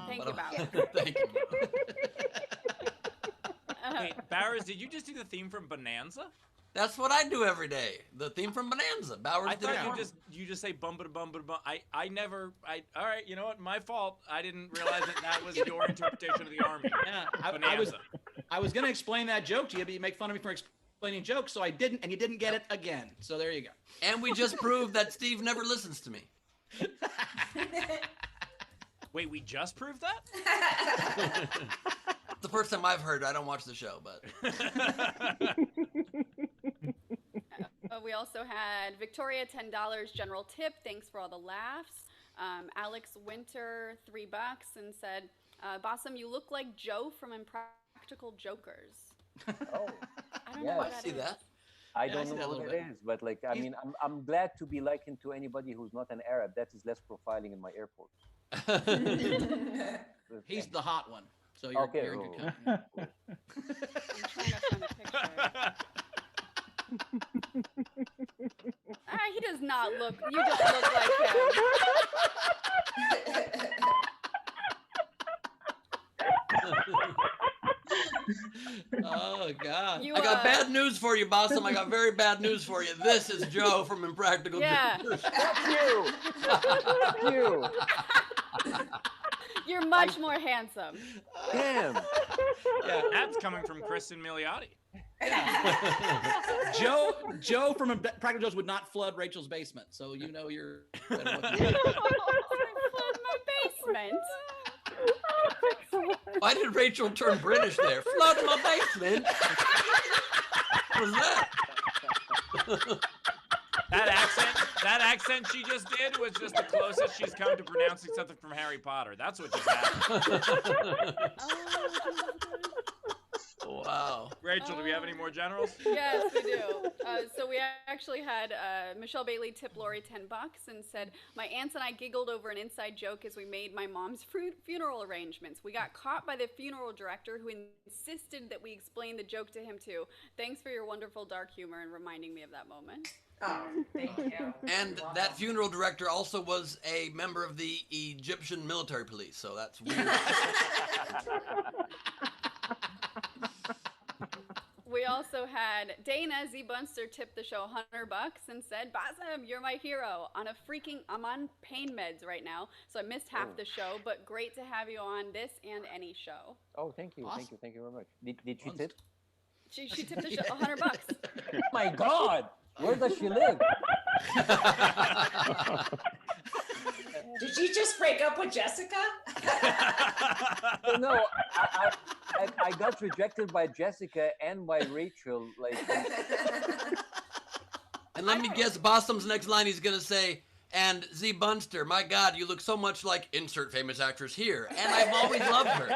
Speaker 4: Thank you, Bowers.
Speaker 1: Thank you.
Speaker 3: Wait, Bowers, did you just do the theme from Bonanza?
Speaker 1: That's what I do every day. The theme from Bonanza. Bowers
Speaker 3: I
Speaker 1: did it
Speaker 3: thought
Speaker 1: for me.
Speaker 3: you just say bum ba bum ba bum. I all right, you know what? My fault. I didn't realize that was your interpretation of the army.
Speaker 2: Yeah,
Speaker 3: Bonanza.
Speaker 2: I was gonna explain that joke to you, but you make fun of me for explaining jokes, so I didn't, and you didn't get it again. So there you go.
Speaker 1: And we just proved that Steve never listens to me.
Speaker 3: Wait, we just proved that?
Speaker 1: The first time I've heard, I don't watch the show, but
Speaker 4: We also had Victoria, $10 general tip. Thanks for all the laughs. Alex Winter, $3, and said, "Bossum, you look like Joe from Impractical Jokers."
Speaker 6: Oh,
Speaker 4: I don't
Speaker 6: Yeah.
Speaker 4: know what
Speaker 1: I
Speaker 4: that
Speaker 1: see
Speaker 4: is.
Speaker 1: that.
Speaker 6: I
Speaker 2: Yeah, I
Speaker 6: don't
Speaker 2: see that
Speaker 6: know
Speaker 2: a
Speaker 6: what
Speaker 2: little
Speaker 6: it
Speaker 2: bit.
Speaker 6: is, but like, I mean, I'm glad to be likened to anybody who's not an Arab. That is less profiling in my airport.
Speaker 2: He's the hot one, so you're,
Speaker 6: Okay,
Speaker 2: you're in good
Speaker 6: oh.
Speaker 2: company.
Speaker 4: I'm trying to find a picture. He does not look. You don't look like him.
Speaker 2: Oh God.
Speaker 4: You,
Speaker 1: I got bad news for you, Bossum. I got very bad news for you. This is Joe from Impractical
Speaker 4: Yeah.
Speaker 1: Jokers.
Speaker 6: Fuck you! Fuck you!
Speaker 4: You're much more handsome.
Speaker 6: Damn!
Speaker 2: Yeah.
Speaker 3: That's coming from Kristen Milioti.
Speaker 2: Joe from Practical Jokes would not flood Rachel's basement, so you know you're.
Speaker 4: Flood my basement.
Speaker 1: Why did Rachel turn British there? Flood my basement. What was that?
Speaker 3: That accent she just did was just the closest she's come to pronouncing something from Harry Potter. That's what just happened.
Speaker 1: Wow.
Speaker 3: Rachel, do we have any more generals?
Speaker 4: Yes, we do. So we actually had Michelle Bailey tip Lori $10 and said, "My aunts and I giggled over an inside joke as we made my mom's funeral arrangements. We got caught by the funeral director who insisted that we explain the joke to him too. Thanks for your wonderful dark humor and reminding me of that moment."
Speaker 8: Oh, thank you.
Speaker 1: And that funeral director also was a member of the Egyptian military police, so that's weird.
Speaker 4: We also had Dana Z. Bunster tip the show $100 and said, "Bossum, you're my hero. I'm on pain meds right now, so I missed half the show, but great to have you on this and any show."
Speaker 6: Oh, thank you,
Speaker 2: Awesome.
Speaker 6: thank you very much. Did she tip?
Speaker 4: She tipped the show $100.
Speaker 6: Oh my God! Where does she live?
Speaker 8: Did you just break up with Jessica?
Speaker 6: No, I got rejected by Jessica and by Rachel. Like,
Speaker 1: And let me guess, Bossum's next line he's gonna say, "And Z Bunster, my God, you look so much like insert famous actress here, and I've always loved her."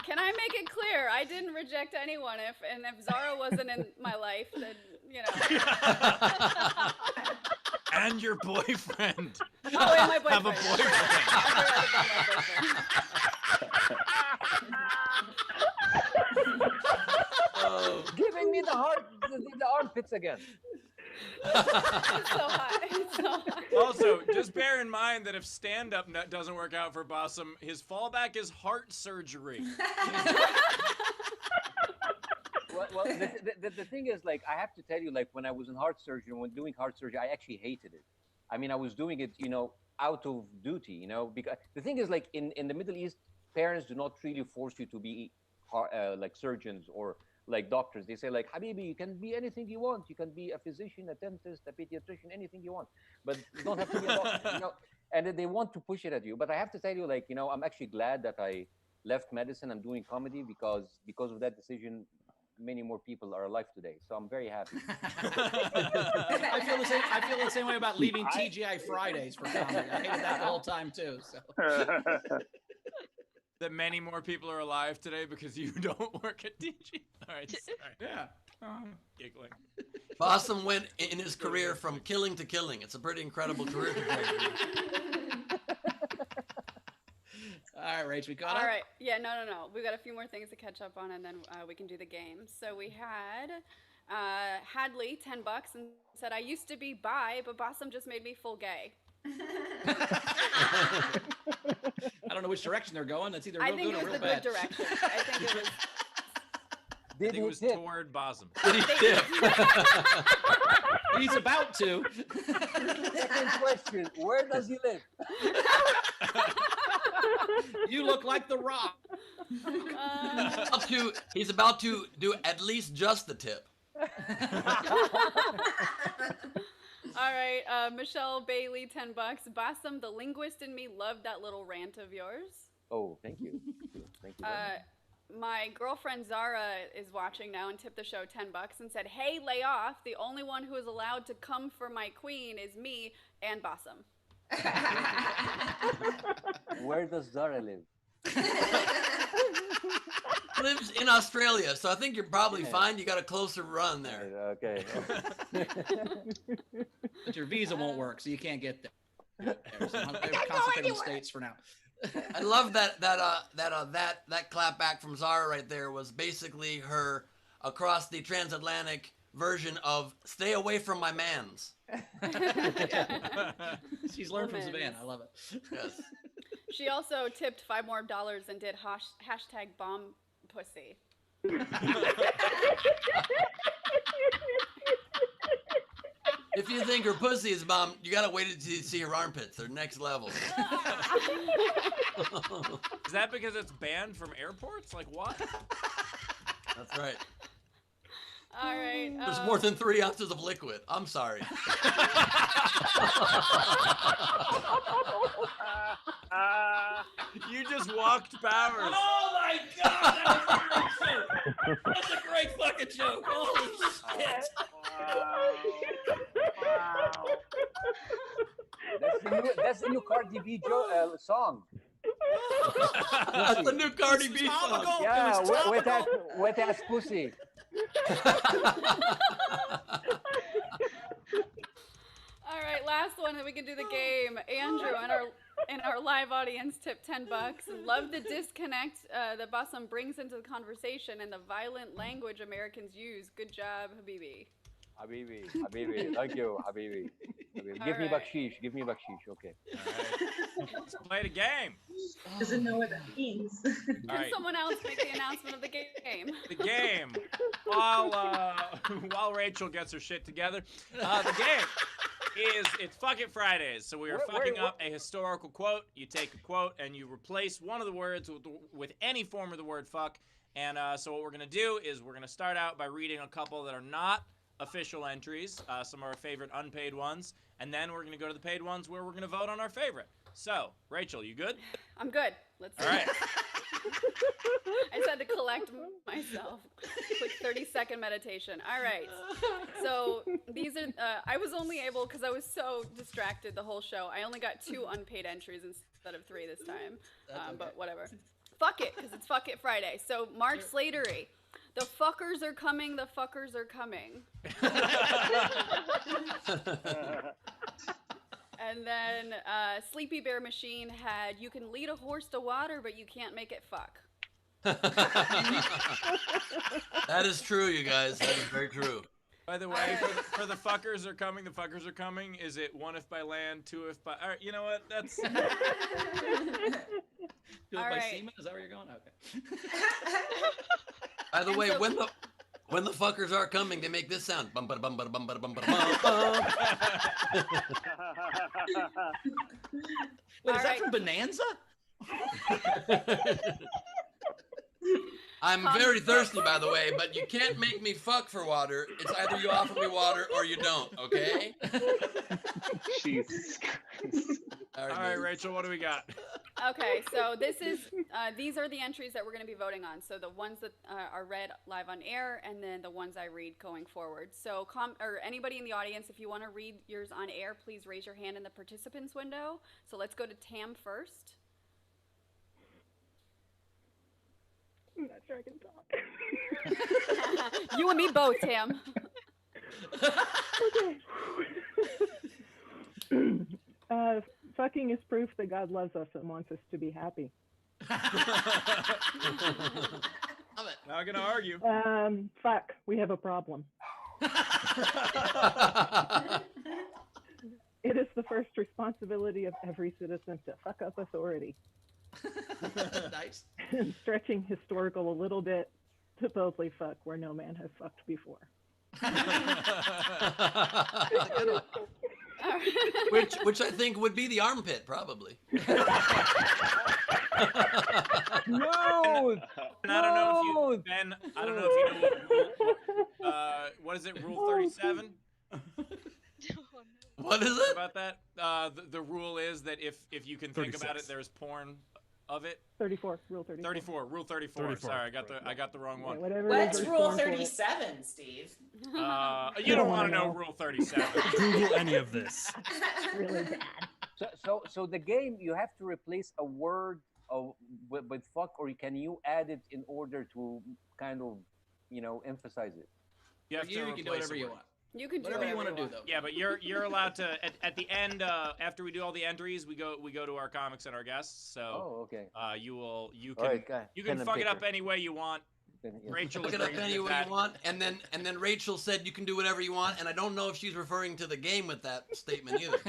Speaker 4: Can I make it clear? I didn't reject anyone. If Zara wasn't in my life, then, you know.
Speaker 3: And your boyfriend.
Speaker 4: Oh, and my boyfriend.
Speaker 3: Have a boyfriend.
Speaker 4: I forgot about my boyfriend.
Speaker 6: Giving me the armpits again.
Speaker 4: It's so hot. It's so hot.
Speaker 3: Also, just bear in mind that if stand-up doesn't work out for Bossum, his fallback is heart surgery.
Speaker 6: Well, the thing is, like, I have to tell you, like, when I was in heart surgery, when doing heart surgery, I actually hated it. I mean, I was doing it, out of duty, because the thing is, like, in the Middle East, parents do not really force you to be like surgeons or like doctors. They say, like, Habibi, you can be anything you want. You can be a physician, a dentist, a pediatrician, anything you want, but you don't have to be a doctor, and then they want to push it at you. But I have to tell you, like, I'm actually glad that I left medicine and doing comedy because of that decision, many more people are alive today. So I'm very happy.
Speaker 2: I feel the same way about leaving TGI Fridays for comedy. I hated that the whole time too. So.
Speaker 3: That many more people are alive today because you don't work at DG. All right, sorry.
Speaker 2: Yeah.
Speaker 3: Giggling.
Speaker 1: Bossum went in his career from killing to killing. It's a pretty incredible career trajectory.
Speaker 2: All right, Rach, we got it.
Speaker 4: All right. Yeah, no. We've got a few more things to catch up on, and then we can do the game. So we had Hadley, $10, and said, I used to be bi, but Bossum just made me full gay.
Speaker 2: I don't know which direction they're going. That's either
Speaker 4: I
Speaker 2: real
Speaker 4: think
Speaker 2: good
Speaker 4: it
Speaker 2: or
Speaker 4: was
Speaker 2: real
Speaker 4: the
Speaker 2: bad.
Speaker 4: good direction. I think it was.
Speaker 3: I think it was toward Bossum.
Speaker 1: Did he tip?
Speaker 2: He's about to.
Speaker 6: Second question: where does he live?
Speaker 2: You look like The Rock.
Speaker 1: He's about to do at least just the tip.
Speaker 4: All right, Michelle Bailey, $10. Bossum, the linguist in me loved that little rant of yours.
Speaker 6: Oh, thank you. Thank you very much.
Speaker 4: My girlfriend Zara is watching now and tipped the show $10 and said, hey, lay off. The only one who is allowed to come for my queen is me and Bossum.
Speaker 6: Where does Zara live?
Speaker 1: Lives in Australia, so I think you're probably fine. You got a closer run there.
Speaker 6: Okay.
Speaker 2: But your visa won't work, so you can't get there. So they're concentrating on the States for now.
Speaker 1: I love that clap back from Zara right there was basically her across the transatlantic version of "Stay away from my mans."
Speaker 2: She's learned from Savannah. I love it.
Speaker 1: Yes.
Speaker 4: She also tipped $5 more and did hashtag bomb pussy.
Speaker 1: If you think her pussy is bomb, you gotta wait until you see her armpits. They're next level.
Speaker 3: Is that because it's banned from airports? Like what?
Speaker 1: That's right.
Speaker 4: All right.
Speaker 1: There's more than 3 ounces of liquid. I'm sorry.
Speaker 3: You just walked Powers.
Speaker 2: Oh my God! That was a great joke. That's a great fucking joke. Holy shit!
Speaker 6: That's the new Cardi B song.
Speaker 1: That's the new Cardi B song.
Speaker 2: Topical.
Speaker 6: Yeah,
Speaker 2: It was
Speaker 6: wet ass pussy.
Speaker 4: All right, last one, and we can do the game. Andrew and our live audience tipped $10 and love the disconnect that Bossum brings into the conversation and the violent language Americans use. Good job, Habibi.
Speaker 6: Habibi, thank you, Habibi. Give me
Speaker 4: right.
Speaker 6: bakshish, okay.
Speaker 3: All right. Let's play the game.
Speaker 10: Doesn't know what that means.
Speaker 3: All
Speaker 4: Can
Speaker 3: right.
Speaker 4: someone else make the announcement of the game?
Speaker 3: The game. While Rachel gets her shit together, the game is it's Fuck It Fridays. So we are fucking up a historical quote. You take a quote and you replace one of the words with any form of the word fuck. And so what we're gonna do is we're gonna start out by reading a couple that are not official entries, some of our favorite unpaid ones, and then we're gonna go to the paid ones where we're gonna vote on our favorite. So, Rachel, you good?
Speaker 4: I'm good. Let's do
Speaker 3: All right.
Speaker 4: it. I just had to collect myself. Quick 30-second meditation. All right. So these are, I was only able, because I was so distracted the whole show, I only got 2 unpaid entries instead of 3 this time.
Speaker 2: Okay.
Speaker 4: But whatever. Fuck it, because it's Fuck It Friday. So Mark Slatery. The fuckers are coming, the fuckers are coming. And then Sleepy Bear Machine had, you can lead a horse to water, but you can't make it fuck.
Speaker 1: That is true, you guys. That is very true.
Speaker 3: By the way, for the fuckers are coming, is it 1 if by land, 2 if by... All right, you know what? That's...
Speaker 2: Do it
Speaker 4: All
Speaker 2: by
Speaker 4: right.
Speaker 2: semen? Is that where you're going? Okay.
Speaker 1: By the
Speaker 4: And
Speaker 1: way,
Speaker 4: so-
Speaker 1: when the fuckers are coming, they make this sound. Bum bum bum bum bum bum bum bum.
Speaker 2: Wait, is
Speaker 4: All
Speaker 2: that
Speaker 4: right.
Speaker 2: from Bonanza?
Speaker 1: I'm very thirsty, by the way, but you can't make me fuck for water. It's either you offer me water or you don't, okay?
Speaker 7: Jesus Christ.
Speaker 3: All right, Rachel, what do we got?
Speaker 4: Okay, so these are the entries that we're going to be voting on. So the ones that are read live on air, and then the ones I read going forward. So or anybody in the audience, if you want to read yours on air, please raise your hand in the participants window. So let's go to Tam first.
Speaker 5: I'm not sure I can talk.
Speaker 4: You and me both, Tam.
Speaker 5: Okay. Fucking is proof that God loves us and wants us to be happy.
Speaker 2: Love it.
Speaker 3: Not gonna argue.
Speaker 5: Fuck, we have a problem. It is the first responsibility of every citizen to fuck up authority.
Speaker 2: Nice.
Speaker 5: Stretching historical a little bit to boldly fuck where no man has fucked before.
Speaker 1: which I think would be the armpit, probably.
Speaker 6: No!
Speaker 3: And I don't know if you, Ben, I don't know if you know what is it, Rule 37?
Speaker 1: What is it?
Speaker 3: About that? The rule is that if you can think about it,
Speaker 11: 36.
Speaker 3: there's porn of it.
Speaker 5: 34, Rule 34.
Speaker 3: 34, Rule 34.
Speaker 11: 34.
Speaker 3: Sorry, I got the wrong one.
Speaker 5: Yeah, whatever
Speaker 8: What's
Speaker 5: is
Speaker 8: Rule
Speaker 5: responsible.
Speaker 8: 37, Steve?
Speaker 3: You don't want to know Rule 37.
Speaker 11: Google any of this.
Speaker 5: Really bad.
Speaker 6: So the game, you have to replace a word with fuck, or can you add it in order to kind of, emphasize it?
Speaker 3: You have
Speaker 2: You
Speaker 3: to
Speaker 2: can do
Speaker 3: replace
Speaker 2: whatever
Speaker 3: a
Speaker 2: you
Speaker 3: word.
Speaker 2: want.
Speaker 4: You can do
Speaker 2: Whatever you want to do,
Speaker 4: want.
Speaker 2: though.
Speaker 3: Yeah, but you're allowed to at the end after we do all the entries, we go to our comics and our guests. So
Speaker 6: Oh, okay.
Speaker 3: you
Speaker 6: All
Speaker 3: can
Speaker 6: right, pen and
Speaker 3: fuck it up
Speaker 6: paper.
Speaker 3: any way you want.
Speaker 6: Then, yeah.
Speaker 3: Rachel
Speaker 1: Look
Speaker 3: was
Speaker 1: it up
Speaker 3: bringing
Speaker 1: any way
Speaker 3: that.
Speaker 1: you want, and then Rachel said you can do whatever you want, and I don't know if she's referring to the game with that statement either.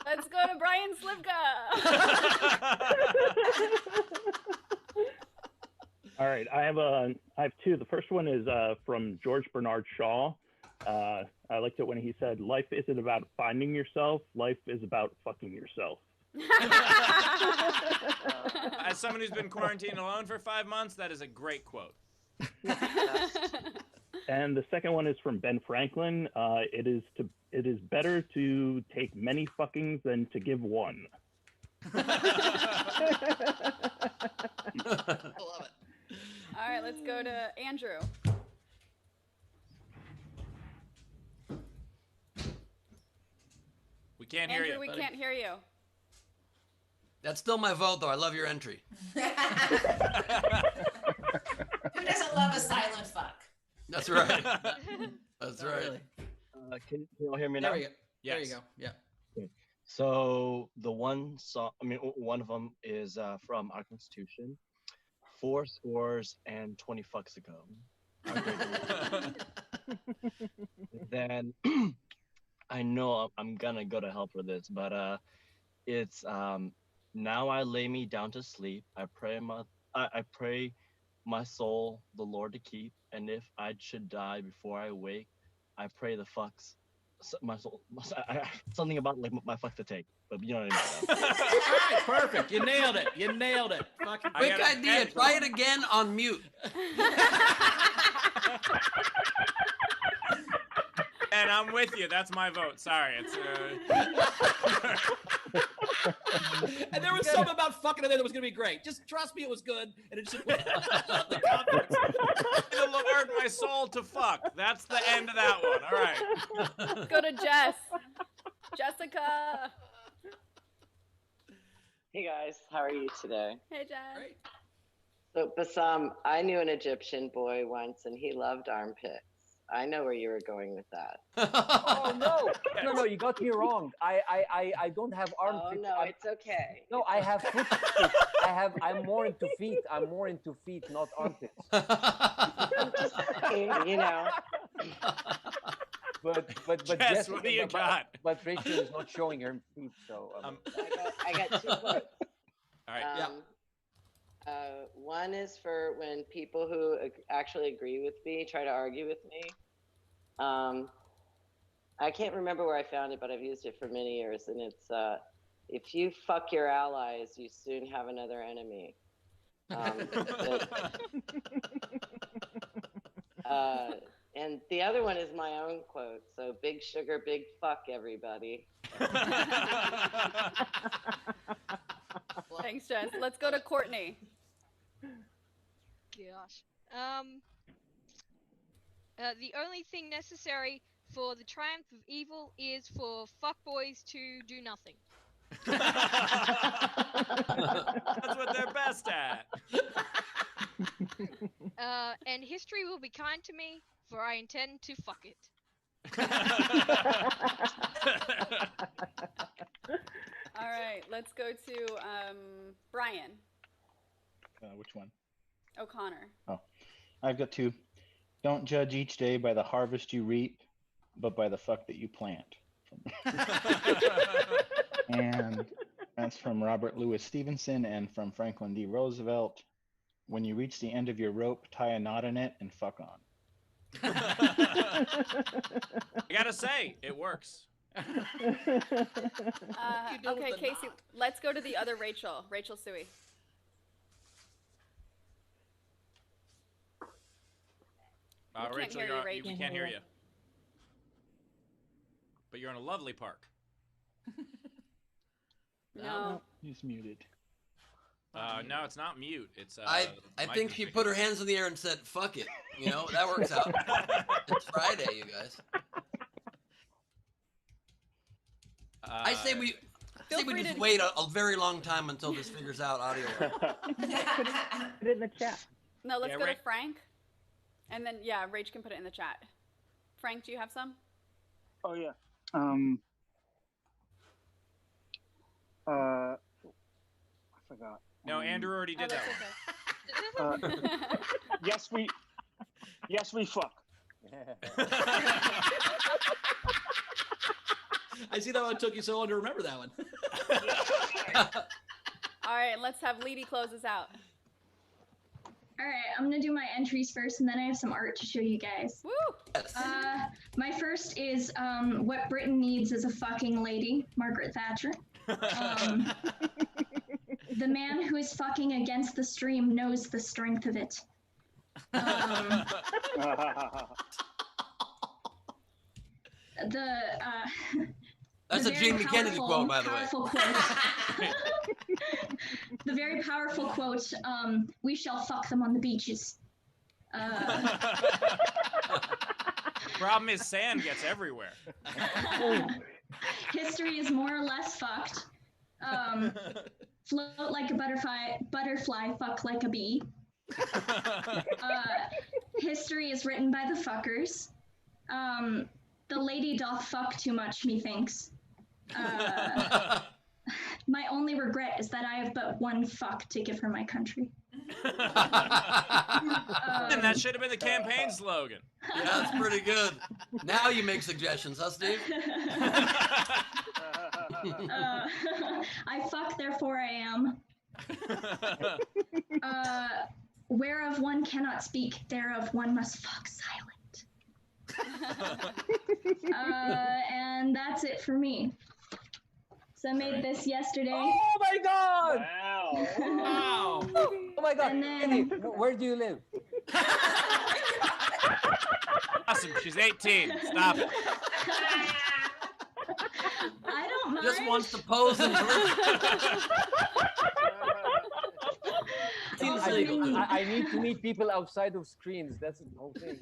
Speaker 4: Let's go to Brian Slivka.
Speaker 12: All right, I have two. The first one is from George Bernard Shaw. I liked it when he said, "Life isn't about finding yourself. Life is about fucking yourself."
Speaker 3: As someone who's been quarantined alone for 5 months, that is a great quote.
Speaker 12: And the second one is from Ben Franklin. It is better to take many fuckings than to give one.
Speaker 2: I love it.
Speaker 4: All right, let's go to Andrew.
Speaker 3: We can't hear
Speaker 4: Andrew,
Speaker 3: you.
Speaker 4: we
Speaker 2: buddy.
Speaker 4: can't hear you.
Speaker 1: That's still my vote, though. I love your entry.
Speaker 8: Who doesn't love a silent fuck?
Speaker 1: That's right. That's
Speaker 2: Not
Speaker 1: right.
Speaker 2: really.
Speaker 13: Can you all hear me
Speaker 2: There
Speaker 13: now?
Speaker 2: we go. There you
Speaker 3: Yes.
Speaker 2: go. Yeah.
Speaker 13: So the one song, one of them is from our Constitution, 420 fucks ago. Our great nation. Then I know I'm gonna go to hell for this, but it's now I lay me down to sleep. I pray my soul the Lord to keep, and if I should die before I wake, I pray the fucks my soul something about like my fuck to take, but you know what I mean.
Speaker 2: All right, perfect. You nailed it. You nailed it. Fucking
Speaker 1: Quick idea. Try it again on mute.
Speaker 3: And I'm with you. That's my vote. Sorry. It's
Speaker 2: And there was something about fucking in there that was gonna be great. Just trust me, it was good, and it should. The confidence.
Speaker 3: the Lord my soul to fuck. That's the end of that one. All right.
Speaker 4: Let's go to Jess. Jessica.
Speaker 9: Hey guys, how are you today?
Speaker 4: Hey, Jess.
Speaker 2: Great.
Speaker 9: So Bassam, I knew an Egyptian boy once and he loved armpits. I know where you were going with that.
Speaker 6: Oh no, you got me wrong. I don't have arm
Speaker 9: Oh
Speaker 6: tricks.
Speaker 9: no, it's okay.
Speaker 6: No, I have foot tricks. I'm more into feet. I'm more into feet, not armpits.
Speaker 9: You know.
Speaker 6: But
Speaker 3: Jess,
Speaker 6: Jessica,
Speaker 3: what do you got?
Speaker 6: But Rachel is not showing her feet, so.
Speaker 9: I got 2 quotes.
Speaker 3: All right.
Speaker 9: One is for when people who actually agree with me try to argue with me. I can't remember where I found it, but I've used it for many years, and it's if you fuck your allies, you soon have another enemy. And the other one is my own quote. So big sugar, big fuck, everybody.
Speaker 4: Thanks, Jess. Let's go to Courtney.
Speaker 11: Gosh. The only thing necessary for the triumph of evil is for fuckboys to do nothing.
Speaker 3: That's what they're best at.
Speaker 11: And history will be kind to me, for I intend to fuck it.
Speaker 4: All right, let's go to Brian
Speaker 14: Which one?
Speaker 4: O'Connor.
Speaker 14: Oh, I've got 2. Don't judge each day by the harvest you reap, but by the fuck that you plant. And that's from Robert Louis Stevenson and from Franklin D. Roosevelt. When you reach the end of your rope, tie a knot in it and fuck on.
Speaker 3: I gotta say, it works.
Speaker 4: Okay, Casey, let's go to the other Rachel Sui.
Speaker 3: Rachel, we can't hear you. But you're in a lovely park.
Speaker 4: No.
Speaker 14: He's muted.
Speaker 3: No, it's not mute. It's
Speaker 1: I think she put her hands in the air and said, "Fuck it." You know, that works out. It's Friday, you guys. I say we just wait a very long time until this figures out audio.
Speaker 5: Put it in the chat.
Speaker 4: No, let's go to Frank. And then, Rach can put it in the chat. Frank, do you have some?
Speaker 15: Oh, yeah. I forgot.
Speaker 3: No, Andrew already did that one.
Speaker 15: Yes, we fuck.
Speaker 2: I see that one took you so long to remember that one.
Speaker 4: All right, let's have Leedy close us out.
Speaker 16: All right, I'm gonna do my entries first, and then I have some art to show you guys.
Speaker 4: Woo!
Speaker 16: My first is what Britain needs is a fucking lady, Margaret Thatcher. The man who is fucking against the stream knows the strength of it.
Speaker 1: That's a Jamie Kennedy quote, by the way.
Speaker 16: The very powerful quote, we shall fuck them on the beaches.
Speaker 3: Problem is, sand gets everywhere.
Speaker 16: History is more or less fucked. Float like a butterfly, fuck like a bee. History is written by the fuckers. The lady doth fuck too much, methinks. My only regret is that I have but one fuck to give her my country.
Speaker 3: And that should have been the campaign slogan.
Speaker 1: Yeah, that's pretty good. Now you make suggestions, huh, Steve?
Speaker 16: I fuck, therefore I am. Whereof one cannot speak, thereof one must fuck silent. And that's it for me. So I made this yesterday.
Speaker 6: Oh my god!
Speaker 7: Wow.
Speaker 3: Wow.
Speaker 6: Oh my god.
Speaker 16: And then-
Speaker 6: Kenny, where do you live?
Speaker 3: Awesome. She's 18. Stop it.
Speaker 16: I don't mind.
Speaker 1: Just wants to pose and
Speaker 6: I need to meet people outside of screens. That's the whole thing.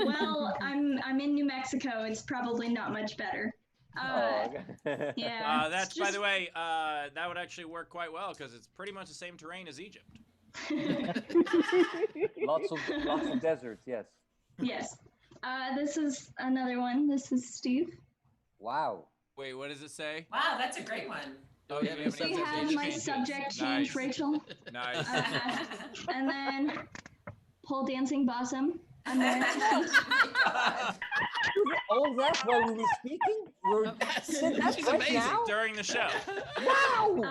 Speaker 16: Well, I'm in New Mexico. It's probably not much better. Yeah.
Speaker 3: That's, by the way, that would actually work quite well because it's pretty much the same terrain as Egypt.
Speaker 6: Lots of deserts, yes.
Speaker 16: Yes. This is another one. This is Steve.
Speaker 6: Wow.
Speaker 3: Wait, what does it say?
Speaker 8: Wow, that's a great one.
Speaker 3: Oh,
Speaker 1: yeah,
Speaker 3: we have
Speaker 16: We have my subject change, Rachel.
Speaker 3: Nice.
Speaker 16: And then pole dancing Bossum. I'm wearing
Speaker 6: All that while we were speaking?
Speaker 2: She's
Speaker 6: right
Speaker 2: amazing.
Speaker 6: now?
Speaker 3: During the show.
Speaker 6: Wow!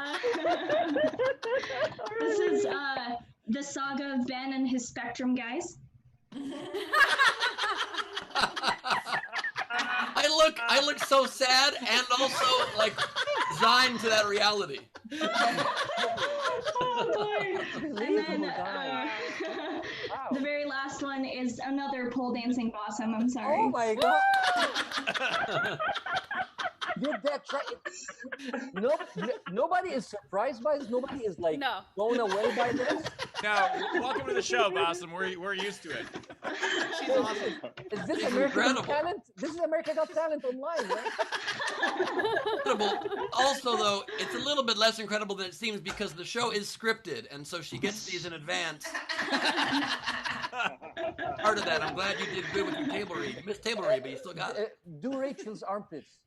Speaker 16: This is the saga of Ben and his Spectrum guys.
Speaker 1: I look so sad and also like resigned to that reality.
Speaker 16: Oh boy! And then the very last one is another pole dancing Bossum. I'm sorry.
Speaker 6: Oh my god! Did that try? No, nobody is surprised by this. Nobody is like blown away by this.
Speaker 3: No, welcome to the show, Bossum. We're used to it.
Speaker 2: She's awesome.
Speaker 6: Is this American Got Talent? This is American Got Talent online, right?
Speaker 1: Incredible. Also, though, it's a little bit less incredible than it seems because the show is scripted, and so she gets these in advance. Part of that, I'm glad you did good with your table read. You missed table read, but you still got it.
Speaker 6: Do Rachel's armpits.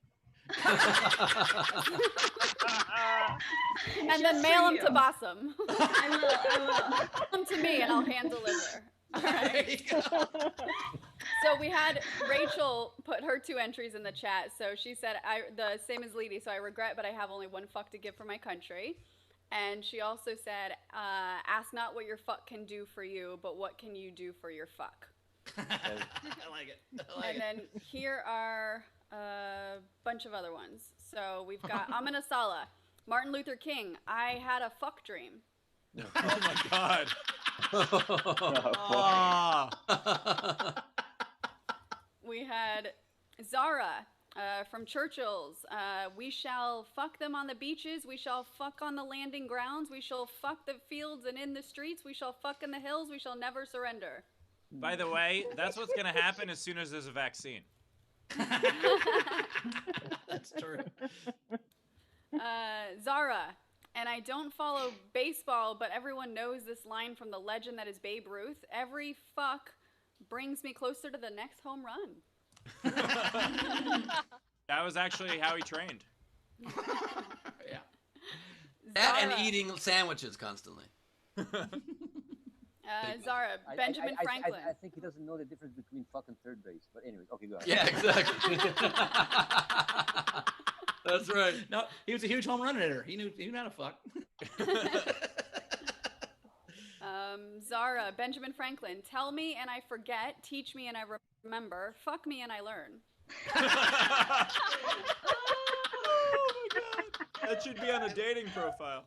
Speaker 4: And then mail them to Bossum.
Speaker 16: I will.
Speaker 4: Mail them to me, and I'll hand deliver. All right. So we had Rachel put her 2 entries in the chat. So she said, the same as Leedy, so I regret, but I have only 1 fuck to give for my country. And she also said, ask not what your fuck can do for you, but what can you do for your fuck?
Speaker 2: I like it.
Speaker 4: And then here are a bunch of other ones. So we've got Amina Sala, Martin Luther King, I had a fuck dream.
Speaker 3: Oh my god.
Speaker 4: We had Zara from Churchill's. We shall fuck them on the beaches. We shall fuck on the landing grounds. We shall fuck the fields and in the streets. We shall fuck in the hills. We shall never surrender.
Speaker 3: By the way, that's what's going to happen as soon as there's a vaccine.
Speaker 2: That's true.
Speaker 4: Zara, and I don't follow baseball, but everyone knows this line from the legend that is Babe Ruth. Every fuck brings me closer to the next home run.
Speaker 3: That was actually how he trained.
Speaker 1: Yeah. That and eating sandwiches constantly.
Speaker 4: Zara, Benjamin Franklin.
Speaker 6: I think he doesn't know the difference between fuck and third base. But anyways, okay, go ahead.
Speaker 1: Yeah, exactly. That's right.
Speaker 2: No, he was a huge home run hitter. He knew how to fuck.
Speaker 4: Zara, Benjamin Franklin. Tell me and I forget. Teach me and I remember. Fuck me and I learn.
Speaker 3: Oh my god. That should be on a dating profile.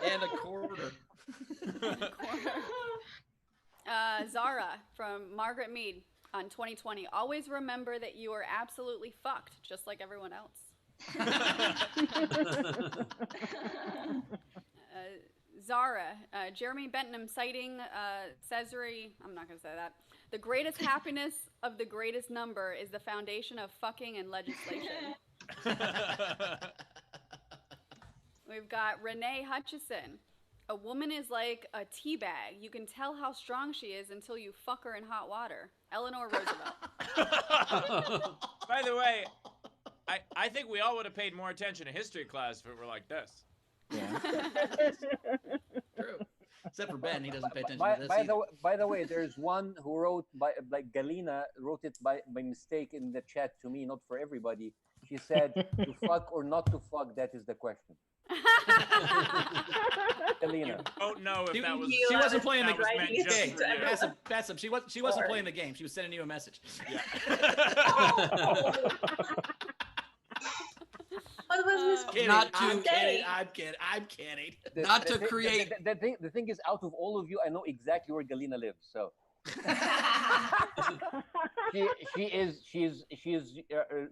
Speaker 2: And a quarter.
Speaker 4: Zara from Margaret Mead on 2020. Always remember that you are absolutely fucked, just like everyone else. Zara, Jeremy Bentham citing Cesare, I'm not going to say that. The greatest happiness of the greatest number is the foundation of fucking and legislation. We've got Renee Hutchison. A woman is like a tea bag. You can tell how strong she is until you fuck her in hot water. Eleanor Roosevelt.
Speaker 3: By the way, I think we all would have paid more attention to history class if it were like this.
Speaker 2: Yeah. True. Except for Ben, he doesn't pay attention to this.
Speaker 6: By the way, there's one who wrote Galina wrote it by mistake in the chat to me, not for everybody. She said, "To fuck or not to fuck? That is the question." Galina.
Speaker 3: Don't know if that was.
Speaker 2: She wasn't playing the
Speaker 3: game.
Speaker 2: Pass him. She wasn't playing the game. She was sending you a message.
Speaker 3: Yeah.
Speaker 10: What was Miss
Speaker 2: Kidding.
Speaker 1: Not to-
Speaker 2: I'm kidding. I'm kidding.
Speaker 1: Not to create.
Speaker 6: The thing is, out of all of you, I know exactly where Galina lives. So she is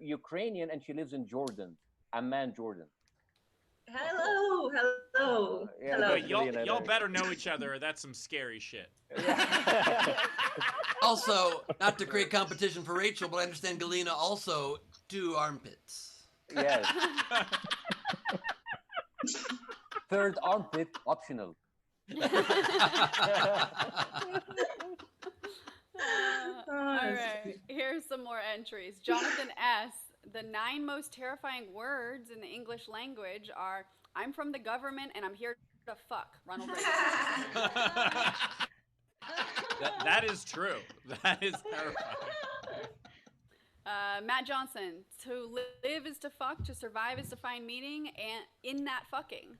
Speaker 6: Ukrainian and she lives in Jordan, Amman, Jordan.
Speaker 10: Hello.
Speaker 6: Yeah,
Speaker 10: Hello.
Speaker 3: Wait, y'all better know each other, or that's some scary shit.
Speaker 1: Also, not to create competition for Rachel, but I understand Galina also do armpits.
Speaker 6: Yes. Third armpit optional.
Speaker 4: All right, here's some more entries. Jonathan S. The 9 most terrifying words in the English language are "I'm from the government and I'm here to fuck." Ronald Reagan.
Speaker 3: That is true. That is terrifying.
Speaker 4: Matt Johnson. To live is to fuck. To survive is to find meaning and in that fucking.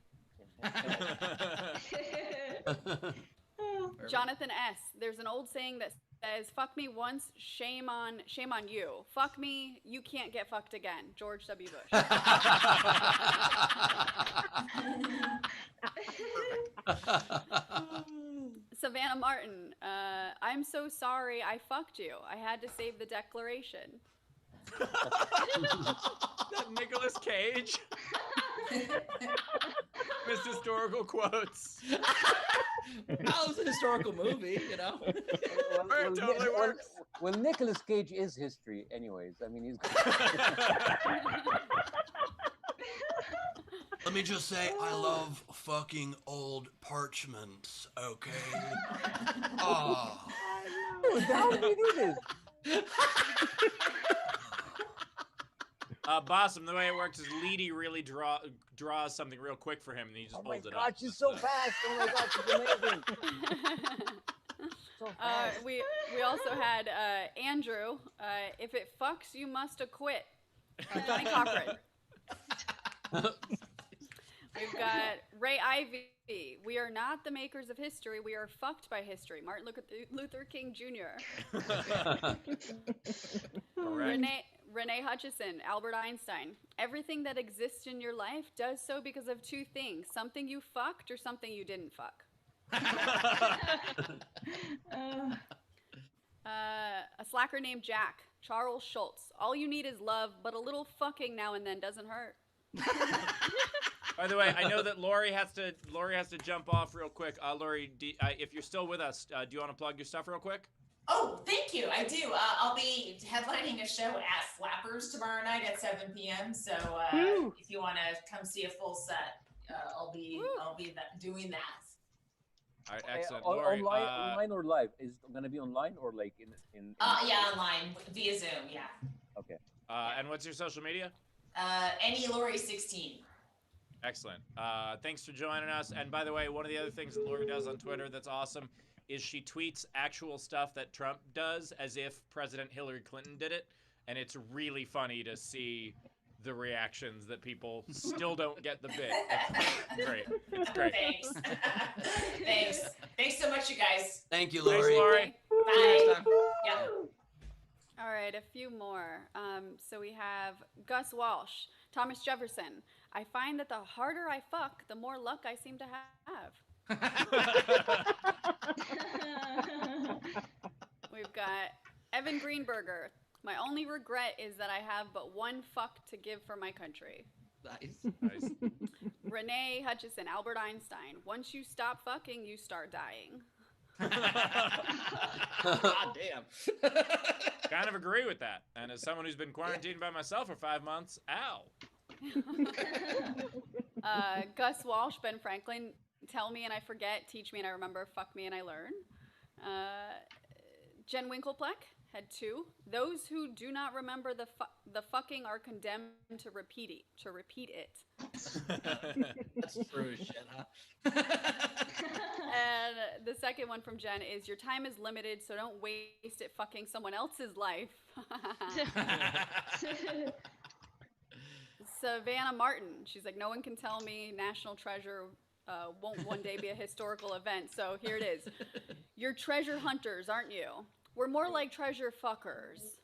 Speaker 4: Jonathan S. There's an old saying that says, "Fuck me once, shame on you. Fuck me, you can't get fucked again." George W. Bush. Savannah Martin. I'm so sorry I fucked you. I had to save the Declaration.
Speaker 3: That Nicolas Cage. Missed historical quotes.
Speaker 2: That was a historical movie, you know.
Speaker 6: Well,
Speaker 3: totally works.
Speaker 6: Well, Nicolas Cage is history, anyways. I mean, he's.
Speaker 1: Let me just say, I love fucking old parchments, okay? Oh.
Speaker 6: Dude, how did he do this?
Speaker 3: Bossum, the way it works is Leedy really draws something real quick for him, and he just holds it up.
Speaker 6: Oh my God, she's so fast! Oh my God, she's amazing. So fast.
Speaker 4: We also had Andrew. If it fucks, you must acquit. Johnny Cochran. We've got Ray Ivy. We are not the makers of history. We are fucked by history. Martin Luther King Jr. Renee Hutchison, Albert Einstein. Everything that exists in your life does so because of 2 things: something you fucked or something you didn't fuck. A slacker named Jack, Charles Schultz. All you need is love, but a little fucking now and then doesn't hurt.
Speaker 3: By the way, I know that Lori has to jump off real quick. Lori, if you're still with us, do you want to plug your stuff real quick?
Speaker 8: Oh, thank you. I do. I'll be headlining a show at Flappers tomorrow night at 7 p.m. So if you want to come see a full set, I'll be doing that.
Speaker 3: All right, excellent. Lori,
Speaker 6: online or live? Is it going to be online or like in?
Speaker 8: Yeah, online via Zoom. Yeah.
Speaker 6: Okay.
Speaker 3: And what's your social media?
Speaker 8: Any Lori 16.
Speaker 3: Excellent. Thanks for joining us. And by the way, one of the other things that Lori does on Twitter that's awesome is she tweets actual stuff that Trump does as if President Hillary Clinton did it. And it's really funny to see the reactions that people still don't get the bit. It's great. It's great.
Speaker 8: Thanks. Thanks so much, you guys.
Speaker 1: Thank you, Lori.
Speaker 3: Thanks, Lori.
Speaker 8: Bye. Yeah.
Speaker 4: All right, a few more. So we have Gus Walsh, Thomas Jefferson. I find that the harder I fuck, the more luck I seem to have. We've got Evan Greenberger. My only regret is that I have but one fuck to give for my country.
Speaker 2: Nice.
Speaker 4: Renee Hutchison, Albert Einstein. Once you stop fucking, you start dying.
Speaker 2: God damn.
Speaker 3: Kind of agree with that. And as someone who's been quarantined by myself for 5 months, ow.
Speaker 4: Gus Walsh, Ben Franklin. Tell me and I forget, teach me and I remember, fuck me and I learn. Jen Winklepleck had 2. Those who do not remember the fucking are condemned to repeat it.
Speaker 2: That's true shit, huh?
Speaker 4: And the second one from Jen is, your time is limited, so don't waste it fucking someone else's life. Savannah Martin, she's like, no one can tell me National Treasure won't one day be a historical event. So here it is. You're treasure hunters, aren't you? We're more like treasure fuckers.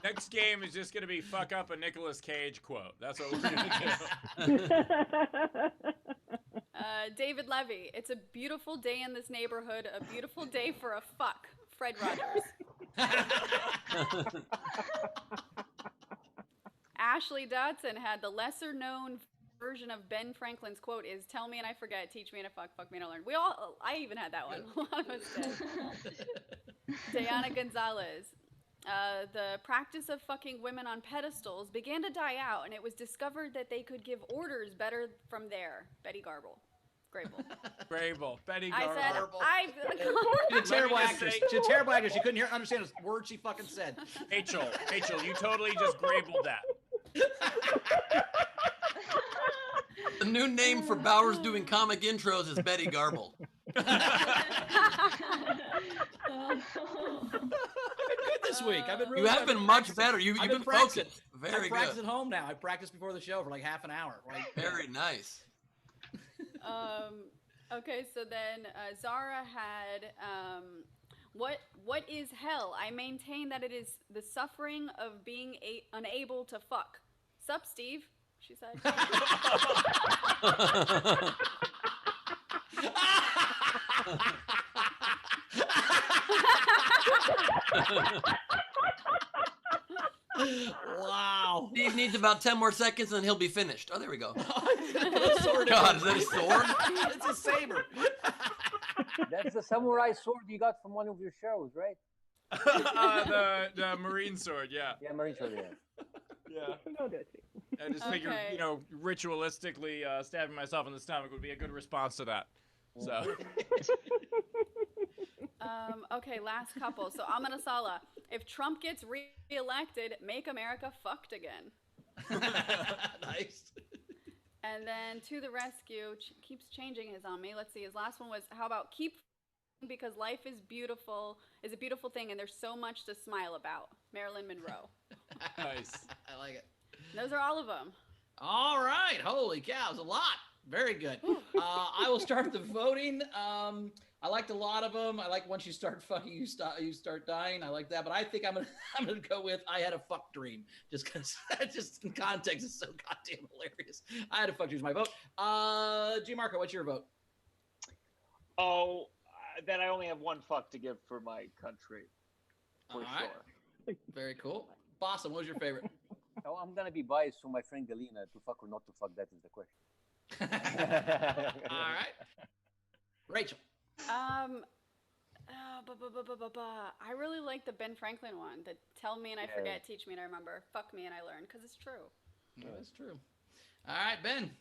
Speaker 3: Next game is just going to be fuck up a Nicolas Cage quote. That's what we're going to do.
Speaker 4: David Levy, it's a beautiful day in this neighborhood, a beautiful day for a fuck. Fred Rogers. Ashley Dotson had the lesser known version of Ben Franklin's quote is, tell me and I forget, teach me and I fuck me and I learn. I even had that one. A lot of us did. Diana Gonzalez. The practice of fucking women on pedestals began to die out, and it was discovered that they could give orders better from there. Betty Garble. Grable.
Speaker 3: Grable. Betty
Speaker 4: I said
Speaker 3: Garble.
Speaker 2: She's a terrible
Speaker 3: Let me just
Speaker 2: actress.
Speaker 3: say-
Speaker 2: She's a terrible actress. She couldn't understand a word she fucking said.
Speaker 3: Rachel, you totally just Grabled that.
Speaker 1: The new name for Bowers doing comic intros is Betty Garble.
Speaker 2: This week, I've been really.
Speaker 1: You have been much better.
Speaker 2: I've
Speaker 1: You've been
Speaker 2: practicing.
Speaker 1: focused. Very
Speaker 2: I practice
Speaker 1: good.
Speaker 2: at home now. I practice before the show for like half an hour. Like,
Speaker 1: Very nice.
Speaker 4: Okay, so then Zara had what is hell? I maintain that it is the suffering of being unable to fuck. Sup, Steve? She said.
Speaker 2: Wow.
Speaker 1: Steve needs about 10 more seconds and then he'll be finished. Oh, there we go.
Speaker 2: Sword
Speaker 1: God, is that a sword?
Speaker 2: It's a saber.
Speaker 6: That's the samurai sword you got from one of your shows, right?
Speaker 3: The marine sword, yeah.
Speaker 6: Yeah, marine sword, yeah.
Speaker 3: Yeah.
Speaker 5: No, Dutchie.
Speaker 3: I just figured,
Speaker 4: Okay.
Speaker 3: ritualistically stabbing myself in the stomach would be a good response to that. So.
Speaker 4: Okay, last couple. So Amina Sala, if Trump gets re-elected, make America fucked again.
Speaker 2: Nice.
Speaker 4: And then to the rescue, keeps changing his on me. Let's see. His last one was, how about keep because life is a beautiful thing, and there's so much to smile about. Marilyn Monroe.
Speaker 3: Nice.
Speaker 2: I like it.
Speaker 4: Those are all of them.
Speaker 2: All right. Holy cow, it's a lot. Very good. I will start the voting. I liked a lot of them. I like once you start fucking, you start dying. I like that. But I think I'm gonna go with I had a fuck dream, just because just in context it's so goddamn hilarious. I had a fuck dream is my vote. G Marco, what's your vote?
Speaker 7: Oh, then I only have one fuck to give for my country. For
Speaker 2: All right.
Speaker 7: sure.
Speaker 2: Very cool. Bossum, what was your favorite?
Speaker 6: Oh, I'm gonna be biased for my friend Galina. To fuck or not to fuck, that is the question.
Speaker 2: All right. Rachel.
Speaker 4: I really like the Ben Franklin one. The tell me and I
Speaker 6: Yeah.
Speaker 4: forget, teach me and I remember, fuck me and I learn, because it's true.
Speaker 2: That's true. All right, Ben.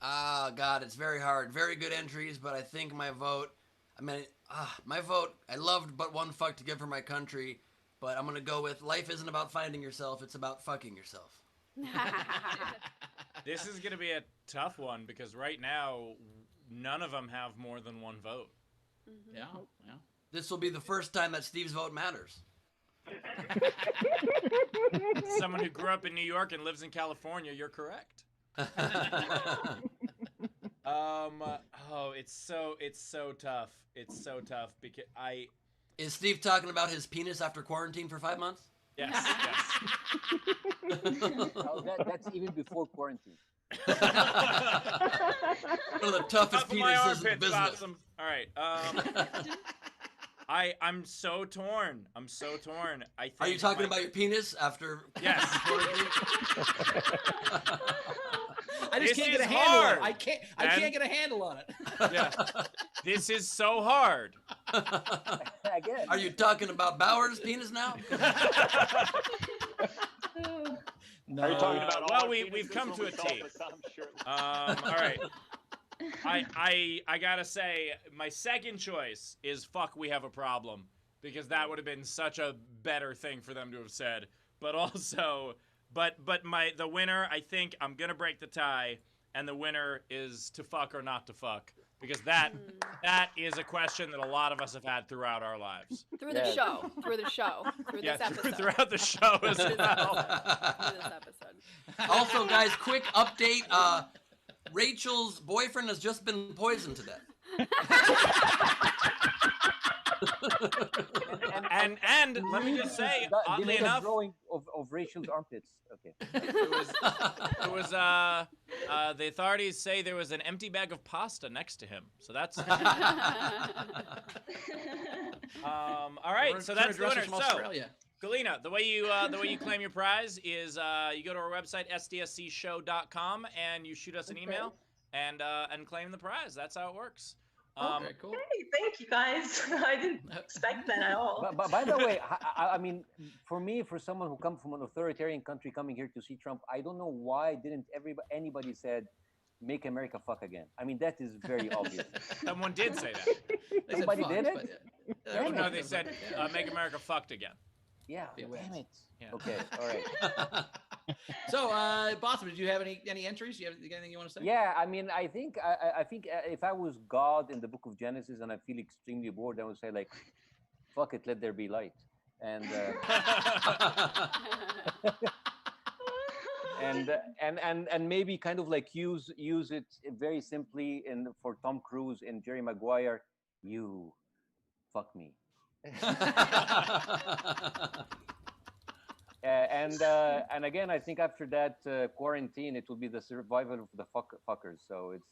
Speaker 1: Ah, God, it's very hard. Very good entries, but I think my vote, I loved but one fuck to give for my country, but I'm going to go with life isn't about finding yourself, it's about fucking yourself.
Speaker 3: This is going to be a tough one because right now, none of them have more than one vote.
Speaker 4: Mm-hmm.
Speaker 2: Yeah.
Speaker 1: This will be the first time that Steve's vote matters.
Speaker 3: Someone who grew up in New York and lives in California, you're correct. It's so tough. It's so tough because
Speaker 1: Is Steve talking about his penis after quarantine for 5 months?
Speaker 3: Yes.
Speaker 6: Oh, that's even before quarantine.
Speaker 1: One of the toughest
Speaker 3: Top of my
Speaker 1: penises in the
Speaker 3: armpits,
Speaker 1: business.
Speaker 3: awesome. All right. I'm so torn. I think
Speaker 1: Are you talking about your penis after?
Speaker 3: Yes.
Speaker 2: I just
Speaker 3: This
Speaker 2: can't get a
Speaker 3: is
Speaker 2: handle on
Speaker 3: hard,
Speaker 2: it. I
Speaker 3: Ben.
Speaker 2: can't get a handle on it.
Speaker 3: Yeah. This is so hard.
Speaker 6: Again.
Speaker 1: Are you talking about Bauer's penis now?
Speaker 2: No.
Speaker 7: Are you talking about
Speaker 3: well,
Speaker 7: all
Speaker 3: we've
Speaker 7: penises
Speaker 3: come to
Speaker 7: when
Speaker 3: a
Speaker 7: we saw
Speaker 3: T.
Speaker 7: Bassam shirtless?
Speaker 3: All right. I gotta say, my second choice is fuck, we have a problem, because that would have been such a better thing for them to have said. But also, but the winner, I think I'm gonna break the tie, and the winner is to fuck or not to fuck, because that is a question that a lot of us have had throughout our lives.
Speaker 4: Through the show. Through this episode.
Speaker 3: Throughout the show as
Speaker 4: Through this
Speaker 3: well.
Speaker 4: episode. Through this episode.
Speaker 1: Also, guys, quick update. Rachel's boyfriend has just been poisoned to death.
Speaker 3: And let me just say, oddly enough,
Speaker 6: drawing of Rachel's armpits. Okay.
Speaker 3: it was the authorities say there was an empty bag of pasta next to him. So that's all right.
Speaker 2: We're
Speaker 3: So
Speaker 2: trying
Speaker 3: that's
Speaker 2: to
Speaker 3: the
Speaker 2: dress
Speaker 3: winner.
Speaker 2: from
Speaker 3: So,
Speaker 2: Australia.
Speaker 3: Galina, the way you claim your prize is you go to our website sdscshow.com and you shoot us an email and claim the prize. That's how it works.
Speaker 2: Okay, cool.
Speaker 10: Hey, thank you guys. I didn't expect that at all.
Speaker 6: But by the way, I mean, for me, for someone who comes from an authoritarian country coming here to see Trump, I don't know why didn't anybody said, Make America fuck again. I mean, that is very obvious.
Speaker 3: Someone did say that.
Speaker 2: They said
Speaker 6: Somebody
Speaker 2: fucked,
Speaker 6: did
Speaker 2: but
Speaker 6: it?
Speaker 2: yeah.
Speaker 6: Damn
Speaker 3: No,
Speaker 6: it.
Speaker 3: they said make America fucked again.
Speaker 6: Yeah,
Speaker 2: It
Speaker 6: damn
Speaker 2: wins.
Speaker 6: it.
Speaker 3: Yeah.
Speaker 6: Okay, all right.
Speaker 2: So, Boston, did you have any entries? You have anything you want to say?
Speaker 6: Yeah, I mean, I think if I was God in the Book of Genesis and I feel extremely bored, I would say like, "Fuck it, let there be light," and and maybe kind of like use it very simply for Tom Cruise and Jerry Maguire. You, fuck me. And again, I think after that quarantine, it will be the survival of the fuckers. So it's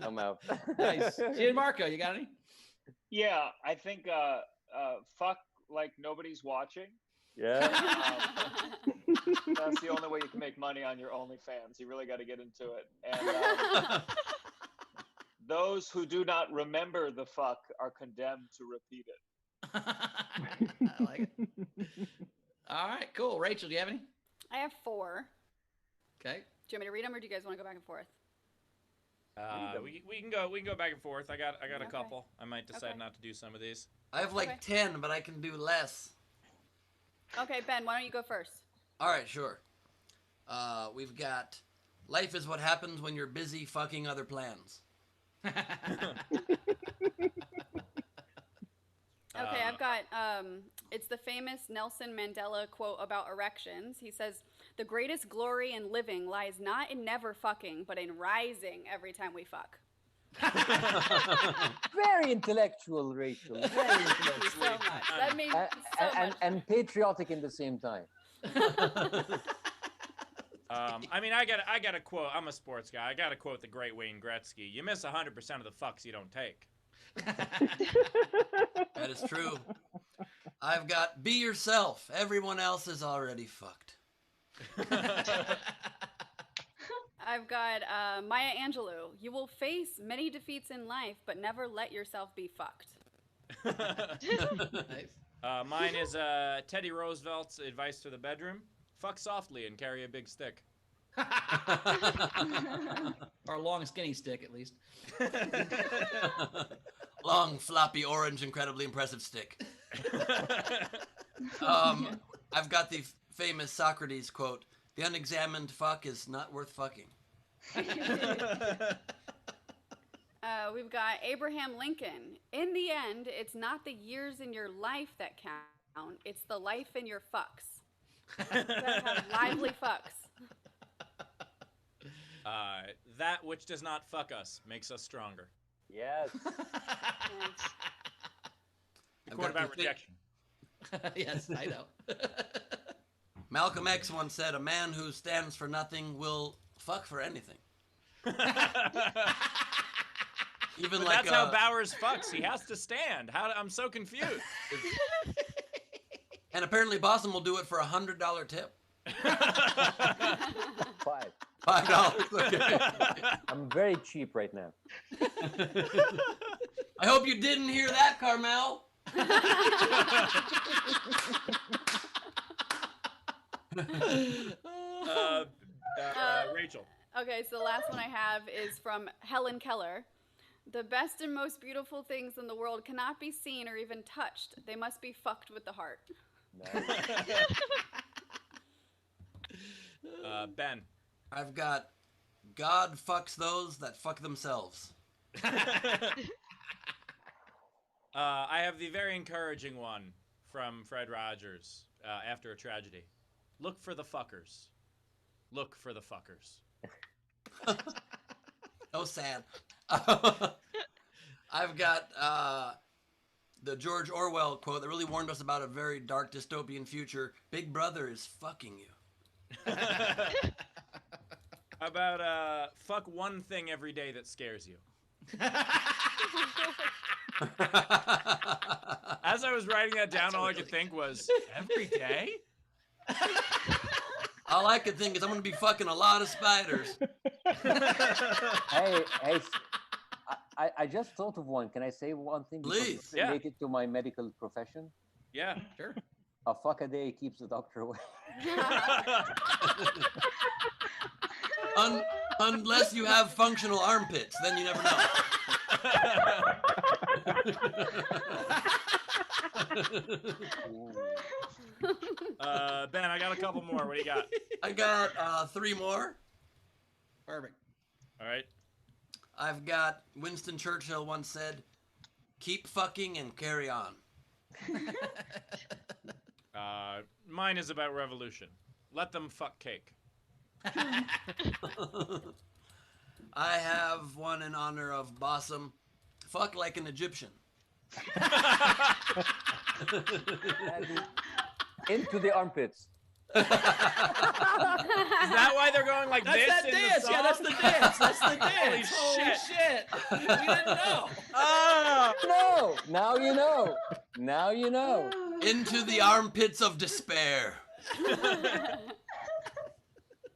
Speaker 6: I'm out.
Speaker 2: Nice. Gianmarco, you got any?
Speaker 7: Yeah, I think fuck like nobody's watching.
Speaker 6: Yeah.
Speaker 7: That's the only way you can make money on your OnlyFans. You really got to get into it. And those who do not remember the fuck are condemned to repeat it.
Speaker 2: I like it. All right, cool. Rachel, do you have any?
Speaker 4: I have 4.
Speaker 2: Okay.
Speaker 4: Do you want me to read them, or do you guys want to go back and forth?
Speaker 3: We can go back and forth. I got a couple. I might decide not to do some of these.
Speaker 1: I have like 10, but I can do less.
Speaker 4: Okay, Ben, why don't you go first?
Speaker 1: All right, sure. We've got life is what happens when you're busy fucking other plans.
Speaker 4: Okay, I've got, it's the famous Nelson Mandela quote about erections. He says, "The greatest glory in living lies not in never fucking, but in rising every time we fuck."
Speaker 6: Very intellectual, Rachel. Very
Speaker 4: Thank you so
Speaker 6: intellectual.
Speaker 4: much. That made so much.
Speaker 6: And patriotic in the same time.
Speaker 3: I mean, I got to quote. I'm a sports guy. I got to quote the great Wayne Gretzky. You miss 100% of the fucks you don't take.
Speaker 1: That is true. I've got be yourself. Everyone else is already fucked.
Speaker 4: I've got Maya Angelou. You will face many defeats in life, but never let yourself be fucked.
Speaker 2: Nice.
Speaker 3: Mine is Teddy Roosevelt's advice to the bedroom: fuck softly and carry a big stick.
Speaker 2: Or a long, skinny stick, at least.
Speaker 1: Long, floppy, orange, incredibly impressive stick. I've got the famous Socrates quote: "The unexamined fuck is not worth fucking."
Speaker 4: We've got Abraham Lincoln. In the end, it's not the years in your life that count, it's the life in your fucks. You gotta have lively fucks.
Speaker 3: That which does not fuck us makes us stronger.
Speaker 6: Yes.
Speaker 3: The quote about rejection.
Speaker 2: Yes, I know.
Speaker 1: Malcolm X once said, "A man who stands for nothing will fuck for anything." Even
Speaker 3: But
Speaker 1: like
Speaker 3: that's how Bowers fucks. He has to stand. I'm so confused.
Speaker 1: And apparently Boston will do it for $100 tip. $5. Okay.
Speaker 6: I'm very cheap right now.
Speaker 1: I hope you didn't hear that, Carmel.
Speaker 3: Rachel.
Speaker 4: Okay, so the last one I have is from Helen Keller. The best and most beautiful things in the world cannot be seen or even touched. They must be fucked with the heart.
Speaker 3: Ben.
Speaker 1: I've got God fucks those that fuck themselves.
Speaker 3: I have the very encouraging one from Fred Rogers after a tragedy. Look for the fuckers. Look for the fuckers.
Speaker 1: Oh, sad. I've got the George Orwell quote that really warned us about a very dark dystopian future. Big Brother is fucking you.
Speaker 3: How about fuck one thing every day that scares you? As I was writing that down, all I could think was, every day?
Speaker 1: All I could think is I'm going to be fucking a lot of spiders.
Speaker 6: Hey, I just thought of one. Can I say one thing?
Speaker 1: Please.
Speaker 6: Yeah. Related to my medical profession?
Speaker 3: Yeah, sure.
Speaker 6: A fuck a day keeps the doctor away.
Speaker 1: Unless you have functional armpits, then you never know.
Speaker 3: Ben, I got a couple more. What do you got?
Speaker 1: I got 3 more.
Speaker 2: Perfect.
Speaker 3: All right.
Speaker 1: I've got Winston Churchill once said, "Keep fucking and carry on."
Speaker 3: Mine is about revolution. Let them fuck cake.
Speaker 1: I have one in honor of Bossum. Fuck like an Egyptian.
Speaker 6: Into the armpits.
Speaker 3: Is that why they're going like
Speaker 2: That's
Speaker 3: this
Speaker 2: that
Speaker 3: in
Speaker 2: dance.
Speaker 3: the song?
Speaker 2: Yeah, that's the dance. That's the dance.
Speaker 3: Holy
Speaker 2: shit. We didn't know.
Speaker 3: Oh!
Speaker 6: No! Now you know. Now you know.
Speaker 1: Into the armpits of despair.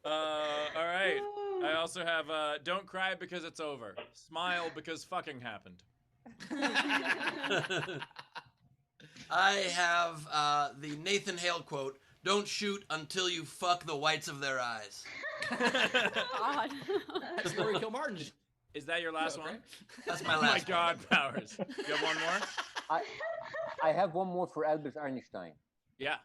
Speaker 3: All right. I also have don't cry because it's over. Smile because fucking happened.
Speaker 1: I have the Nathan Hale quote, "Don't shoot until you fuck the whites of their eyes."
Speaker 4: God.
Speaker 2: That's Rory Kilmartin.
Speaker 3: Is that your last one?
Speaker 1: That's my
Speaker 3: Oh my
Speaker 1: last
Speaker 3: God, Powers. You have one more?
Speaker 6: I have one more for Albert Einstein.
Speaker 3: Yeah.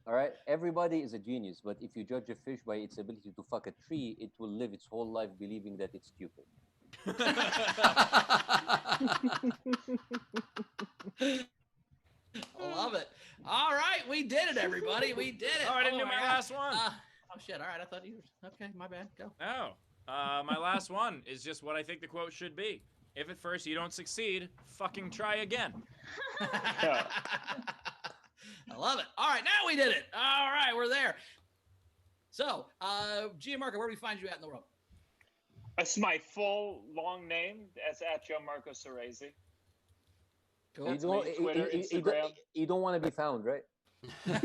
Speaker 6: All right. Everybody is a genius, but if you judge a fish by its ability to fuck a tree, it will live its whole life believing that it's stupid.
Speaker 2: Love it. All right, we did it, everybody. We did it.
Speaker 3: Oh, I didn't do my
Speaker 2: God.
Speaker 3: last one.
Speaker 2: Oh shit! All right, I thought you were okay. My bad. Go.
Speaker 3: No. My last one is just what I think the quote should be. If at first you don't succeed, fucking try again.
Speaker 2: I love it. All right, now we did it. All right, we're there. So, Gianmarco, where do we find you at in the world?
Speaker 7: That's my full long name. That's at Gianmarco Cerezi.
Speaker 2: Cool.
Speaker 6: You don't,
Speaker 7: Twitter, Instagram.
Speaker 6: you don't want to be found, right?
Speaker 7: Come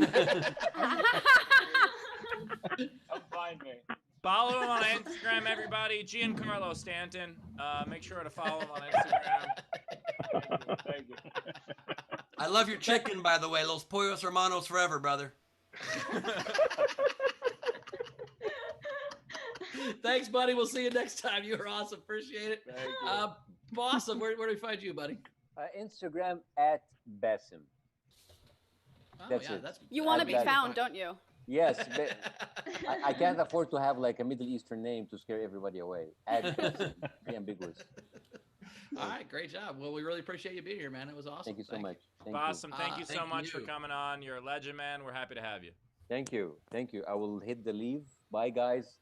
Speaker 7: find me.
Speaker 3: Follow him on Instagram, everybody. Giancarlo Stanton. Make sure to follow him on Instagram.
Speaker 7: Thank you.
Speaker 1: I love your chicken, by the way. Los Pollos Hermanos forever, brother.
Speaker 2: Thanks, buddy. We'll see you next time. You were awesome. Appreciate it.
Speaker 6: Thank you.
Speaker 2: Awesome. Where do we find you, buddy?
Speaker 6: Instagram at Basim.
Speaker 2: Oh,
Speaker 6: That's
Speaker 2: yeah,
Speaker 6: it.
Speaker 2: that's
Speaker 4: You want to
Speaker 6: I've
Speaker 4: be
Speaker 6: got it.
Speaker 4: found, don't you?
Speaker 6: Yes, but I can't afford to have like a Middle Eastern name to scare everybody away. At Basim. Be ambiguous.
Speaker 2: All right, great job. Well, we really appreciate you being here, man. It was awesome.
Speaker 6: Thank you so much. Thank
Speaker 3: Awesome.
Speaker 6: you.
Speaker 3: Thank you so
Speaker 1: Thank
Speaker 3: much for
Speaker 1: you.
Speaker 3: coming on. You're a legend, man. We're happy to have you.
Speaker 6: Thank you. Thank you. I will hit the leave. Bye, guys.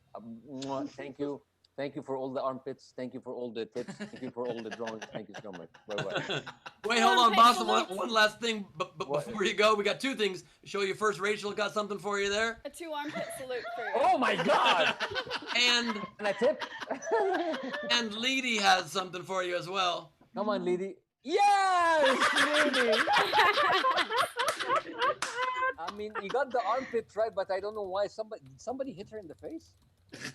Speaker 6: Mwah. Thank you. Thank you for all the armpits. Thank you for all the tips. Thank you for all the drawings. Thank you so much. Bye-bye.
Speaker 1: Wait, hold on,
Speaker 4: Armpit
Speaker 1: boss.
Speaker 4: salute.
Speaker 1: One last thing, but
Speaker 6: What?
Speaker 1: before you go, we got 2 things. Show you first. Rachel got something for you there,
Speaker 4: A 2 armpit salute for you.
Speaker 6: Oh, my God.
Speaker 1: and
Speaker 6: And a tip?
Speaker 1: and Leedy has something for you as well.
Speaker 6: Come on, lady. Yes, lady. I mean, you got the armpit right, but I don't know why. Somebody hit her in the face?
Speaker 2: Is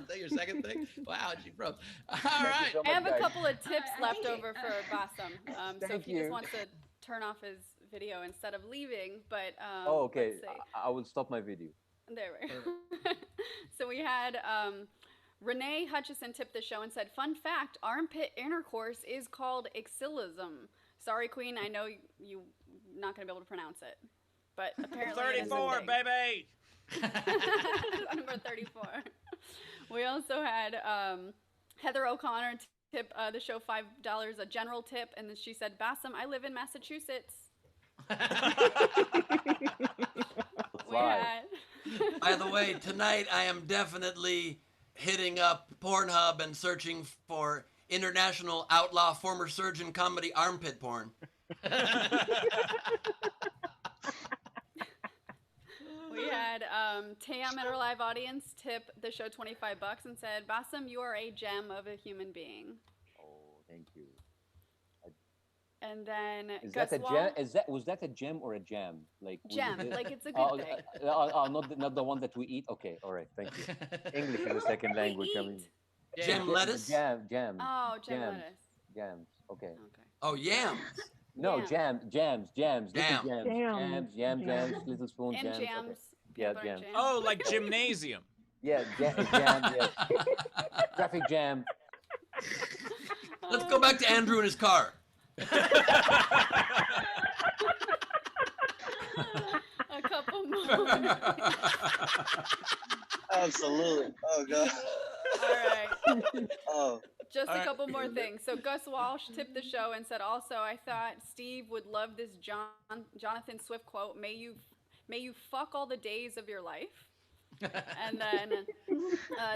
Speaker 2: that your second thing? Wow, she broke. All
Speaker 6: Thank you
Speaker 2: right.
Speaker 6: so
Speaker 4: I have
Speaker 6: much,
Speaker 4: a
Speaker 6: guys.
Speaker 4: couple of tips left over for Bassam. So
Speaker 6: Thank
Speaker 4: if he just
Speaker 6: you.
Speaker 4: wants to turn off his video instead of leaving, but
Speaker 6: Oh, okay.
Speaker 4: let's see.
Speaker 6: I will stop my video.
Speaker 4: There we go. So we had Renee Hutchison tipped the show and said, "Fun fact: armpit intercourse is called exillism." Sorry, Queen, I know you're not gonna be able to pronounce it, but apparently it is a
Speaker 3: 34,
Speaker 4: thing.
Speaker 3: baby.
Speaker 4: Number 34. We also had Heather O'Connor tip the show $5, a general tip, and then she said, "Bassam, I live in Massachusetts." We had.
Speaker 1: By the way, tonight I am definitely hitting up Pornhub and searching for international outlaw former surgeon comedy armpit porn.
Speaker 4: We had Tam in our live audience tip the show $25 and said, "Bassam, you are a gem of a human being."
Speaker 6: Oh, thank you.
Speaker 4: And then
Speaker 6: Is
Speaker 4: Gus
Speaker 6: that a
Speaker 4: Wall-
Speaker 6: gem? Was that a gem or a jam? Like was
Speaker 4: Gem,
Speaker 6: it-
Speaker 4: like it's a good thing.
Speaker 6: not the one that we eat. Okay, all right, thank you. English is a second language. I mean,
Speaker 1: Jam lettuce?
Speaker 6: Jam.
Speaker 4: Oh, gem
Speaker 6: jams,
Speaker 4: lettuce.
Speaker 6: Jams. Okay.
Speaker 4: Okay.
Speaker 1: Oh, yams.
Speaker 6: No,
Speaker 4: Jam.
Speaker 6: jams,
Speaker 1: Jam.
Speaker 6: little jams,
Speaker 5: Jam.
Speaker 6: jams, little spoon
Speaker 4: And
Speaker 6: jams.
Speaker 4: jams.
Speaker 6: Okay.
Speaker 4: peanut
Speaker 6: Yeah,
Speaker 4: butter
Speaker 6: jams.
Speaker 4: jam.
Speaker 3: Oh, like gymnasium.
Speaker 6: Yeah, jam. Yes. Traffic jam.
Speaker 1: Let's go back to Andrew in his car.
Speaker 4: A couple more.
Speaker 17: Absolutely. Oh god.
Speaker 4: All right.
Speaker 17: Oh.
Speaker 4: Just
Speaker 3: All
Speaker 4: a
Speaker 3: right.
Speaker 4: couple more things. So Gus Walsh tipped the show and said, also, I thought Steve would love this Jonathan Swift quote. May you fuck all the days of your life. And then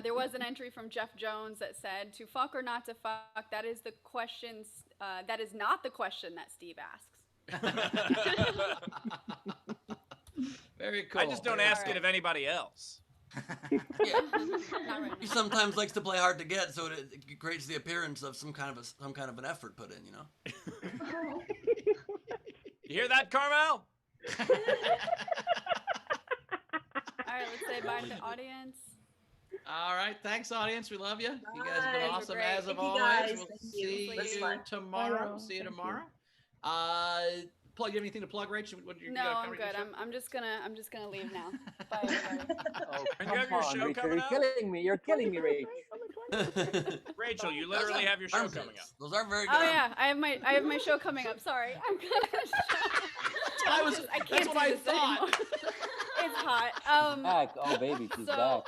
Speaker 4: there was an entry from Jeff Jones that said, to fuck or not to fuck, that is the question. That is not the question that Steve asks.
Speaker 2: Very cool.
Speaker 3: I just don't ask it of anybody else.
Speaker 1: He sometimes likes to play hard to get, so it creates the appearance of some kind of an effort put in, you know.
Speaker 3: You hear that, Carmel?
Speaker 4: All right, let's say bye to the audience.
Speaker 2: All right, thanks, audience. We love you. You guys have
Speaker 10: Bye.
Speaker 2: been
Speaker 10: You're
Speaker 2: awesome
Speaker 4: great.
Speaker 2: as
Speaker 10: Thank
Speaker 2: of
Speaker 10: you,
Speaker 2: always.
Speaker 10: guys.
Speaker 2: We'll
Speaker 10: Thank
Speaker 2: see
Speaker 10: you. That's
Speaker 2: you
Speaker 10: fun.
Speaker 2: tomorrow.
Speaker 5: Bye.
Speaker 2: See you
Speaker 5: Thank you.
Speaker 2: tomorrow. Plug. You have anything to plug, Rachel? What you
Speaker 4: No,
Speaker 2: got
Speaker 4: I'm
Speaker 2: covered
Speaker 4: good.
Speaker 2: in the
Speaker 4: I'm just gonna leave now. Bye, everybody.
Speaker 6: Oh,
Speaker 3: And you have
Speaker 6: come
Speaker 3: your
Speaker 6: on,
Speaker 3: show
Speaker 6: Rachel,
Speaker 3: coming
Speaker 6: you're
Speaker 3: up?
Speaker 6: killing me. You're killing me, Rach.
Speaker 3: Rachel, you literally have your show
Speaker 1: Armpits.
Speaker 3: coming up.
Speaker 1: Those are very good.
Speaker 4: Oh yeah, I have my show coming up. Sorry, I'm gonna. I can't
Speaker 2: That's what I
Speaker 4: do this
Speaker 2: thought.
Speaker 4: anymore. It's hot.
Speaker 6: Back. Oh, baby, she's
Speaker 4: So-
Speaker 6: back.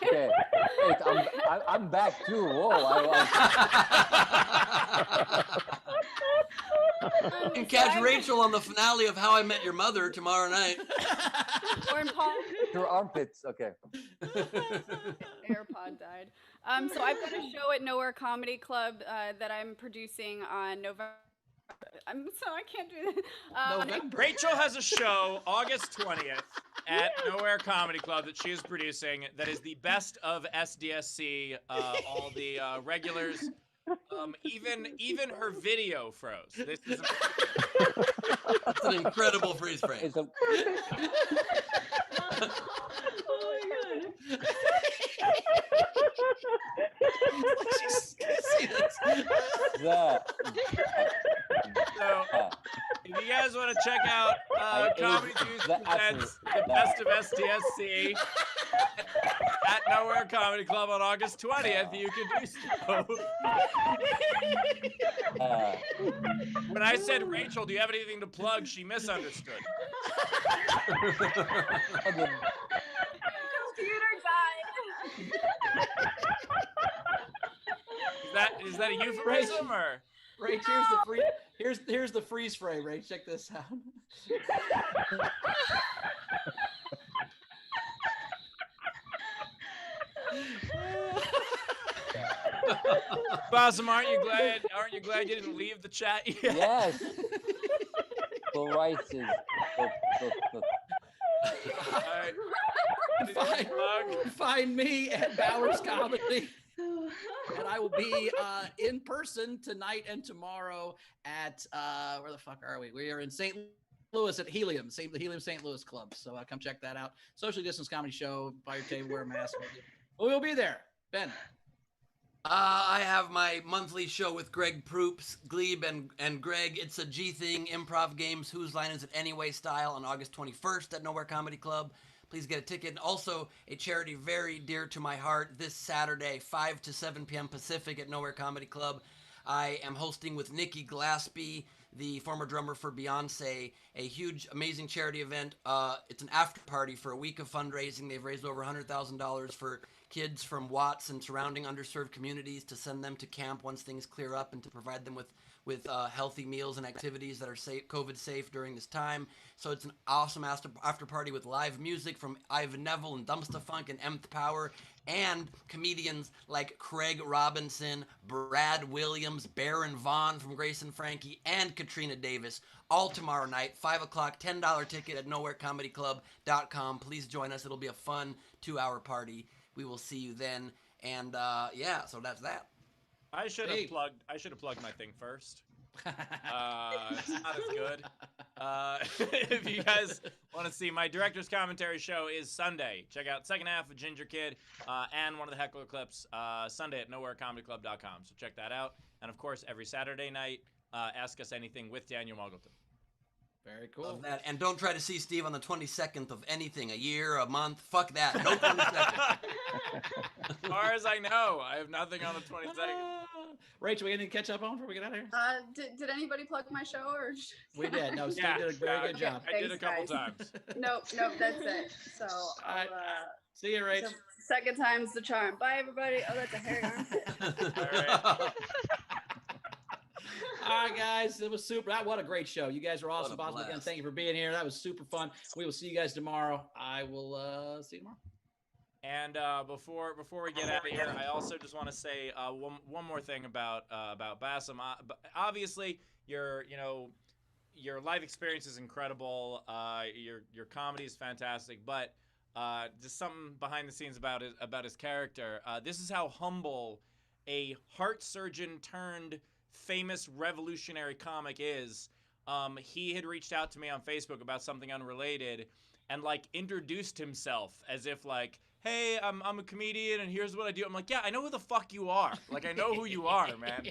Speaker 6: Okay. Wait, I'm back too. Whoa.
Speaker 1: You can catch Rachel on the finale of How I Met Your Mother tomorrow night.
Speaker 4: Or in Paul.
Speaker 6: Your armpits. Okay.
Speaker 4: AirPod died. So I've got a show at Nowhere Comedy Club that I'm producing on November. I can't do that.
Speaker 2: November.
Speaker 3: Rachel has a show August 20th at Nowhere Comedy Club that she is producing that is the best of SDSC, all the regulars. Even her video froze. This is
Speaker 1: That's an incredible freeze frame.
Speaker 6: It's a,
Speaker 10: Oh my god.
Speaker 6: that.
Speaker 3: so. If you guys want to check out Comedy Juice presents the best of SDSC at Nowhere Comedy Club on August 20th, you can do so. When I said, Rachel, do you have anything to plug? She misunderstood.
Speaker 4: Computer died.
Speaker 3: Is that a euphemism or?
Speaker 2: Rach, here's the freeze frame. Rach, check this out.
Speaker 3: Bosom, aren't you glad you didn't leave the chat yet?
Speaker 6: Yes. Full rights is.
Speaker 2: Find me at Bowers Comedy. And I will be in person tonight and tomorrow at where the fuck are we? We are in St. Louis at Helium, the Helium St. Louis Club. So come check that out. Socially distance comedy show. Buy your table, wear a mask. We'll be there. Ben.
Speaker 1: I have my monthly show with Greg Proops, Glebe, and Greg. It's a G Thing Improv Games. Whose Line Is It Anyway style on August 21st at Nowhere Comedy Club. Please get a ticket. And also a charity very dear to my heart this Saturday, 5 to 7 p.m. Pacific at Nowhere Comedy Club. I am hosting with Nikki Glaspie, the former drummer for Beyonce, a huge, amazing charity event. It's an after party for a week of fundraising. They've raised over $100,000 for kids from Watts and surrounding underserved communities to send them to camp once things clear up and to provide them with healthy meals and activities that are safe, COVID safe during this time. So it's an awesome after party with live music from Ivan Neville and Dumpsta Funk and Mth Power and comedians like Craig Robinson, Brad Williams, Baron Vaughn from Grace and Frankie, and Katrina Davis. All tomorrow night, 5 o'clock, $10 ticket at nowherecomedyclub.com. Please join us. It'll be a fun 2-hour party. We will see you then. And so that's that.
Speaker 3: I should have plugged my thing first. It's not as good. If you guys want to see my director's commentary show is Sunday. Check out second half of Ginger Kid and one of the heckler clips Sunday at nowherecomedyclub.com. So check that out. And of course, every Saturday night, Ask Us Anything with Daniel Muggleton.
Speaker 2: Very cool.
Speaker 1: Love that. And don't try to see Steve on the 22nd of anything, a year, a month. Fuck that. No 22nd.
Speaker 3: As far as I know, I have nothing on the 22nd.
Speaker 2: Rachel, we got anything to catch up on before we get out of here?
Speaker 4: Did anybody plug my show or?
Speaker 2: We did. No, Steve did a very good job.
Speaker 3: I did a couple
Speaker 4: Thanks,
Speaker 3: times.
Speaker 4: Nope, that's it. So I'll,
Speaker 2: see you, Rach.
Speaker 4: so second time's the charm. Bye, everybody. Oh, that's a hairy armpit.
Speaker 2: All right, guys, it was super. What a great show. You guys were awesome.
Speaker 1: What a
Speaker 2: Awesome. Again,
Speaker 1: blast.
Speaker 2: thank you for being here. That was super fun. We will see you guys tomorrow. I will see you tomorrow.
Speaker 3: And before we get out of here, I also just want to say one more thing about Bassem. Obviously, your life experience is incredible. Your comedy is fantastic, but just something behind the scenes about his character. This is how humble a heart surgeon turned famous revolutionary comic is. He had reached out to me on Facebook about something unrelated, and like introduced himself as if like, hey, I'm a comedian and here's what I do. I'm like, yeah, I know who the fuck you are. Like, I know who you are, man.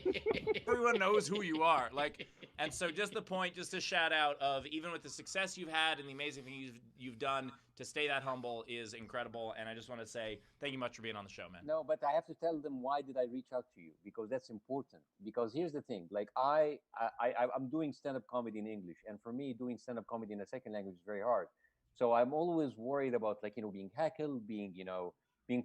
Speaker 3: Everyone knows who you are. Like, and so just a shout out of even with the success you've had and the amazing things you've done, to stay that humble is incredible. And I just want to say thank you much for being on the show, man.
Speaker 6: No, but I have to tell them why did I reach out to you, because that's important. Because here's the thing, like I'm doing stand-up comedy in English, and for me, doing stand-up comedy in a second language is very hard. So I'm always worried about being heckled, being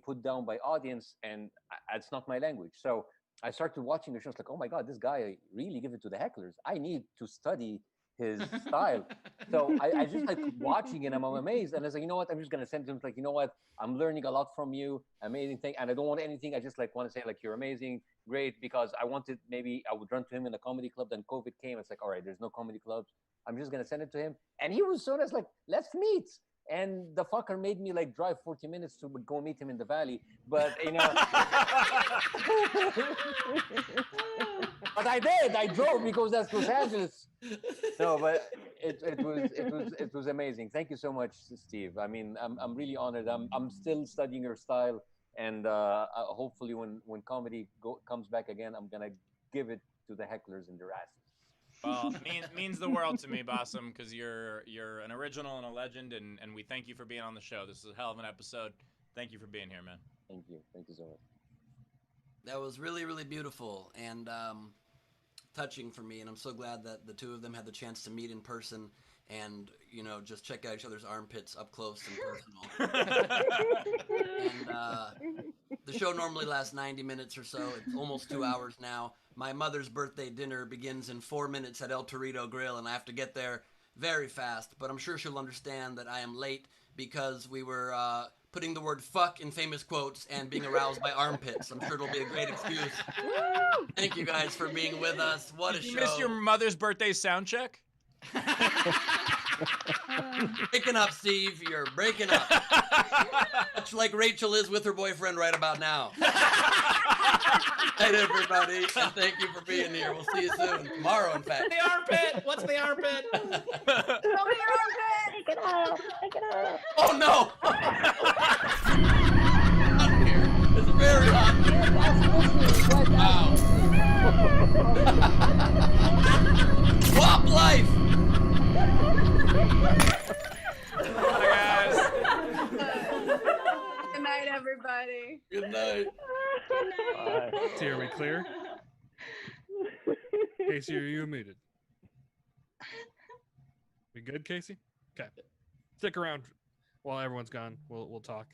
Speaker 6: put down by audience, and it's not my language. So I started watching the shows like, oh my God, this guy really give it to the hecklers. I need to study his style. So I just like watching it, I'm amazed. And I was like, you know what? I'm just gonna send him like, you know what? I'm learning a lot from you, amazing thing. And I don't want anything. I just like want to say like, you're amazing, great, because I wanted, maybe I would run to him in a comedy club. Then COVID came. It's like, all right, there's no comedy clubs. I'm just gonna send it to him. And he was so nice, like, let's meet. And the fucker made me like drive 40 minutes to go meet him in the valley. But but I did. I drove because that's Los Angeles. No, but it was amazing. Thank you so much, Steve. I mean, I'm really honored. I'm still studying your style, and hopefully when comedy comes back again, I'm gonna give it to the hecklers in their asses.
Speaker 3: Well, it means the world to me, Bassem, because you're an original and a legend, and we thank you for being on the show. This is a hell of an episode. Thank you for being here, man.
Speaker 6: Thank you. Thank you so much.
Speaker 1: That was really, really beautiful and touching for me, and I'm so glad that the two of them had the chance to meet in person and, just check out each other's armpits up close and personal. And the show normally lasts 90 minutes or so. It's almost 2 hours now. My mother's birthday dinner begins in 4 minutes at El Torito Grill, and I have to get there very fast. But I'm sure she'll understand that I am late because we were putting the word fuck in famous quotes and being aroused by armpits. I'm sure it'll be a great excuse. Thank you guys for being with us. What a show.
Speaker 3: You missed your mother's birthday sound check?
Speaker 1: Breaking up, Steve. You're breaking up. Much like Rachel is with her boyfriend right about now. Night, everybody, and thank you for being here. We'll see you soon. Tomorrow, in fact.
Speaker 2: The armpit! What's the armpit?
Speaker 4: Show me your armpit!
Speaker 10: Take it off. Take it off.
Speaker 1: Oh, no! Hot here. It's very hot. Wow. Wop life!
Speaker 3: Bye, guys.
Speaker 4: Good night, everybody.
Speaker 1: Good night.
Speaker 18: See, are we clear? Casey, are you muted? We good, Casey? Okay. Stick around while everyone's gone. We'll talk.